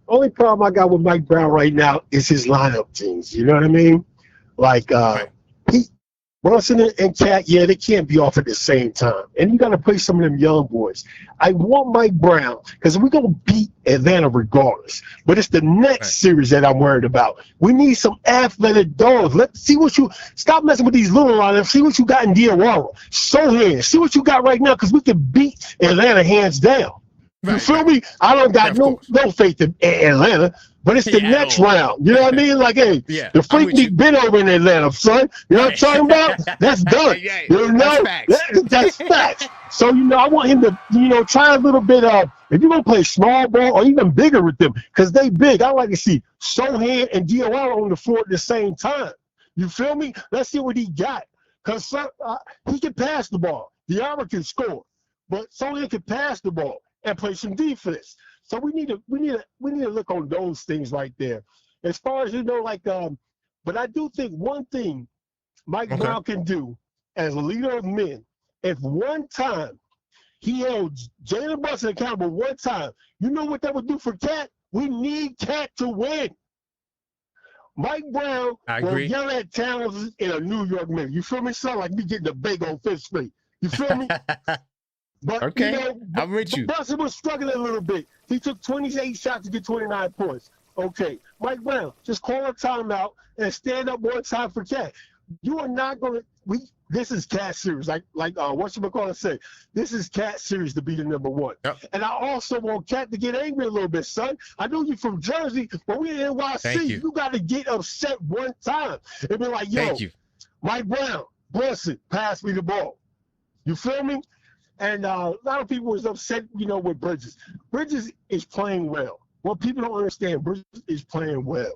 Only problem I got with Mike Brown right now is his lineup teams. You know what I mean? Like, Brunson and Cat, yeah, they can't be off at the same time. And you got to play some of them young boys. I want Mike Brown because we're going to beat Atlanta regardless. But it's the next series that I'm worried about. We need some athletic dogs. Let's see what you – stop messing with these little lineups. See what you got in Diawara. Sohan, see what you got right now because we can beat Atlanta hands down. You feel me? I don't got no faith in Atlanta. But it's the next round. You know what I mean? Like, hey, the Freaknik been over in Atlanta, son. You know what I'm talking about? That's done. You know? That's facts. So, you know, I want him to, you know, try a little bit of, if you're going to play small ball or even bigger with them, because they big, I like to see Sohan and Diawara on the floor at the same time. You feel me? Let's see what he got. Because he can pass the ball. Diawara can score. But Sohan can pass the ball and play some defense. So we need to look on those things right there. As far as, you know, like, but I do think one thing Mike Brown can do as a leader of men, if one time he held Jalen Brunson accountable one time, you know what that would do for Cat? We need Cat to win. Mike Brown will yell at Towns in a New York minute. You feel me, son? Like me getting a big old fist straight. You feel me? But, you know, I'm with you. Brunson was struggling a little bit. He took 28 shots to get 29 points. Okay. Mike Brown, just call a timeout and stand up one time for Cat. You are not going to – this is Cat series. Like what's McCollum say? This is Cat series to be the number one. And I also want Cat to get angry a little bit, son. I know you from Jersey, but we in NYC. You got to get upset one time and be like, yo, Mike Brown, Brunson, pass me the ball. You feel me? And a lot of people was upset, you know, with Bridges. Bridges is playing well. What people don't understand, Bridges is playing well.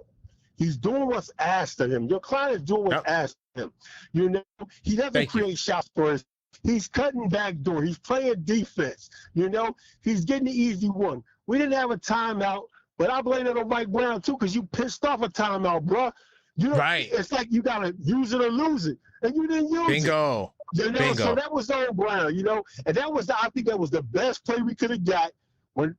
He's doing what's asked of him. Your client is doing what's asked of him. You know, he doesn't create shots for us. He's cutting back door. He's playing defense. You know, he's getting the easy one. We didn't have a timeout, but I blame it on Mike Brown too because you pissed off a timeout, bro. You know, it's like you got to use it or lose it, and you didn't use it. You know, so that was on Brown, you know, and that was I think that was the best play we could have got. When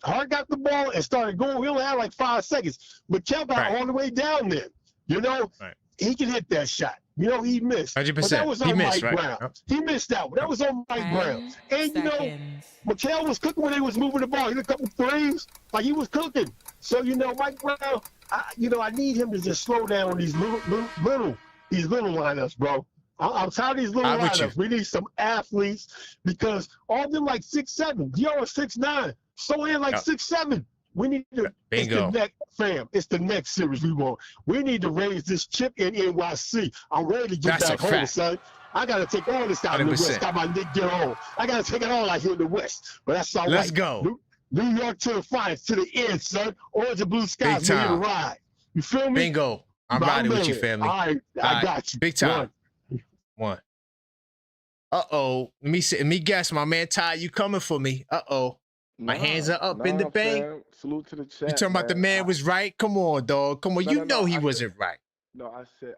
Hart got the ball and started going, we only had like 5 seconds. But Kel got all the way down there. You know, he can hit that shot. You know, he missed. 100%. But that was on Mike Brown. He missed that one. That was on Mike Brown. And, you know, McCollum was cooking when he was moving the ball. He had a couple threes. Like, he was cooking. So, you know, Mike Brown, I need him to just slow down on these little lineups, bro. I'm tired of these little lineups. We need some athletes because all of them like 6'7". Dior 6'9". So in like 6'7". We need to. It's the next fam. It's the next series we want. We need to raise this chip in NYC. I'm ready to get back home, son. I gotta take all this out in the West. Got my Nick get home. I gotta take it all out here in the West. But that's all right. Let's go. New York to the finals, to the end, son. Orange and blue skies, ready to ride. You feel me? Bingo. I'm riding with you, family. All right, I got you. Big time. One. Uh-oh. Let me guess, my man Ty, you coming for me. Uh-oh. My hands are up in the bank. Fam. Salute to the chat. You talking about the man was right? Come on, dog. Come on. You know he wasn't right. No, I said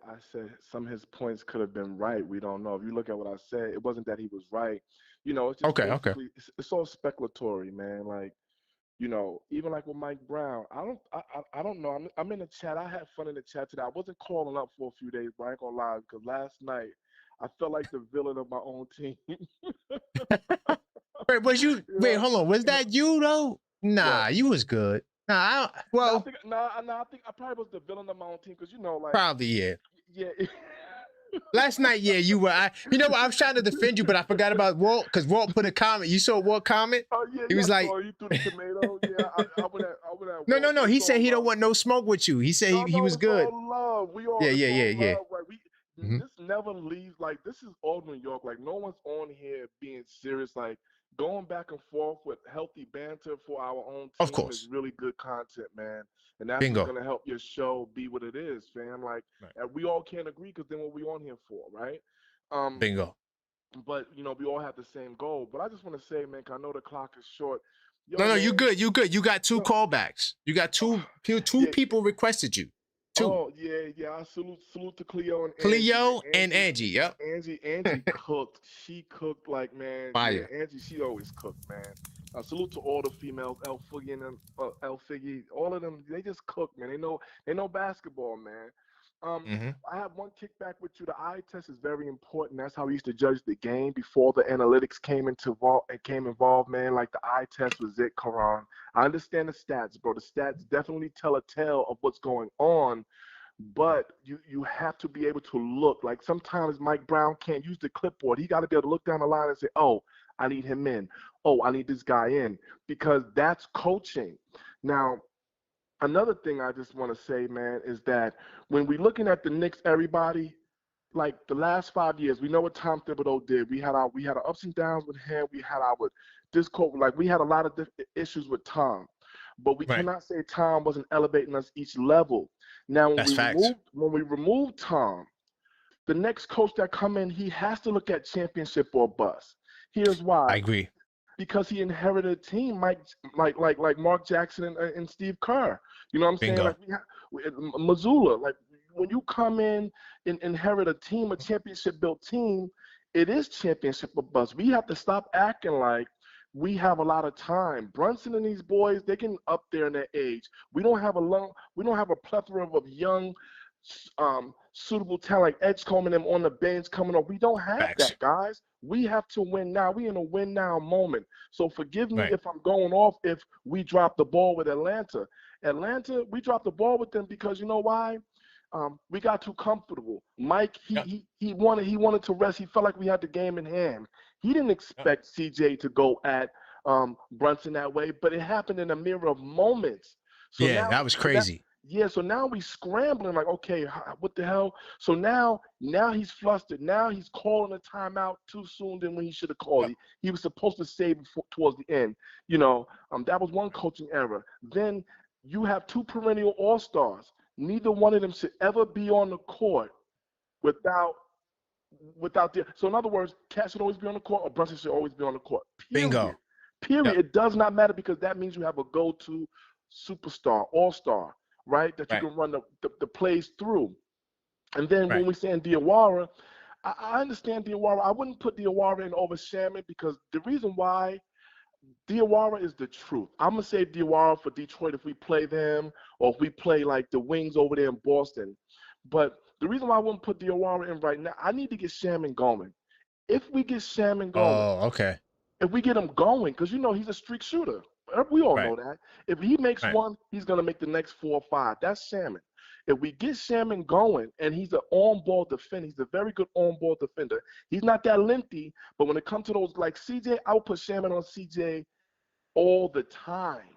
some of his points could have been right. We don't know. If you look at what I said, it wasn't that he was right. You know, it's just it's all speculatory, man. Like, You know, even like with Mike Brown, I don't know. I'm in the chat. I had fun in the chat today. I wasn't calling up for a few days, but I ain't gonna lie, because last night I felt like the villain of my own team. Wait, was you? Wait, hold on. Was that you though? Nah, What? you was good. Nah, No, well, I think I probably was the villain of my own team because you know, like, probably yeah. yeah. Last night, yeah, you were. You know what? I was trying to defend you, but I forgot about Walt because Walt put a comment. You saw Walt comment? Oh yeah, He yeah. was like, So you threw the tomato. Yeah, I would have no, no, Walt, no. but He it's said all he don't love. want no smoke with you. He said No, he no, was it's good. all love. Yeah, It's yeah, yeah, all yeah. love, right? Mm-hmm. This never leaves. Like, this is old New York. Like, no one's on here being serious. Like, going back and forth with healthy banter for our own Of team is course. really good content, man. And that's what's Bingo. gonna help your show be what it is, fam. Like, Right. and we all can't agree because then what we on here for, right? Um, Bingo. but you know, we all have the same goal. But I just want to say, man, 'cause I know the clock is short. No, Yo, no, you man, good. You good. You got two yo, callbacks. You got two yeah. people requested you. Two. Oh yeah, yeah. I salute to Cleo and Angie, man. Cleo and Angie. Yep. Angie cooked. She cooked like, man. Yeah, Fire. Angie. She always cooked, man. Salute to all the females, El Figgy and El Figgy. All of them, they just cook, man. They know basketball, man. Um, Mm-hmm. I have one kickback with you. The eye test is very important. That's how we used to judge the game before the analytics came involved, man. Like the eye test was it, Karan. I understand the stats, bro. The stats definitely tell a tale of what's going on, but you have to be able to look. Like sometimes Mike Brown can't use the clipboard. He got to be able to look down the line and say, "Oh, I need him in. Oh, I need this guy in," because that's coaching. Now, another thing I just want to say, man, is that when we're looking at the Knicks, everybody, like the last 5 years, we know what Tom Thibodeau did. We had our ups and downs with him. We had our discord. Like we had a lot of issues with Tom, but we Right. cannot say Tom wasn't elevating us each level. Now, when That's we facts. remove Tom, the next coach that come in, he has to look at championship or bust. Here's I why: agree. because he inherited a team like Mark Jackson and Steve Kerr. You know what I'm saying? Bingo. Like Missoula. Like when you come in and inherit a team, a championship built team, it is championship or bust. We have to stop acting like we have a lot of time. Brunson and these boys, they can up there in their age. We don't have a plethora of young suitable talent like Edgecombe and them on the bench coming up. We don't have Facts. that, guys. We have to win now. We in a win now moment. So forgive me Right. if I'm going off if we drop the ball with Atlanta. Atlanta, we dropped the ball with them because you know why? We got too comfortable. Mike, Yep. he wanted to rest. He felt like we had the game in hand. He didn't Yep. expect CJ to go at Brunson that way, but it happened in a mirror of moments. So Yeah, now, that was crazy. so now we scrambling like, okay, what the hell? So now he's flustered. Now he's calling a timeout too soon than when he should have called. Yep. He was supposed to save it towards the end. You know, that was one coaching error. Then you have two perennial all-stars. Neither one of them should ever be on the court without the. So in other words, Cat should always be on the court, or Brunson should always be on the court. Period. Bingo. Period. Yep. It does not matter because that means you have a go-to superstar, all-star, right? That you Right. can run the plays through. And then when Right. we saying Diawara, I understand Diawara. I wouldn't put Diawara in over Shaman because the reason why Diawara is the truth. I'm gonna save Diawara for Detroit if we play them or if we play like the Wings over there in Boston. But the reason why I wouldn't put Diawara in right now, I need to get Shaman going. If we get Shaman going, Oh, okay. if we get him going, because you know he's a streak shooter. We all know Right. that. If he makes Right. one, he's gonna make the next 4 or 5. That's Shaman. If we get Shaman going, and he's an on-ball defender, he's a very good on-ball defender. He's not that lengthy, but when it comes to those like CJ, I would put Shaman on CJ all the time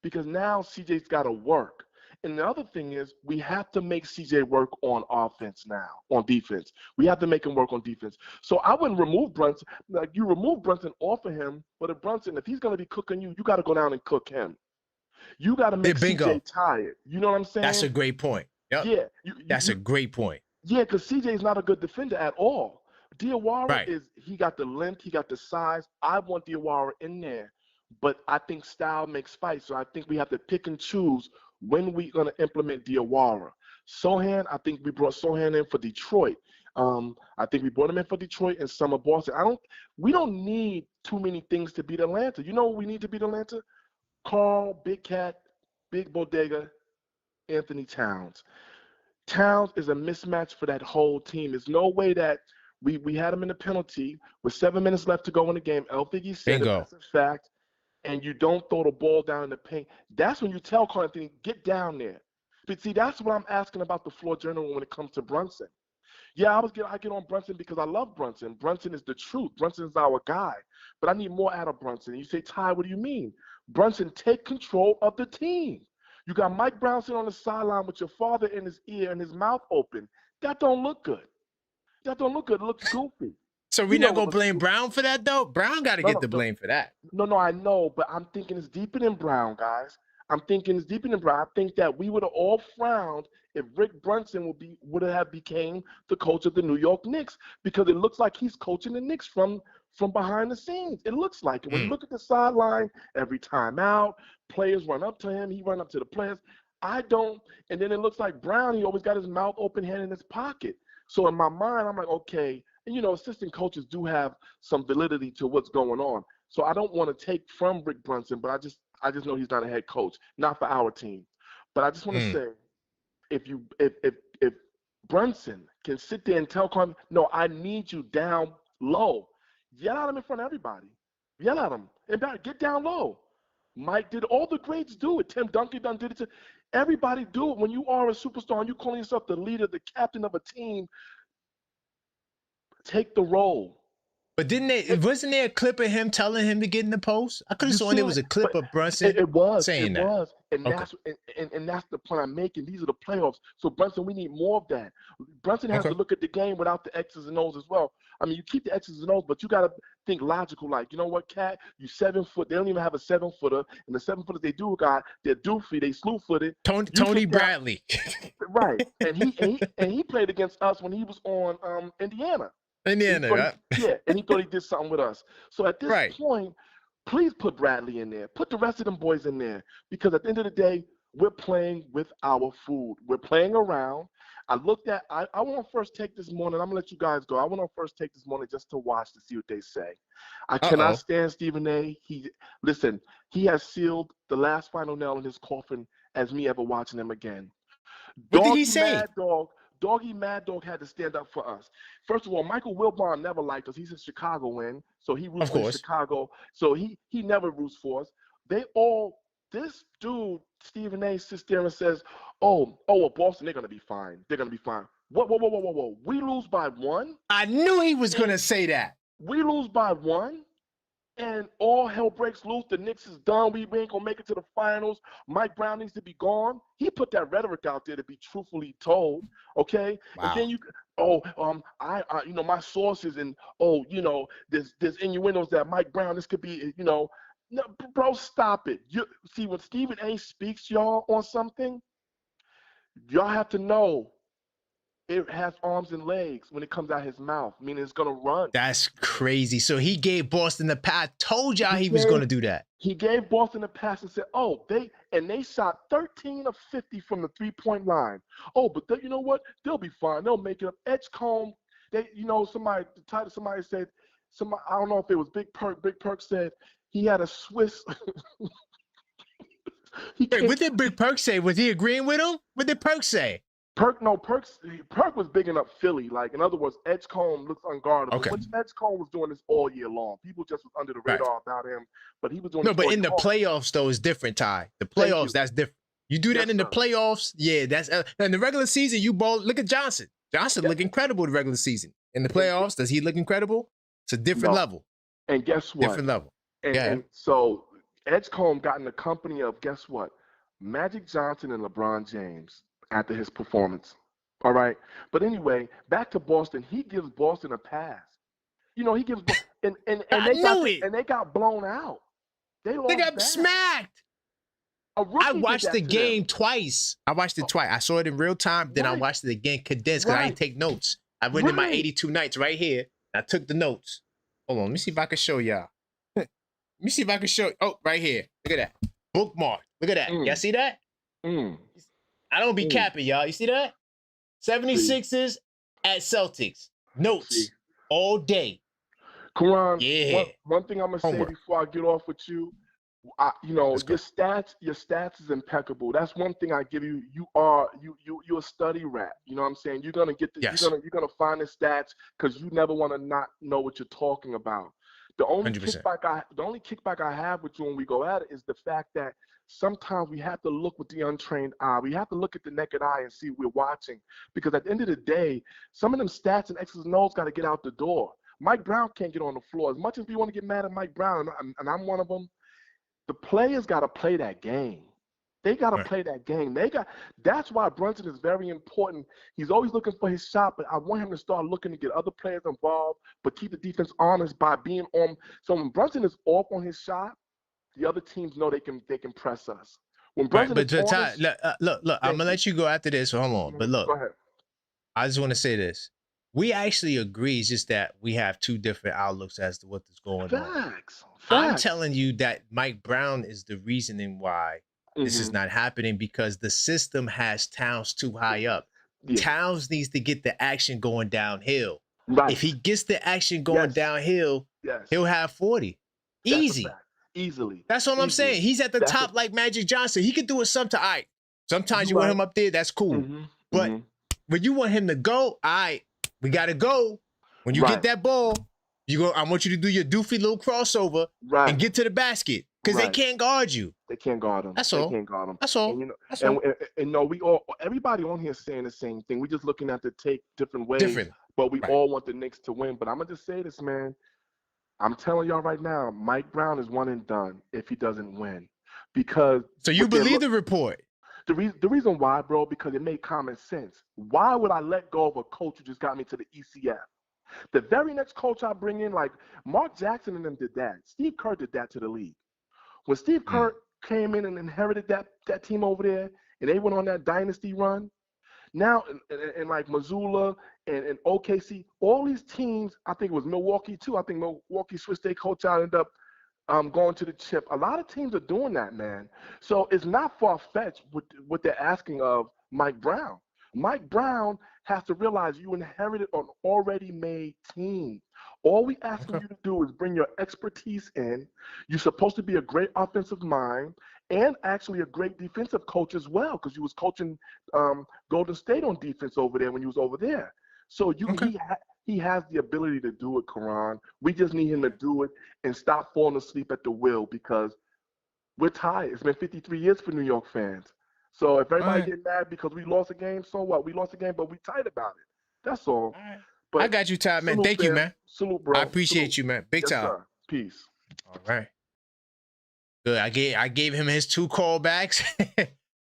because now CJ's got to work. And the other thing is we have to make CJ work on offense now, on defense. We have to make him work on defense. So I wouldn't remove Brunson. Like you remove Brunson off of him, but if he's going to be cooking you, you got to go down and cook him. You got to make Bingo. CJ tired. You know what I'm saying? That's a great point. Yep. Yeah. That's a great point. Yeah, because CJ is not a good defender at all. Diawara Right. he got the length, he got the size. I want Diawara in there. But I think style makes fight. So I think we have to pick and choose when we're going to implement Diawara. Sohan, I think we brought Sohan in for Detroit. I think we brought him in for Detroit and some of Boston. We don't need too many things to beat Atlanta. You know what we need to beat Atlanta? Carl, Big Cat, Big Bodega, Anthony Towns. Towns is a mismatch for that whole team. There's no way that we had him in a penalty with 7 minutes left to go in the game. El Figgy said it, that's a fact. And you don't throw the ball down in the paint. That's when you tell Carl Anthony, get down there. But see, that's what I'm asking about the floor general when it comes to Brunson. Yeah, I get on Brunson because I love Brunson. Brunson is the truth. Brunson is our guy. But I need more out of Brunson. You say, Ty, what do you mean? Brunson, take control of the team. You got Mike Brown sitting on the sideline with your father in his ear and his mouth open. That don't look good. That don't look good. It looks goofy. So we're not going to blame Brown for that, though? Brown got to get the blame for that. No, I know, but I'm thinking it's deeper than Brown, guys. I'm thinking it's deeper than Brown. I think that we would have all frowned if Rick Brunson would have became the coach of the New York Knicks, because it looks like he's coaching the Knicks from behind the scenes. It looks like it. When you look at the sideline, every time out, players run up to him, he run up to the players. And then it looks like Brown, he always got his mouth open, hand in his pocket. So in my mind, I'm like, okay, and assistant coaches do have some validity to what's going on. So I don't want to take from Rick Brunson, but I just know he's not a head coach, not for our team. But I just want to say, if Brunson can sit there and tell Carmen, no, I need you down low, yell at him in front of everybody. Yell at him and get down low. Mike did, all the greats do it. Tim Duncan did it. Everybody do it. When you are a superstar and you calling yourself the leader, the captain of a team, take the role. But wasn't there a clip of him telling him to get in the post? I could have sworn there was a clip of Brunson saying that. It was. And that's the point I'm making. These are the playoffs. So Brunson, we need more of that. Brunson has to look at the game without the X's and O's as well. I mean, you keep the X's and O's, but you got to think logical. Like, you know what, Cat? You 7 foot. They don't even have a 7-footer. And the 7-footers they do got, they're doofy. They slew-footed. Tony Bradley. Right. And he played against us when he was on Indiana. Right? Yeah, and he thought he did something with us. So at this point, please put Bradley in there. Put the rest of them boys in there. Because at the end of the day, we're playing with our food. We're playing around. I want to first take this morning. I'm going to let you guys go. I want to first take this morning just to watch to see what they say. I cannot stand Stephen A. He has sealed the last final nail in his coffin as me ever watching him again. What did he say? Mad Dog had to stand up for us. First of all, Michael Wilbon never liked us. He's a Chicagoan, so he roots for Chicago. So he never roots for us. This dude, Stephen A, sits there and says, well, Boston, they're going to be fine. They're going to be fine. Whoa. We lose by 1? I knew he was going to say that. We lose by 1? And all hell breaks loose. The Knicks is done. We ain't gonna make it to the finals. Mike Brown needs to be gone. He put that rhetoric out there to be truthfully told. Okay. Wow. And then my sources and there's innuendos that Mike Brown, this could be, no, bro, stop it. See, when Stephen A speaks y'all on something, y'all have to know it has arms and legs when it comes out his mouth, meaning it's going to run. That's crazy. So he gave Boston the pass. Told y'all he was going to do that. He gave Boston the pass and said, they shot 13 of 50 from the 3-point line. But you know what? They'll be fine. They'll make it up. Edgecombe, somebody said, I don't know if it was Big Perk. Big Perk said he had a Swiss. Wait, what did Big Perk say? Was he agreeing with him? What did Perk say? Perk was bigging up Philly. Like, in other words, Edgecombe looks unguardable. Okay. Which Edgecombe was doing this all year long. People just was under the radar about him, but he was doing but in the playoffs, though, it's different, Ty. The playoffs, that's different. You do that in the playoffs, yeah, that's in the regular season, you both look at Johnson. Johnson look incredible in the regular season. In the playoffs, does he look incredible? It's a different level. And guess what? Different level. And so Edgecombe got in the company of, guess what? Magic Johnson and LeBron James. After his performance. All right. But anyway, back to Boston. He gives Boston a pass. He gives and they got blown out. They got smacked. I watched the game twice. I watched it twice. I saw it in real time. Then I watched it again condensed because I didn't take notes. I went in my 82 nights right here. I took the notes. Hold on. Let me see if I can show y'all. Let me see if I can show. Oh, right here. Look at that. Bookmark. Look at that. Y'all see that? I don't be capping, y'all. You see that? 76ers at Celtics. Notes all day. Karan, one thing I'm going to say before I get off with you, You know, Let's go. your stats is impeccable. That's one thing I give you. You're a study rat. You know what I'm saying? You're gonna get the, Yes. you're gonna find the stats because you never want to not know what you're talking about. The only 100%. kickback I have with you when we go at it is the fact that sometimes we have to look with the untrained eye. We have to look at the naked eye and see we're watching, because at the end of the day, some of them stats and X's and O's got to get out the door. Mike Brown can't get on the floor. As much as we want to get mad at Mike Brown, and I'm one of them, the players got to play that game. They got to play that game. That's why Brunson is very important. He's always looking for his shot, but I want him to start looking to get other players involved, but keep the defense honest by being on. So when Brunson is off on his shot, the other teams know they can press us. When Brunson but is Ty, look, I'm gonna let you go after this. Hold on, but look, go ahead. I just want to say this. We actually agree. It's just that we have two different outlooks as to what is going on. Facts. I'm telling you that Mike Brown is the reasoning why this is not happening, because the system has Towns too high up. Yeah. Towns needs to get the action going downhill. Right. If he gets the action going downhill, he'll have 40. Easy. Easily. That's what I'm saying. He's at the top like Magic Johnson. He could do it sometime. All right. Sometimes you want him up there, that's cool. But when you want him to go, all right, we gotta go. When you get that ball, I want you to do your doofy little crossover and get to the basket, because they can't guard you. They can't guard him. That's all. They can't guard him. That's all. And, you know, That's all. And no, everybody on here is saying the same thing. We're just looking at the tape different ways. But we all want the Knicks to win. But I'm gonna just say this, man. I'm telling y'all right now, Mike Brown is one and done if he doesn't win. Because so you believe the report? The reason why, bro, because it made common sense. Why would I let go of a coach who just got me to the ECF? The very next coach I bring in, like Mark Jackson and them did that. Steve Kerr did that to the league. When Steve Kerr came in and inherited that team over there, and they went on that dynasty run, now and like Missoula and OKC, all these teams, I think it was Milwaukee too. I think Milwaukee switched their coach out, ended up going to the chip. A lot of teams are doing that, man. So it's not far-fetched what they're asking of Mike Brown. Mike Brown has to realize you inherited an already made team. All we asking you to do is bring your expertise in. You're supposed to be a great offensive mind and actually a great defensive coach as well, because you was coaching Golden State on defense over there when you was over there. So he has the ability to do it, Karan. We just need him to do it and stop falling asleep at the wheel, because we're tired. It's been 53 years for New York fans. So if everybody get mad because we lost a game, so what? We lost a game, but we tight about it. That's all. But I got you, Ty, man. Thank you, man. Salute, bro. I appreciate you, man. Big time. Sir. Peace. All right. Good. I gave him his 2 callbacks.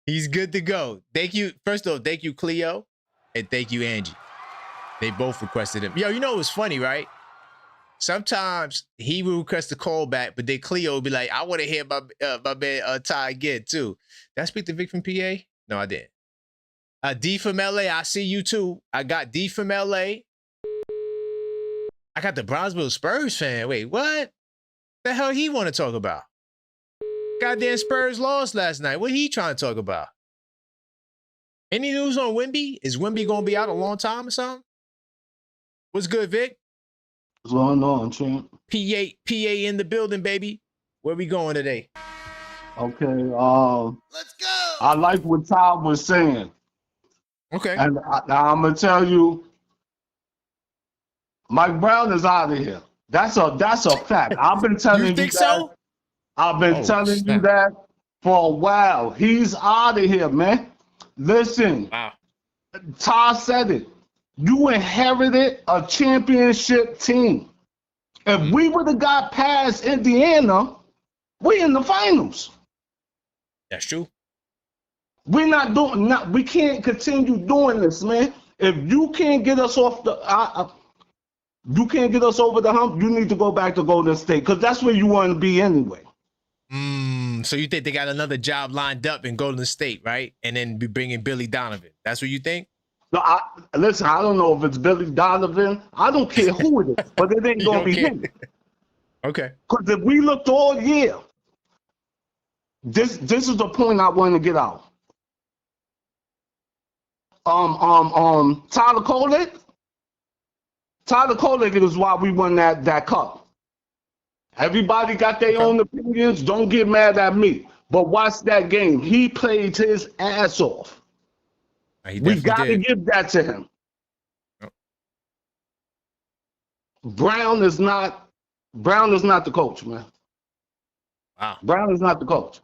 He's good to go. Thank you. First of all, thank you, Cleo, and thank you, Angie. They both requested him. Yo, you know what's funny, right? Sometimes he will request a callback, but then Cleo will be like, I want to hear my man Ty again, too. Did I speak to Vic from PA? No, I didn't. D from LA, I see you, too. I got D from LA. I got the Brownsville Spurs fan. Wait, what? The hell he want to talk about? Goddamn Spurs lost last night. What he trying to talk about? Any news on Wemby? Is Wemby going to be out a long time or something? What's good, Vic? What's going on, champ? PA in the building, baby. Where we going today? Okay, let's go. I like what Ty was saying. Okay. And I'm gonna tell you, Mike Brown is out of here. That's a fact. I've been telling you. You think so? I've been telling you that for a while. He's out of here, man. Listen, Ty said it. You inherited a championship team. If we would have got past Indiana, we in the finals. That's true. We're not doing. We can't continue doing this, man. If you can't get us off the, you can't get us over the hump. You need to go back to Golden State, because that's where you want to be anyway. So you think they got another job lined up in Golden State, right? And then be bringing Billy Donovan. That's what you think? No, listen, I don't know if it's Billy Donovan. I don't care who it is, but it ain't going to be him. Okay. Because if we looked all year, this is the point I want to get out. Tyler Kolek is why we won that cup. Everybody got their own opinions. Don't get mad at me. But watch that game. He played his ass off. We got to give that to him. Yep. Brown is not the coach, man. Wow. Brown is not the coach.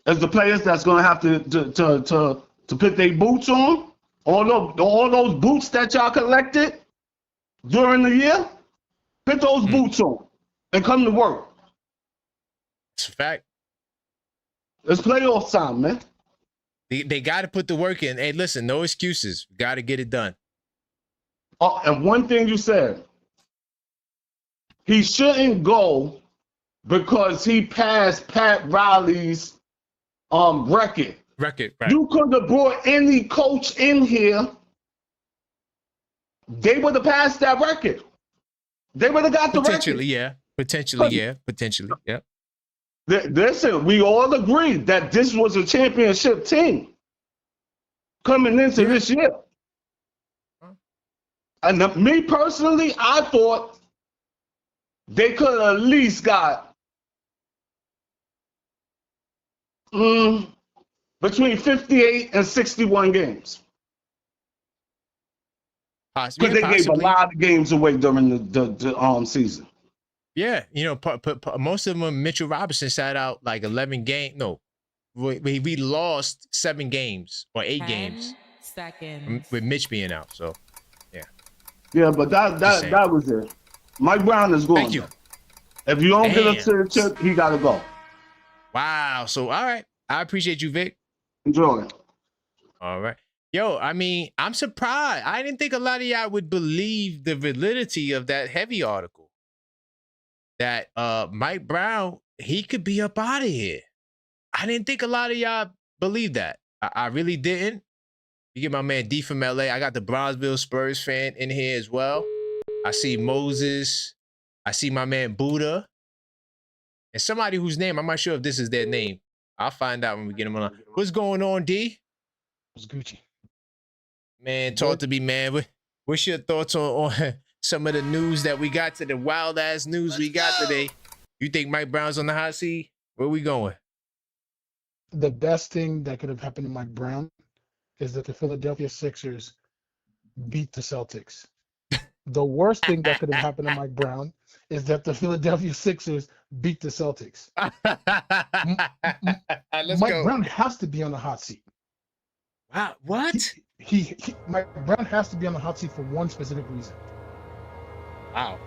It's the players that's gonna have to put their boots on. All those boots that y'all collected during the year, put those boots on and come to work. It's a fact. It's playoff time, man. They got to put the work in. Hey, listen, no excuses. Got to get it done. Oh, and one thing you said, he shouldn't go because he passed Pat Riley's record. Right. You could have brought any coach in here. They would have passed that record. They would have got the record. Potentially, yeah. Potentially, yeah. Listen, we all agreed that this was a championship team coming into this year. And me personally, I thought they could have at least got between 58 and 61 games. Because they gave a lot of games away during the season. Yeah, you know, most of them, Mitchell Robinson sat out like 11 games. No, we lost 7 games or 8 games with Mitch being out. So, yeah. Yeah, but that was it. Mike Brown is going. Thank you. If you don't get us to the chip, he got to go. Wow. So, all right. I appreciate you, Vic. Enjoy. All right. Yo, I mean, I'm surprised. I didn't think a lot of y'all would believe the validity of that heavy article. That Mike Brown, he could be up out of here. I didn't think a lot of y'all believe that. I really didn't. You get my man D from LA. I got the Bronzeville Spurs fan in here as well. I see Moses. I see my man Buddha. And somebody whose name, I'm not sure if this is their name. I'll find out when we get him on. What's going on, D? It's Gucci. Man, talk to me, man. What's your thoughts on some of the news that we got today, the wild ass news we got today? You think Mike Brown's on the hot seat? Where we going? The best thing that could have happened to Mike Brown is that the Philadelphia Sixers beat the Celtics. The worst thing that could have happened to Mike Brown is that the Philadelphia Sixers beat the Celtics. Mike Brown has to be on the hot seat. Wow, what? Mike Brown has to be on the hot seat for one specific reason. Wow.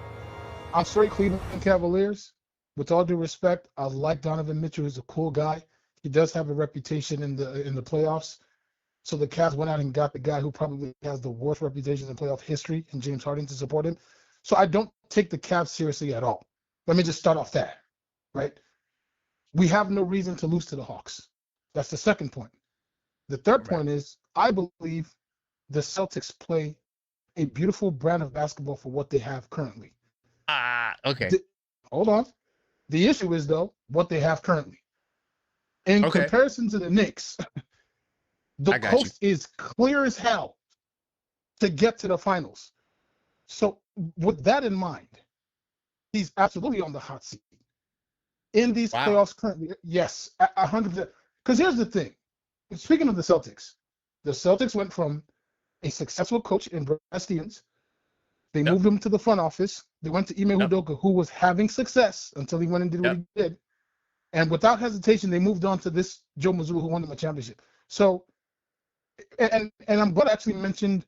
I'm sorry, Cleveland Cavaliers. With all due respect, I like Donovan Mitchell. He's a cool guy. He does have a reputation in the playoffs. So the Cavs went out and got the guy who probably has the worst reputation in playoff history, in James Harden, to support him. So I don't take the Cavs seriously at all. Let me just start off that, right? We have no reason to lose to the Hawks. That's the second point. The third point is, I believe the Celtics play a beautiful brand of basketball for what they have currently. Okay. Hold on. The issue is, though, what they have currently. In comparison to the Knicks, the coast is clear as hell to get to the finals. So with that in mind, he's absolutely on the hot seat. In these playoffs currently, yes, 100%. Because here's the thing. Speaking of the Celtics went from a successful coach in Brad Stevens. They moved him to the front office. They went to Ime Udoka, who was having success until he went and did what he did. And without hesitation, they moved on to this Joe Mazzulla, who won them a championship. So, and I'm glad I actually mentioned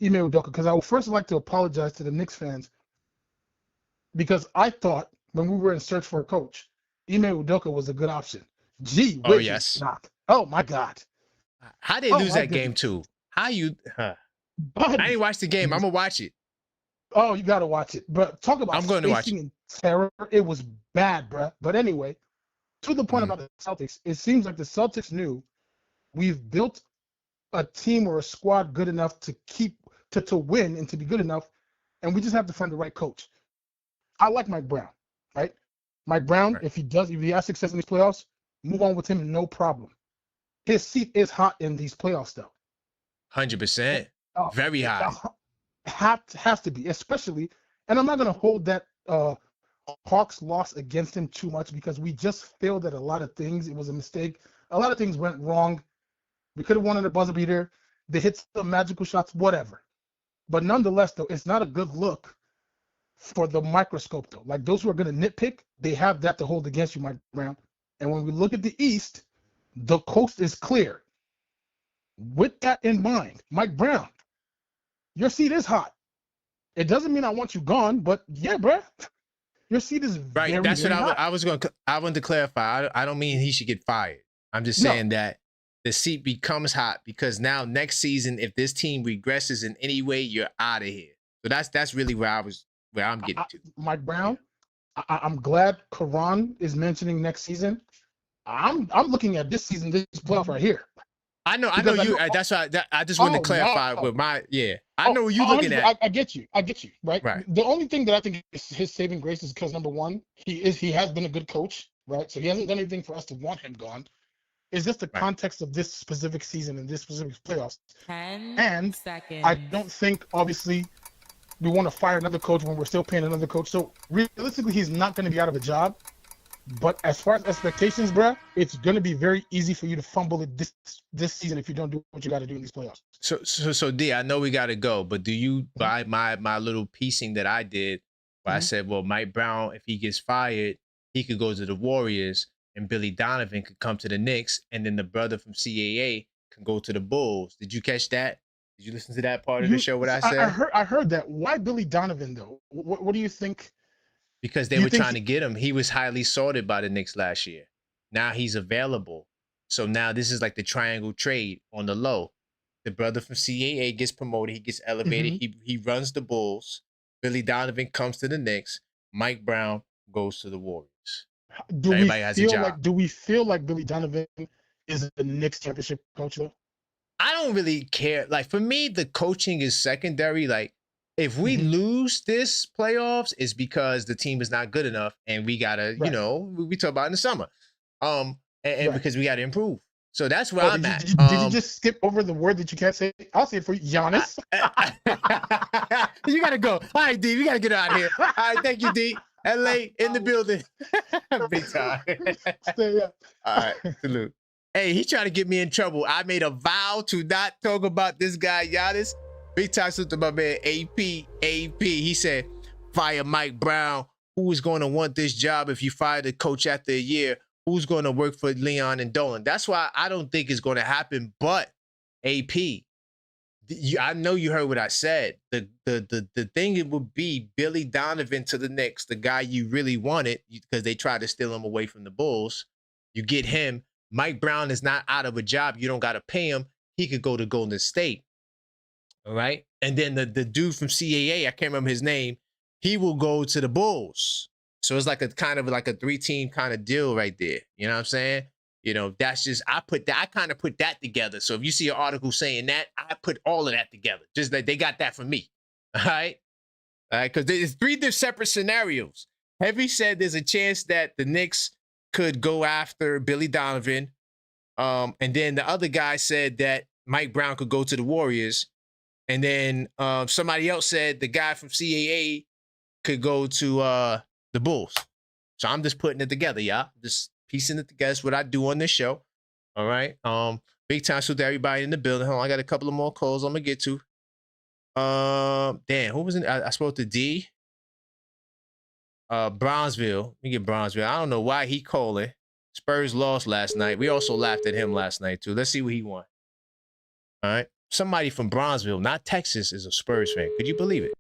Ime Udoka, because I would first like to apologize to the Knicks fans, because I thought when we were in search for a coach, Ime Udoka was a good option. Gee whiz, not. Oh my God. How they lose that game too? How you? I didn't watch the game. I'm gonna watch it. Oh, you gotta watch it. But talk about spacing and terror. It was bad, bruh. But anyway, to the point about the Celtics, it seems like the Celtics knew we've built a team or a squad good enough to to win and to be good enough, and we just have to find the right coach. I like Mike Brown, right? Mike Brown, if he has success in these playoffs, move on with him, no problem. His seat is hot in these playoffs, though. 100%. Very high. Has to be, especially, and I'm not going to hold that Hawks lost against him too much because we just failed at a lot of things. It was a mistake. A lot of things went wrong. We could have won at a buzzer beater. They hit some magical shots, whatever. But nonetheless, though, it's not a good look for the microscope, though. Like those who are going to nitpick, they have that to hold against you, Mike Brown. And when we look at the East, the coast is clear. With that in mind, Mike Brown, your seat is hot. It doesn't mean I want you gone, but yeah, bruh, your seat is right. Very, that's very what hot. I wanted to clarify. I don't mean he should get fired. I'm just saying that the seat becomes hot because now next season, if this team regresses in any way, you're out of here. So that's really where I'm getting to. Mike Brown, I'm glad Karan is mentioning next season. I'm looking at this season, this playoff right here. I know you. That's why I just wanted to clarify with my I know what you're looking at. I get you, right? The only thing that I think is his saving grace is because number one, he has been a good coach, right? So he hasn't done anything for us to want him gone. It's just the context of this specific season and this specific playoffs. 10 seconds. I don't think, obviously, we want to fire another coach when we're still paying another coach. So realistically, he's not going to be out of a job. But as far as expectations, bruh, it's going to be very easy for you to fumble it this season if you don't do what you got to do in these playoffs. So D, I know we got to go, but do you buy my little piecing that I did where I said, well, Mike Brown, if he gets fired, he could go to the Warriors and Billy Donovan could come to the Knicks, and then the brother from CAA can go to the Bulls. Did you catch that? Did you listen to that part of the show, what I said? I heard that. Why Billy Donovan, though? What do you think? Because they were trying to get him. He was highly sorted by the Knicks last year. Now he's available. So now this is like the triangle trade on the low. The brother from CAA gets promoted. He gets elevated. He runs the Bulls. Billy Donovan comes to the Knicks. Mike Brown goes to the Warriors. Do we feel like Billy Donovan is the Knicks championship coach, though? I don't really care. Like, for me, the coaching is secondary. Like, if we lose this playoffs, it's because the team is not good enough, and we gotta, we talk about in the summer, and because we gotta improve. So that's where I'm at. Did you just skip over the word that you can't say? I'll say it for you, Giannis. You gotta go. All right, D, we gotta get out of here. All right, thank you, D. LA in the building. Big time. Stay up. All right, salute. Hey, he trying to get me in trouble. I made a vow to not talk about this guy, Giannis. Big time salute to my man, AP. He said, fire Mike Brown. Who is going to want this job if you fire the coach after a year? Who's going to work for Leon and Dolan? That's why I don't think it's going to happen. But AP, I know you heard what I said. The thing it would be Billy Donovan to the Knicks, the guy you really wanted because they tried to steal him away from the Bulls. You get him. Mike Brown is not out of a job. You don't got to pay him. He could go to Golden State. All right. And then the dude from CAA, I can't remember his name, he will go to the Bulls. So it's like a kind of like a 3-team kind of deal right there. You know what I'm saying? That's just, I kind of put that together. So if you see an article saying that, I put all of that together. Just that they got that from me. All right. All right. Because there's 3 separate scenarios. Heavy said there's a chance that the Knicks could go after Billy Donovan. And then the other guy said that Mike Brown could go to the Warriors. And then somebody else said the guy from CAA could go to the Bulls. So I'm just putting it together, y'all. Just piecing it together. That's what I do on this show. All right. Big time salute to everybody in the building. Hold on, I got a couple of more calls I'm gonna get to. Damn, who was in? I spoke to D. Bronzeville. Let me get Bronzeville. I don't know why he calling. Spurs lost last night. We also laughed at him last night too. Let's see what he won. All right. Somebody from Bronzeville, not Texas, is a Spurs fan. Could you believe it?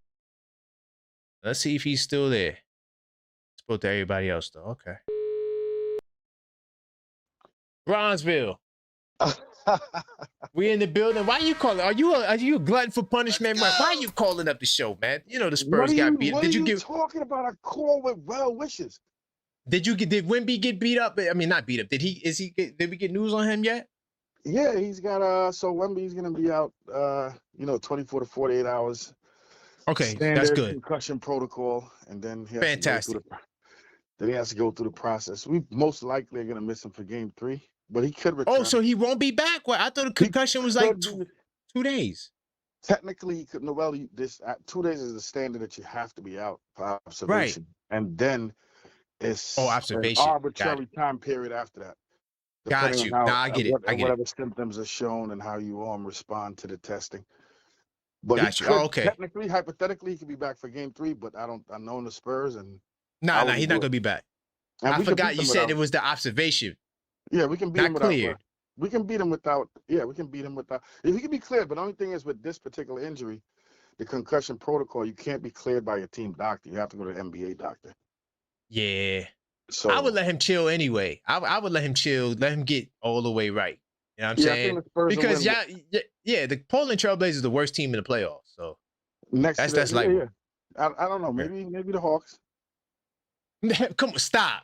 Let's see if he's still there. Spoke to everybody else though. Okay. Bronzeville. We in the building. Why are you calling? Are you a glutton for punishment? Why are you calling up the show, man? You know the Spurs got beat. What are you talking about? A call with well wishes. Did Wemby get beat up? I mean, not beat up. Did we get news on him yet? Yeah, he's got so Wemby's gonna be out 24 to 48 hours. Okay, standard that's good. Concussion protocol, and then he has fantastic. Then he has to go through the process. We most likely are gonna miss him for Game 3, but he could return. Oh, so he won't be back? Well, I thought the concussion was like 2 days. technically, Noel, this 2 days is the standard that you have to be out for Right. observation, and then it's an observation. Got arbitrary it. time period after that, Got depending you. on Nah, how I get it. I get it. whatever symptoms are shown and how you respond to the testing. But he Got you. could Oh, okay. technically, hypothetically, he could be back for Game 3. But I know in the Spurs, and Nah, I he's wouldn't not do gonna it. be back. And I we could forgot beat you them said without. it was the observation, Yeah, we can beat him not without. cleared. We can beat him without. Yeah, we can beat him without. If he can be cleared, but the only thing is with this particular injury, the concussion protocol, you can't be cleared by your team doctor. You have to go to the NBA doctor. Yeah. So I would let him chill anyway. I would let him chill, let him get all the way right. You know what I'm yeah, I saying? think the Spurs will Because win. yeah, the Portland Trailblazers are the worst team in the playoffs. So Next to that's the, like yeah. I don't know. Maybe the Hawks. Come on, stop.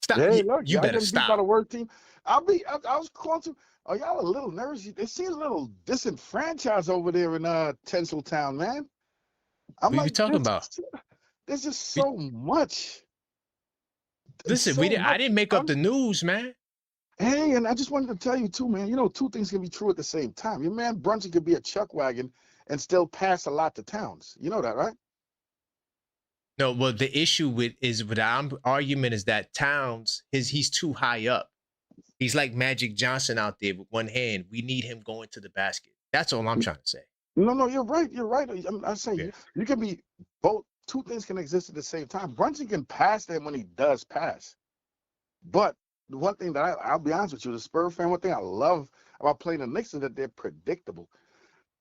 Hey, look, You y'all better getting beat by the stop. worst team. I was calling to. Oh, y'all a little nervous. They seem a little disenfranchised over there in Tinseltown, man. I'm What are you like, talking about? there's just so much. Listen, So I much. didn't make up the news, man. Hey, and I just wanted to tell you too, man. You know, two things can be true at the same time. Your man Brunson could be a chuck wagon and still pass a lot to Towns. You know that, right? No, well, the issue with the argument is that Towns he's too high up. He's like Magic Johnson out there with one hand. We need him going to the basket. That's all I'm trying to say. No, you're right. You're right. I'm saying Yeah. you can be both. Two things can exist at the same time. Brunson can pass them when he does pass. But the one thing that I'll be honest with you, as a Spurs fan, one thing I love about playing the Knicks is that they're predictable.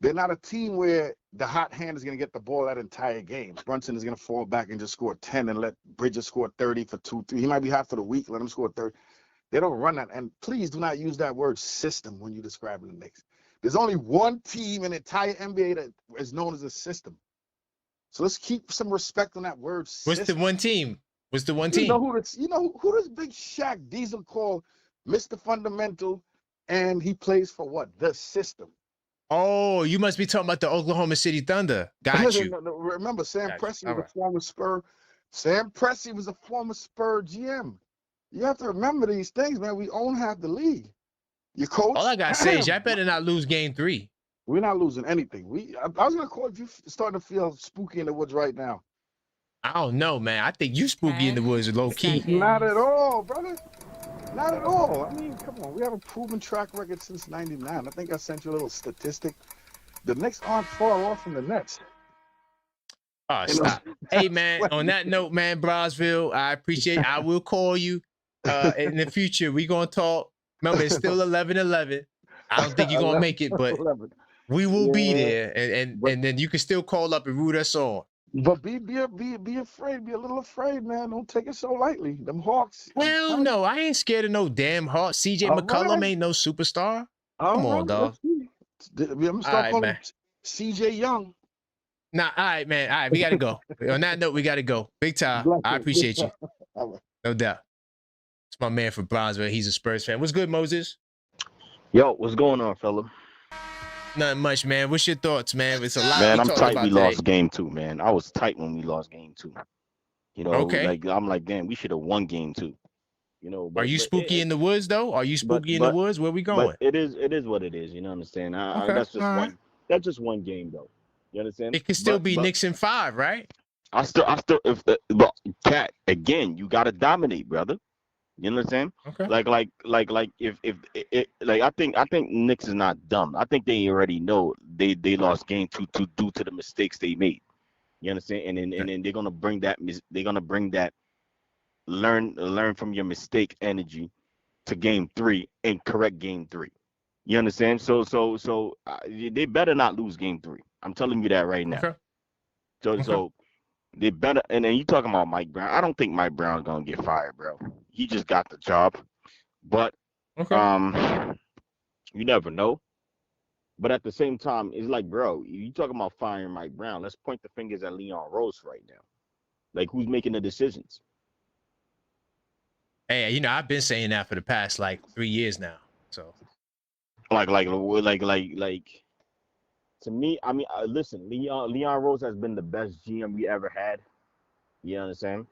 They're not a team where the hot hand is going to get the ball that entire game. Brunson is going to fall back and just score 10 and let Bridges score 30 for 2-3. He might be hot for the week. Let him score 30. They don't run that. And please do not use that word system when you describe the Knicks. There's only one team in the entire NBA that is known as a system. So let's keep some respect on that word system. What's the one team? You know who does Big Shaq Diesel call Mr. Fundamental, and he plays for what? The system. Oh, you must be talking about the Oklahoma City Thunder. Got you. No, remember, Sam Presti was All a former Spur. Sam Presti was a former Spur GM. You have to remember these things, man. We own half the league. Your coach. All I gotta say is y'all better not lose Game 3. We're not losing anything. I was gonna call if you starting to feel spooky in the woods right now. I don't know, man. I think you spooky in the woods, low key. Not at all, brother. Not at all. I mean, come on. We have a proven track record since '99. I think I sent you a little statistic. The Knicks aren't far off from the Nets. Oh, stop. Hey, man, on that note, man, Brosville, I appreciate it. I will call you in the future. We're going to talk. Remember, it's still 11-11. I don't think you're going to make it, but we will be there. And then you can still call up and root us on. But be afraid. Be a little afraid, man. Don't take it so lightly. Them Hawks. Hell no. I ain't scared of no damn Hawks. CJ McCollum ain't no superstar. Come on, dog. I'm going to start calling CJ Young. Nah, all right, man. All right, we got to go. On that note, we got to go. Big time. I appreciate you. No doubt. It's my man from Bronzeville. He's a Spurs fan. What's good, Moses? Yo, what's going on, fella? Nothing much, man. What's your thoughts, man? It's a lot. Man, I'm tight. We lost Game 2, man. I was tight when we lost Game 2. You know, like I'm like, damn, we should have won Game 2. You know, are you spooky in the woods though? Are you spooky in the woods? Where we going? It is what it is. You know, understand? That's just one. That's just one game, though. You understand? It could still be Knicks in 5, right? I still, Cat, again, you gotta dominate, brother. You understand? Okay. Like if I think Knicks is not dumb. I think they already know they lost Game 2 due to the mistakes they made. You understand? And then they're gonna bring that learn from your mistake energy to Game 3 and correct Game 3. You understand? So they better not lose Game 3. I'm telling you that right now. Okay. So they better. And then you talking about Mike Brown. I don't think Mike Brown's gonna get fired, bro. He just got the job, but you never know. But at the same time, it's like, bro, you talking about firing Mike Brown. Let's point the fingers at Leon Rose right now. Like, who's making the decisions? Hey, you know, I've been saying that for the past like 3 years now. So, like, to me, I mean, listen, Leon Rose has been the best GM we ever had. You understand?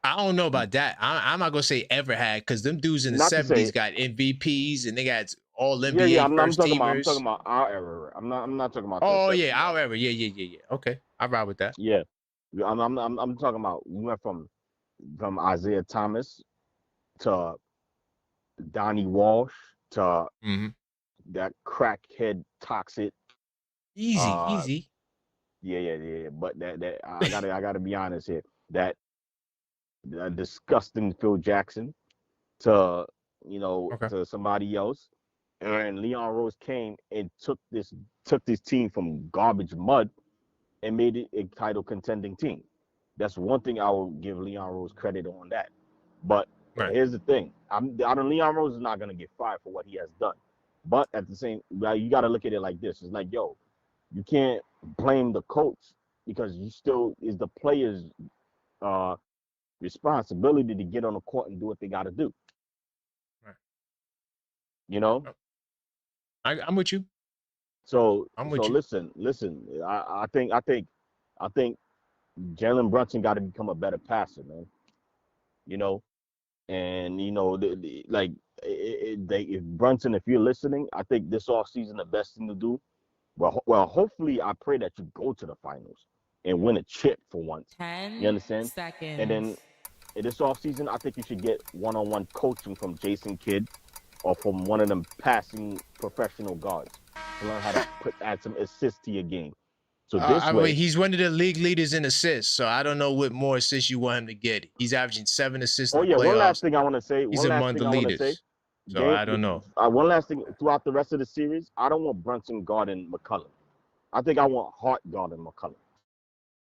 I don't know about that. I'm not gonna say ever had, because them dudes in the 70s got MVPs and they got all NBA Yeah. I'm first talking teamers. about our era. I'm not talking about. Oh yeah, our era. Yeah. Okay, I ride with that. Yeah, I'm talking about. We went from Isaiah Thomas to Donnie Walsh to that crackhead toxic. Easy. Yeah. But that I gotta be honest here. That disgusting Phil Jackson to to somebody else, and Leon Rose came and took this team from garbage mud and made it a title contending team. That's one thing I will give Leon Rose credit on that. But here's the thing: Leon Rose is not gonna get fired for what he has done. But at the same, you got to look at it like this: it's like, yo, you can't blame the coach because you still is the players' responsibility to get on the court and do what they got to do. Right. You know. I'm with you. So listen. I think Jalen Brunson got to become a better passer, man. You know, and if Brunson, if you're listening, I think this offseason the best thing to do. Well, hopefully, I pray that you go to the finals and win a chip for once. 10 you understand? seconds. And then in this offseason, I think you should get one-on-one coaching from Jason Kidd or from one of them passing professional guards to learn how to add some assists to your game. So he's one of the league leaders in assists, so I don't know what more assists you want him to get. He's averaging 7 assists in the playoffs. One last thing I want to say. He's among the leaders. So I don't know. One last thing throughout the rest of the series, I don't want Brunson guarding McCollum. I think I want Hart guarding McCollum.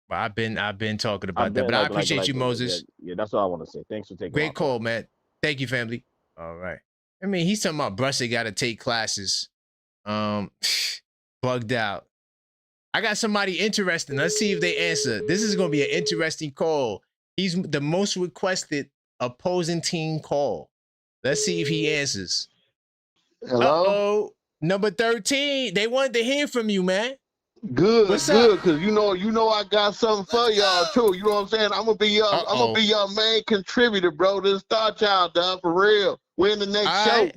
But I've been talking about that. But I appreciate you, Moses. Yeah, that's all I want to say. Thanks for taking. Great call, man. Thank you, family. All right. I mean, he's talking about Brunson got to take classes. Bugged out. I got somebody interesting. Let's see if they answer. This is going to be an interesting call. He's the most requested opposing team call. Let's see if he answers. Hello? Uh-oh. Number 13. They wanted to hear from you, man. Good, What's good, up? because you know I got something for y'all too. You know what I'm saying? I'm gonna be your main contributor, bro. This Star Child, dog, for real. We're in the next show.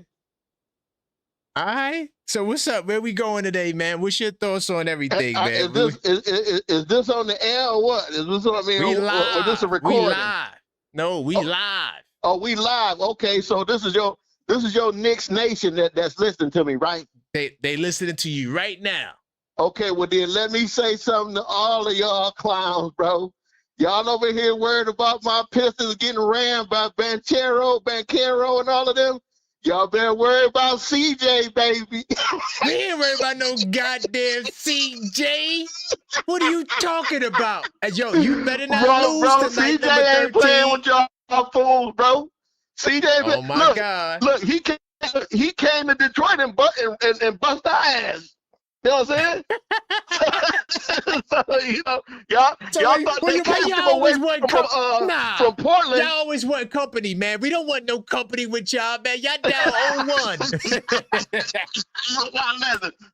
All right. So what's up? Where we going today, man? What's your thoughts on everything, man? Is this on the air or what? Is this what I mean? We live. Or this a recording? We live. No, we live. Oh, we live. Okay, so this is your Knicks Nation that's listening to me, right? They listening to you right now. Okay, well then let me say something to all of y'all clowns, bro. Y'all over here worried about my Pistons getting rammed by Banchero, and all of them. Y'all better worry about CJ, baby. We ain't worried about no goddamn CJ. What are you talking about? Yo, you better not lose tonight, CJ ain't playing with y'all fools, bro. CJ, oh my God. Look, he came to Detroit and bust our ass. You know what I'm saying? So, y'all thought they kept him away from Portland. Y'all always want company, man. We don't want no company with y'all, man. Y'all down 0-1.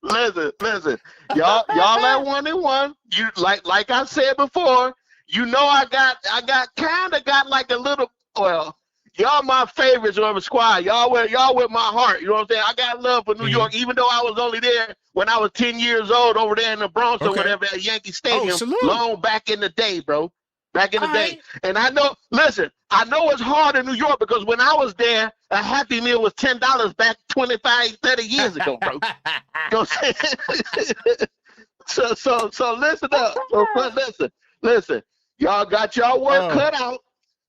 Listen. Y'all at 1-1. You like I said before. I got like a little. Well, y'all my favorites on the squad. Y'all with my heart. You know what I'm saying? I got love for New York, even though I was only there when I was 10 years old over there in the Bronx or whatever at Yankee Stadium, long back in the day, bro. Back in the day. And I know it's hard in New York because when I was there, a Happy Meal was $10 back 25, 30 years ago, bro. You know what I'm saying? So listen up. Listen. Y'all got y'all work cut out.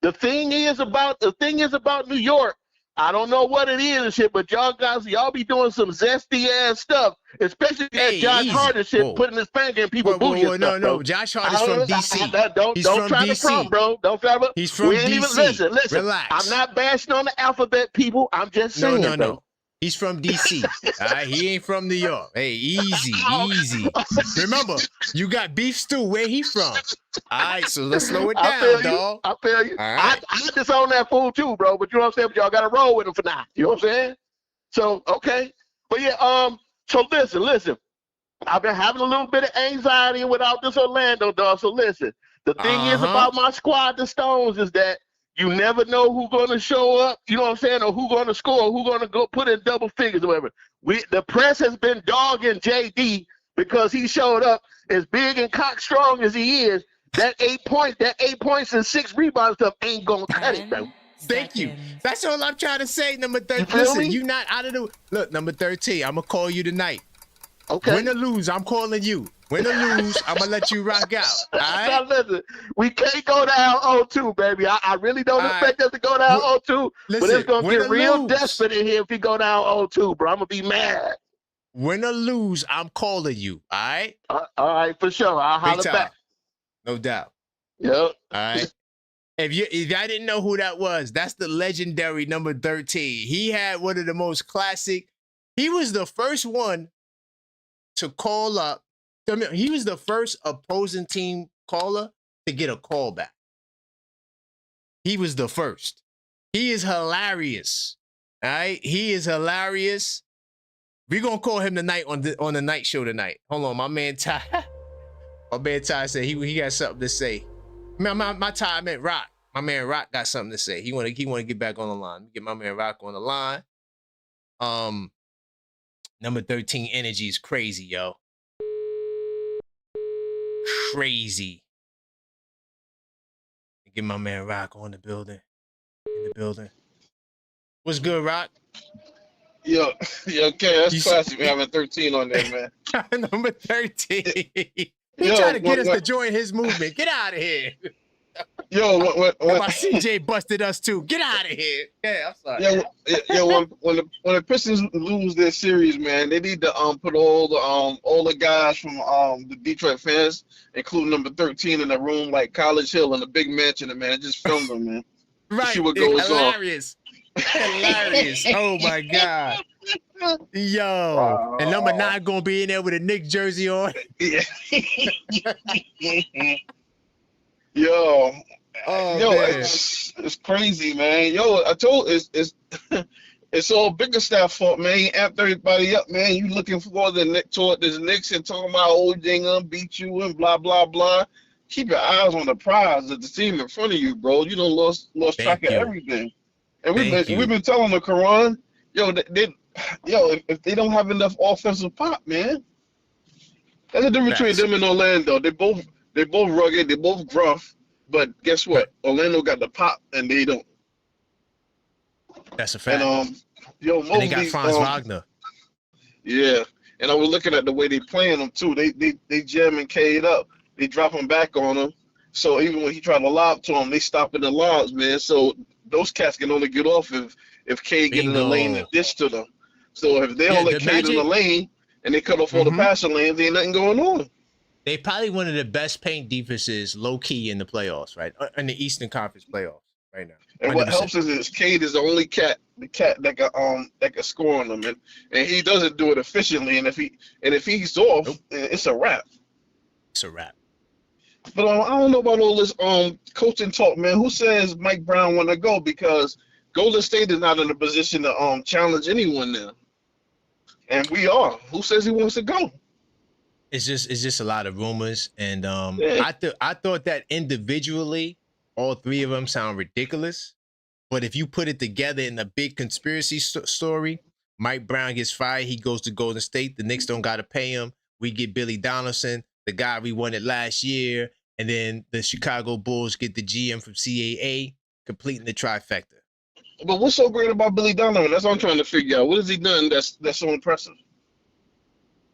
The thing is about New York, I don't know what it is and shit, but y'all be doing some zesty ass stuff, especially that Josh Hart and shit, putting his finger in people's booty and stuff, no, bro. Josh Hart is from DC. Don't try to front, bro. Don't try to. He's from DC. Listen. Relax. I'm not bashing on the alphabet people. I'm just saying, No. He's from DC. All right, he ain't from New York. Hey, easy. Remember, you got beef stew. Where he from? All right, so let's slow it down, dog. I feel you. Right. I disown that fool too, bro. But you know what I'm saying? But y'all got to roll with him for now. You know what I'm saying? So okay, but yeah. So listen. I've been having a little bit of anxiety without this Orlando, dog. So listen. The thing is about my squad, the Stones, is that You never know who's going to show up, you know what I'm saying, or who's going to score, who's going to go put in double figures or whatever. The press has been dogging JD because he showed up as big and cock strong as he is. That 8 points and 6 rebounds stuff ain't going to cut it, bro. Thank you. That's all I'm trying to say. Number 13. Listen, you not out of the look. Number 13. I'm gonna call you tonight. Okay. Win or lose, I'm calling you. Win or lose, I'm gonna let you rock out. All right. Now listen, we can't go down 0-2, baby. I really don't expect us to go down 0-2, but it's gonna get real desperate in here if we go down 0-2, bro. I'm gonna be mad. Win or lose, I'm calling you. All right. All right, for sure. I'll holler back. No doubt. Yep. All right. If I didn't know who that was, that's the legendary number 13. He had one of the most classic. He was the first one to call up. I mean, he was the first opposing team caller to get a call back. He was the first. He is hilarious. All right. He is hilarious. We're gonna call him tonight on the night show tonight. Hold on, my man Ty. My man Ty said he got something to say. My Ty meant Rock. My man Rock got something to say. He wanna get back on the line. Get my man Rock on the line. Number 13 energy is crazy, yo. Crazy. Get my man Rock on the building. In the building. What's good, Rock? Yo, okay, that's classic. We having 13 on there, man. Number 13. He trying to get us to join his movement. Get out of here. Yo, my CJ busted us too. Get out of here. Yeah, I'm sorry. When the Pistons lose their series, man, they need to put all the guys from the Detroit fans, including number 13, in a room like College Hill in a big mansion, man. Just film them, man. Right. See what goes hilarious. Hilarious. Oh my God. Yo. Wow. And number 9 gonna be in there with a Knicks jersey on. Yeah. Yo, it's crazy, man. Yo, I told it's all bigger staff fault, man. He amped everybody up, man. You looking for the Knicks and talking about old thing beat you and blah blah blah. Keep your eyes on the prize of the team in front of you, bro. You done lost track of everything. And we've been telling the Quran, if they don't have enough offensive pop, man. That's the difference between them and Orlando. They both rugged, they both gruff, but guess what? Orlando got the pop and they don't. That's a fact. And and they got Franz Wagner. Yeah, and I was looking at the way they playing them too. They jamming Cade up. They dropping back on him. So even when he tried to lob to him, they stopping the lobs, man. So those cats can only get off if Cade get in the lane and dish to them. So if they don't let Cade in the lane and they cut off all the passing lanes, there ain't nothing going on. They probably one of the best paint defenses, low key, in the playoffs, right? In the Eastern Conference playoffs right now. 100%. And what helps is Cade is the only cat that can score on them, and he doesn't do it efficiently. And if he's off, it's a wrap. It's a wrap. But I don't know about all this coaching talk, man. Who says Mike Brown want to go? Because Golden State is not in a position to challenge anyone now, and we are. Who says he wants to go? It's just a lot of rumors, and I thought that individually, all 3 of them sound ridiculous. But if you put it together in a big conspiracy story, Mike Brown gets fired, he goes to Golden State, the Knicks don't got to pay him. We get Billy Donaldson, the guy we wanted last year, and then the Chicago Bulls get the GM from CAA, completing the trifecta. But what's so great about Billy Donovan? That's what I'm trying to figure out. What has he done that's so impressive?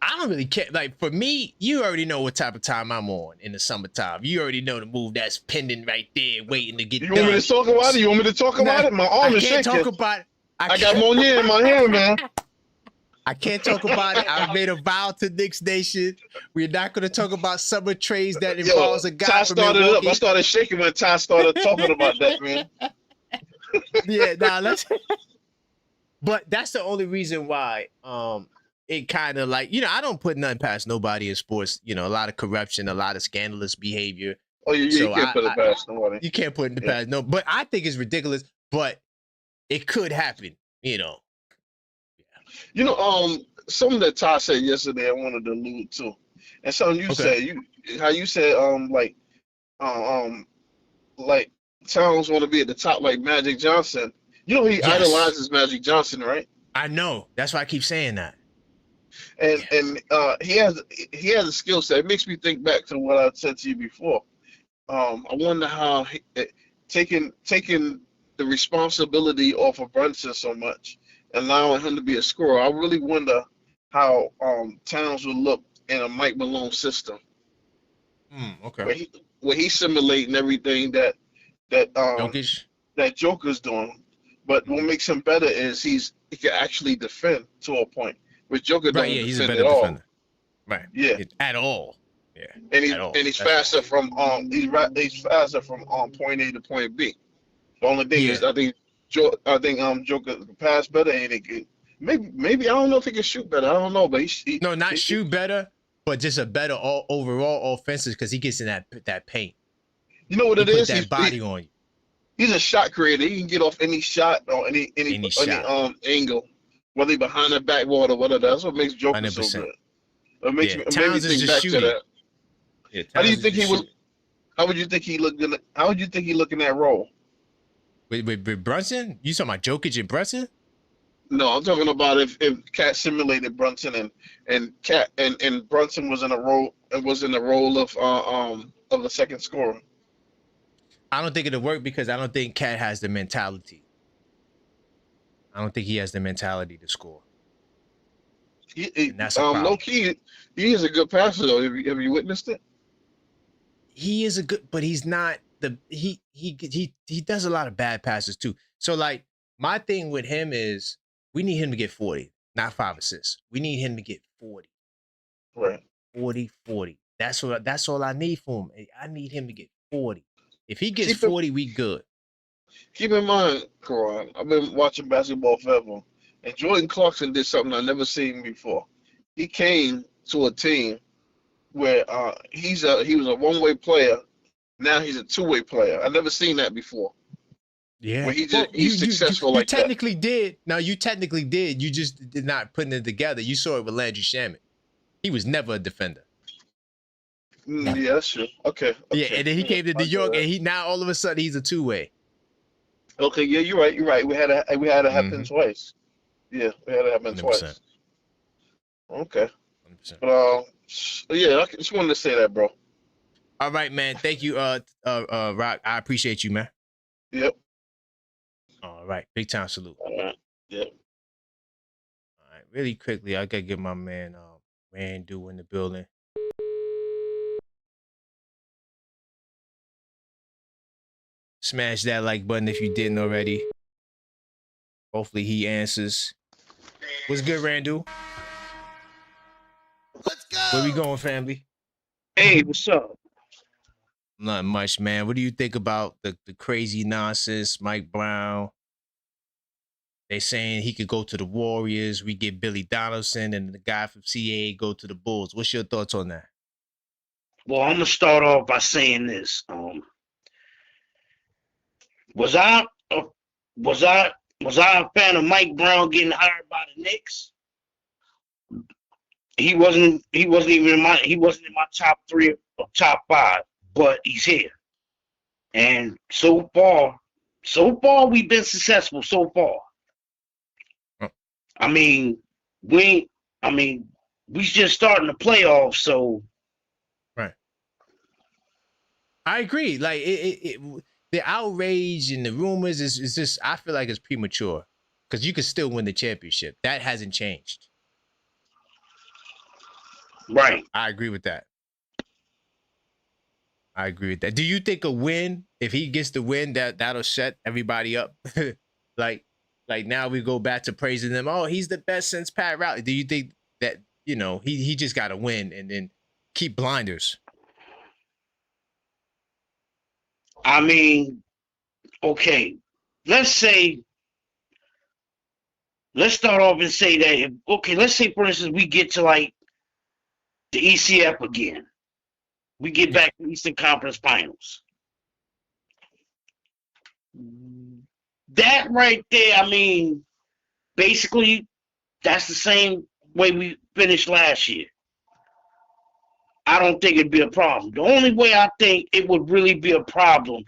I don't really care. Like, for me, you already know what type of time I'm on in the summertime. You already know the move that's pending right there, waiting to get done. You want me to talk about it? You want me to talk about it? My arm is shaking. I can't talk about it. I got Monier in my hand, man. I can't talk about it. I've made a vow to Knicks Nation. We're not going to talk about summer trades that involves a guy Ty from started Milwaukee. up. I started shaking when Ty started talking about that, man. Yeah, let's. But that's the only reason why it kind of like, I don't put nothing past nobody in sports. A lot of corruption, a lot of scandalous behavior. Oh, you can't put it past nobody. You can't put it past no. But I think it's ridiculous. But it could happen. Something that Ty said yesterday, I wanted to allude to, and something you said, how you said, like Towns want to be at the top like Magic Johnson. You know he idolizes Magic Johnson, right? I know. That's why I keep saying that. And he has a skill set. It makes me think back to what I said to you before. I wonder how taking the responsibility off of Brunson so much, allowing him to be a scorer. I really wonder how Towns would look in a Mike Malone system. Okay. Where he's simulating everything that Joker's doing. But what makes him better is he can actually defend to a point, which Joker don't he's a defend better at all. defender. Right. Yeah. At all. Yeah. And he's faster from faster from point A to point B. The only thing is I think Joker can pass better and he can maybe I don't know if he can shoot better. I don't know, but he not shoot better, but just a better overall offensive because he gets in that paint. You know what it is? That body on you. He's a shot creator. He can get off any shot or any angle, whether behind the backboard or whatever. That's what makes Joker 100%. So good. It makes me think back to that. Yeah, how do you think he would? How would you think he looked in? How would you think he looked in that role? With Brunson? You talking about Jokic and Brunson? No, I'm talking about if Cat simulated Brunson and Brunson was in a role of the second scorer. I don't think it'll work because I don't think Cat has the mentality. I don't think he has the mentality to score. That's low key, he is a good passer though. Have you witnessed it? He is a good, but he's not he does a lot of bad passes too. So like my thing with him is we need him to get 40, not 5 assists. We need him to get 40. Right. 40. That's all I need from him. I need him to get 40. If he gets 40, we good. Keep in mind, Karan, I've been watching basketball forever, and Jordan Clarkson did something I've never seen before. He came to a team where he was a one-way player. Now he's a two-way player. I've never seen that before. Yeah. Where he's successful you like that. You technically did. No, you technically did. You just did not putting it together. You saw it with Landry Shamet. He was never a defender. Yeah, that's true. Okay. Yeah, and then he came to New York, and now all of a sudden he's a two-way. Okay, yeah, you're right. We had it happen twice. Yeah, we had it happen 100%. Twice. Okay. 100%. But yeah, I just wanted to say that, bro. All right, man. Thank you, Rock. I appreciate you, man. Yep. All right, big time salute. All right. Yep. All right, really quickly, I gotta get my man Randu in the building. Smash that like button if you didn't already. Hopefully he answers. What's good, Randu? Let's go. Where we going, family? Hey, what's up? Not much, man. What do you think about the crazy nonsense, Mike Brown? They saying he could go to the Warriors. We get Billy Donaldson and the guy from CAA go to the Bulls. What's your thoughts on that? Well, I'm gonna start off by saying this. Was I a fan of Mike Brown getting hired by the Knicks? He wasn't even in my top 3 or top 5, but he's here. And so far we've been successful so far. I mean, we just starting the playoffs, so right. I agree. Like the outrage and the rumors is just, I feel like it's premature because you can still win the championship. That hasn't changed. Right. I agree with that. Do you think a win, if he gets the win, that'll shut everybody up? like now we go back to praising them. Oh, he's the best since Pat Riley. Do you think that, he just got to win and then keep blinders? I mean, okay, let's start off and say that, let's say, for instance, we get to like the ECF again. We get back to Eastern Conference Finals. That right there, I mean, basically, that's the same way we finished last year. I don't think it'd be a problem. The only way I think it would really be a problem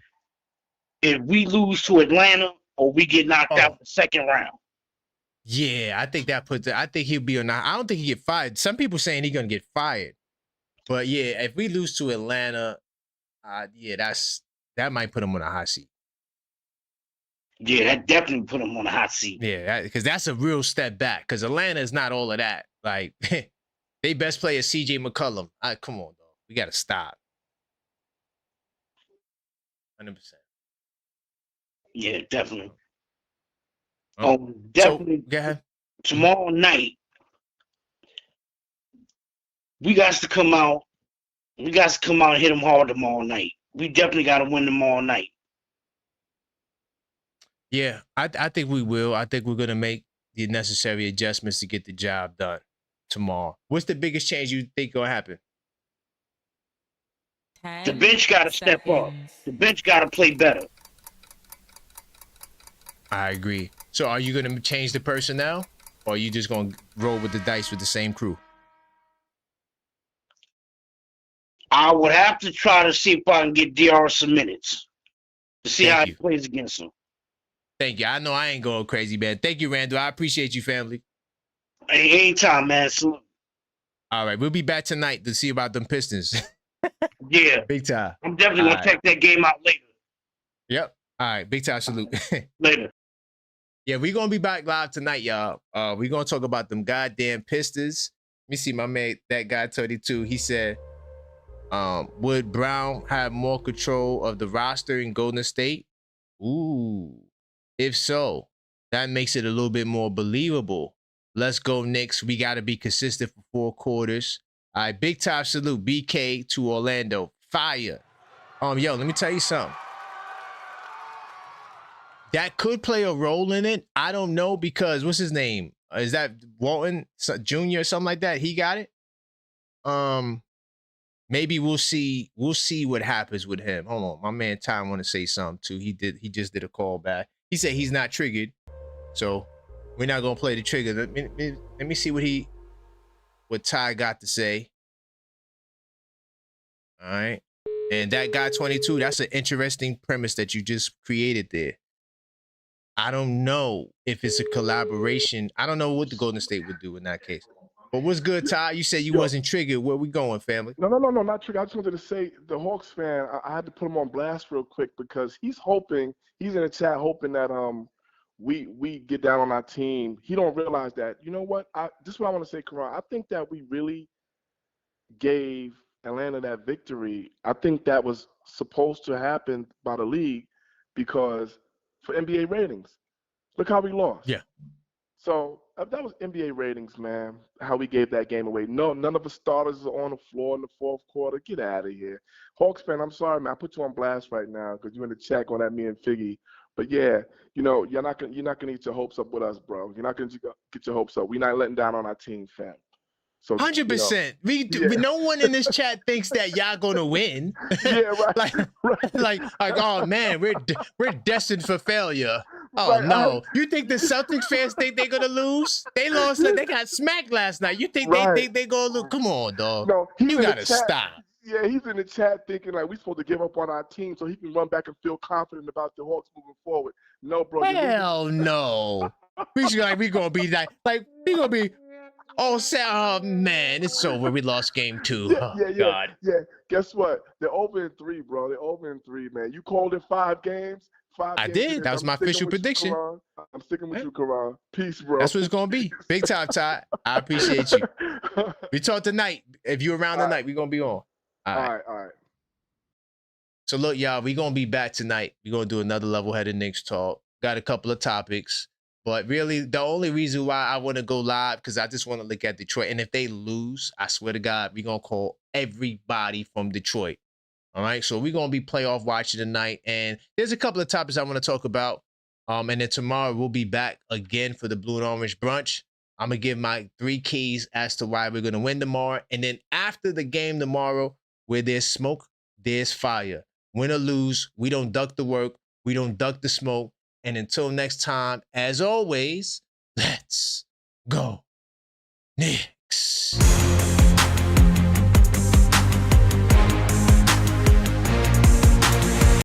if we lose to Atlanta or we get knocked out the second round. Yeah, I think that puts it. I think he'll be on. I don't think he get fired. Some people saying he's gonna get fired, but yeah, if we lose to Atlanta, yeah, that might put him on a hot seat. Yeah, that definitely put him on a hot seat. Yeah, because that's a real step back. Because Atlanta is not all of that. Like they best player CJ McCollum. Come on, though, we gotta stop. 100%. Yeah, definitely. So, Definitely. go ahead. Tomorrow night, we got to come out. We got to come out and hit them hard tomorrow night. We definitely got to win tomorrow night. Yeah, I think we will. I think we're gonna make the necessary adjustments to get the job done tomorrow. What's the biggest change you think gonna happen? The bench got to step up. The bench got to play better. I agree. So are you going to change the personnel, or are you just going to roll with the dice with the same crew? I would have to try to see if I can get DR some minutes to see how he plays against him. Thank you. I know I ain't going crazy, man. Thank you, Randall. I appreciate you, family. Hey, anytime, man. Salute. All right. We'll be back tonight to see about them Pistons. Yeah. Big time. I'm definitely going to check that game out later. Yep. All right. Big time salute. Later. Yeah, we're going to be back live tonight, y'all. We're going to talk about them goddamn Pistons. Let me see my man, that guy 32. He said, would Brown have more control of the roster in Golden State? Ooh. If so, that makes it a little bit more believable. Let's go, Knicks. We got to be consistent for 4 quarters. All right, big time salute, BK to Orlando. Fire. Yo, let me tell you something. That could play a role in it. I don't know because what's his name? Is that Walton Jr. or something like that? He got it. Maybe we'll see. We'll see what happens with him. Hold on, my man Ty want to say something too. He just did a call back. He said he's not triggered, so we're not gonna play the trigger. Let me see what Ty got to say. All right, and that guy 22. That's an interesting premise that you just created there. I don't know if it's a collaboration. I don't know what the Golden State would do in that case. But what's good, Ty? You said you wasn't triggered. Where we going, family? No, not triggered. I just wanted to say the Hawks fan, I had to put him on blast real quick because he's in the chat hoping that we get down on our team. He don't realize that. You know what? This is what I want to say, Karan. I think that we really gave Atlanta that victory. I think that was supposed to happen by the league because for NBA ratings. Look how we lost. Yeah. So that was NBA ratings, man, how we gave that game away. No, none of the starters are on the floor in the 4th quarter. Get out of here. Hawks fan, I'm sorry, man. I put you on blast right now because you're in the chat going at me and Figgy. But, yeah, you're not gonna get your hopes up with us, bro. You're not going to get your hopes up. We're not letting down on our team, fam. So 100%. No one in this chat thinks that y'all gonna win. Yeah, right. like, oh man, we're destined for failure. Oh no, you think the Celtics fans think they're gonna lose? They lost. They got smacked last night. You think they gonna lose? Come on, dog. No, you gotta stop. Yeah, he's in the chat thinking like we're supposed to give up on our team so he can run back and feel confident about the Hawks moving forward. No, bro. Hell no. we gonna be like we gonna be. Oh man, it's over. We lost game 2. God. Yeah. Guess what? They're over in 3, bro. They're over in 3, man. You called it 5 games. I did. That was my official prediction. I'm sticking with you, Karan. Peace, bro. That's what it's gonna be. Big time, Ty. I appreciate you. We talk tonight. If you're around tonight, we're gonna be on. All right. So look, y'all, we're gonna be back tonight. We're gonna do another level-headed Knicks talk. Got a couple of topics. But really, the only reason why I want to go live, because I just want to look at Detroit. And if they lose, I swear to God, we're going to call everybody from Detroit. All right? So we're going to be playoff watching tonight. And there's a couple of topics I want to talk about. And then tomorrow, we'll be back again for the Blue and Orange Brunch. I'm going to give my 3 keys as to why we're going to win tomorrow. And then after the game tomorrow, where there's smoke, there's fire. Win or lose, we don't duck the work. We don't duck the smoke. And until next time, as always, let's go Knicks.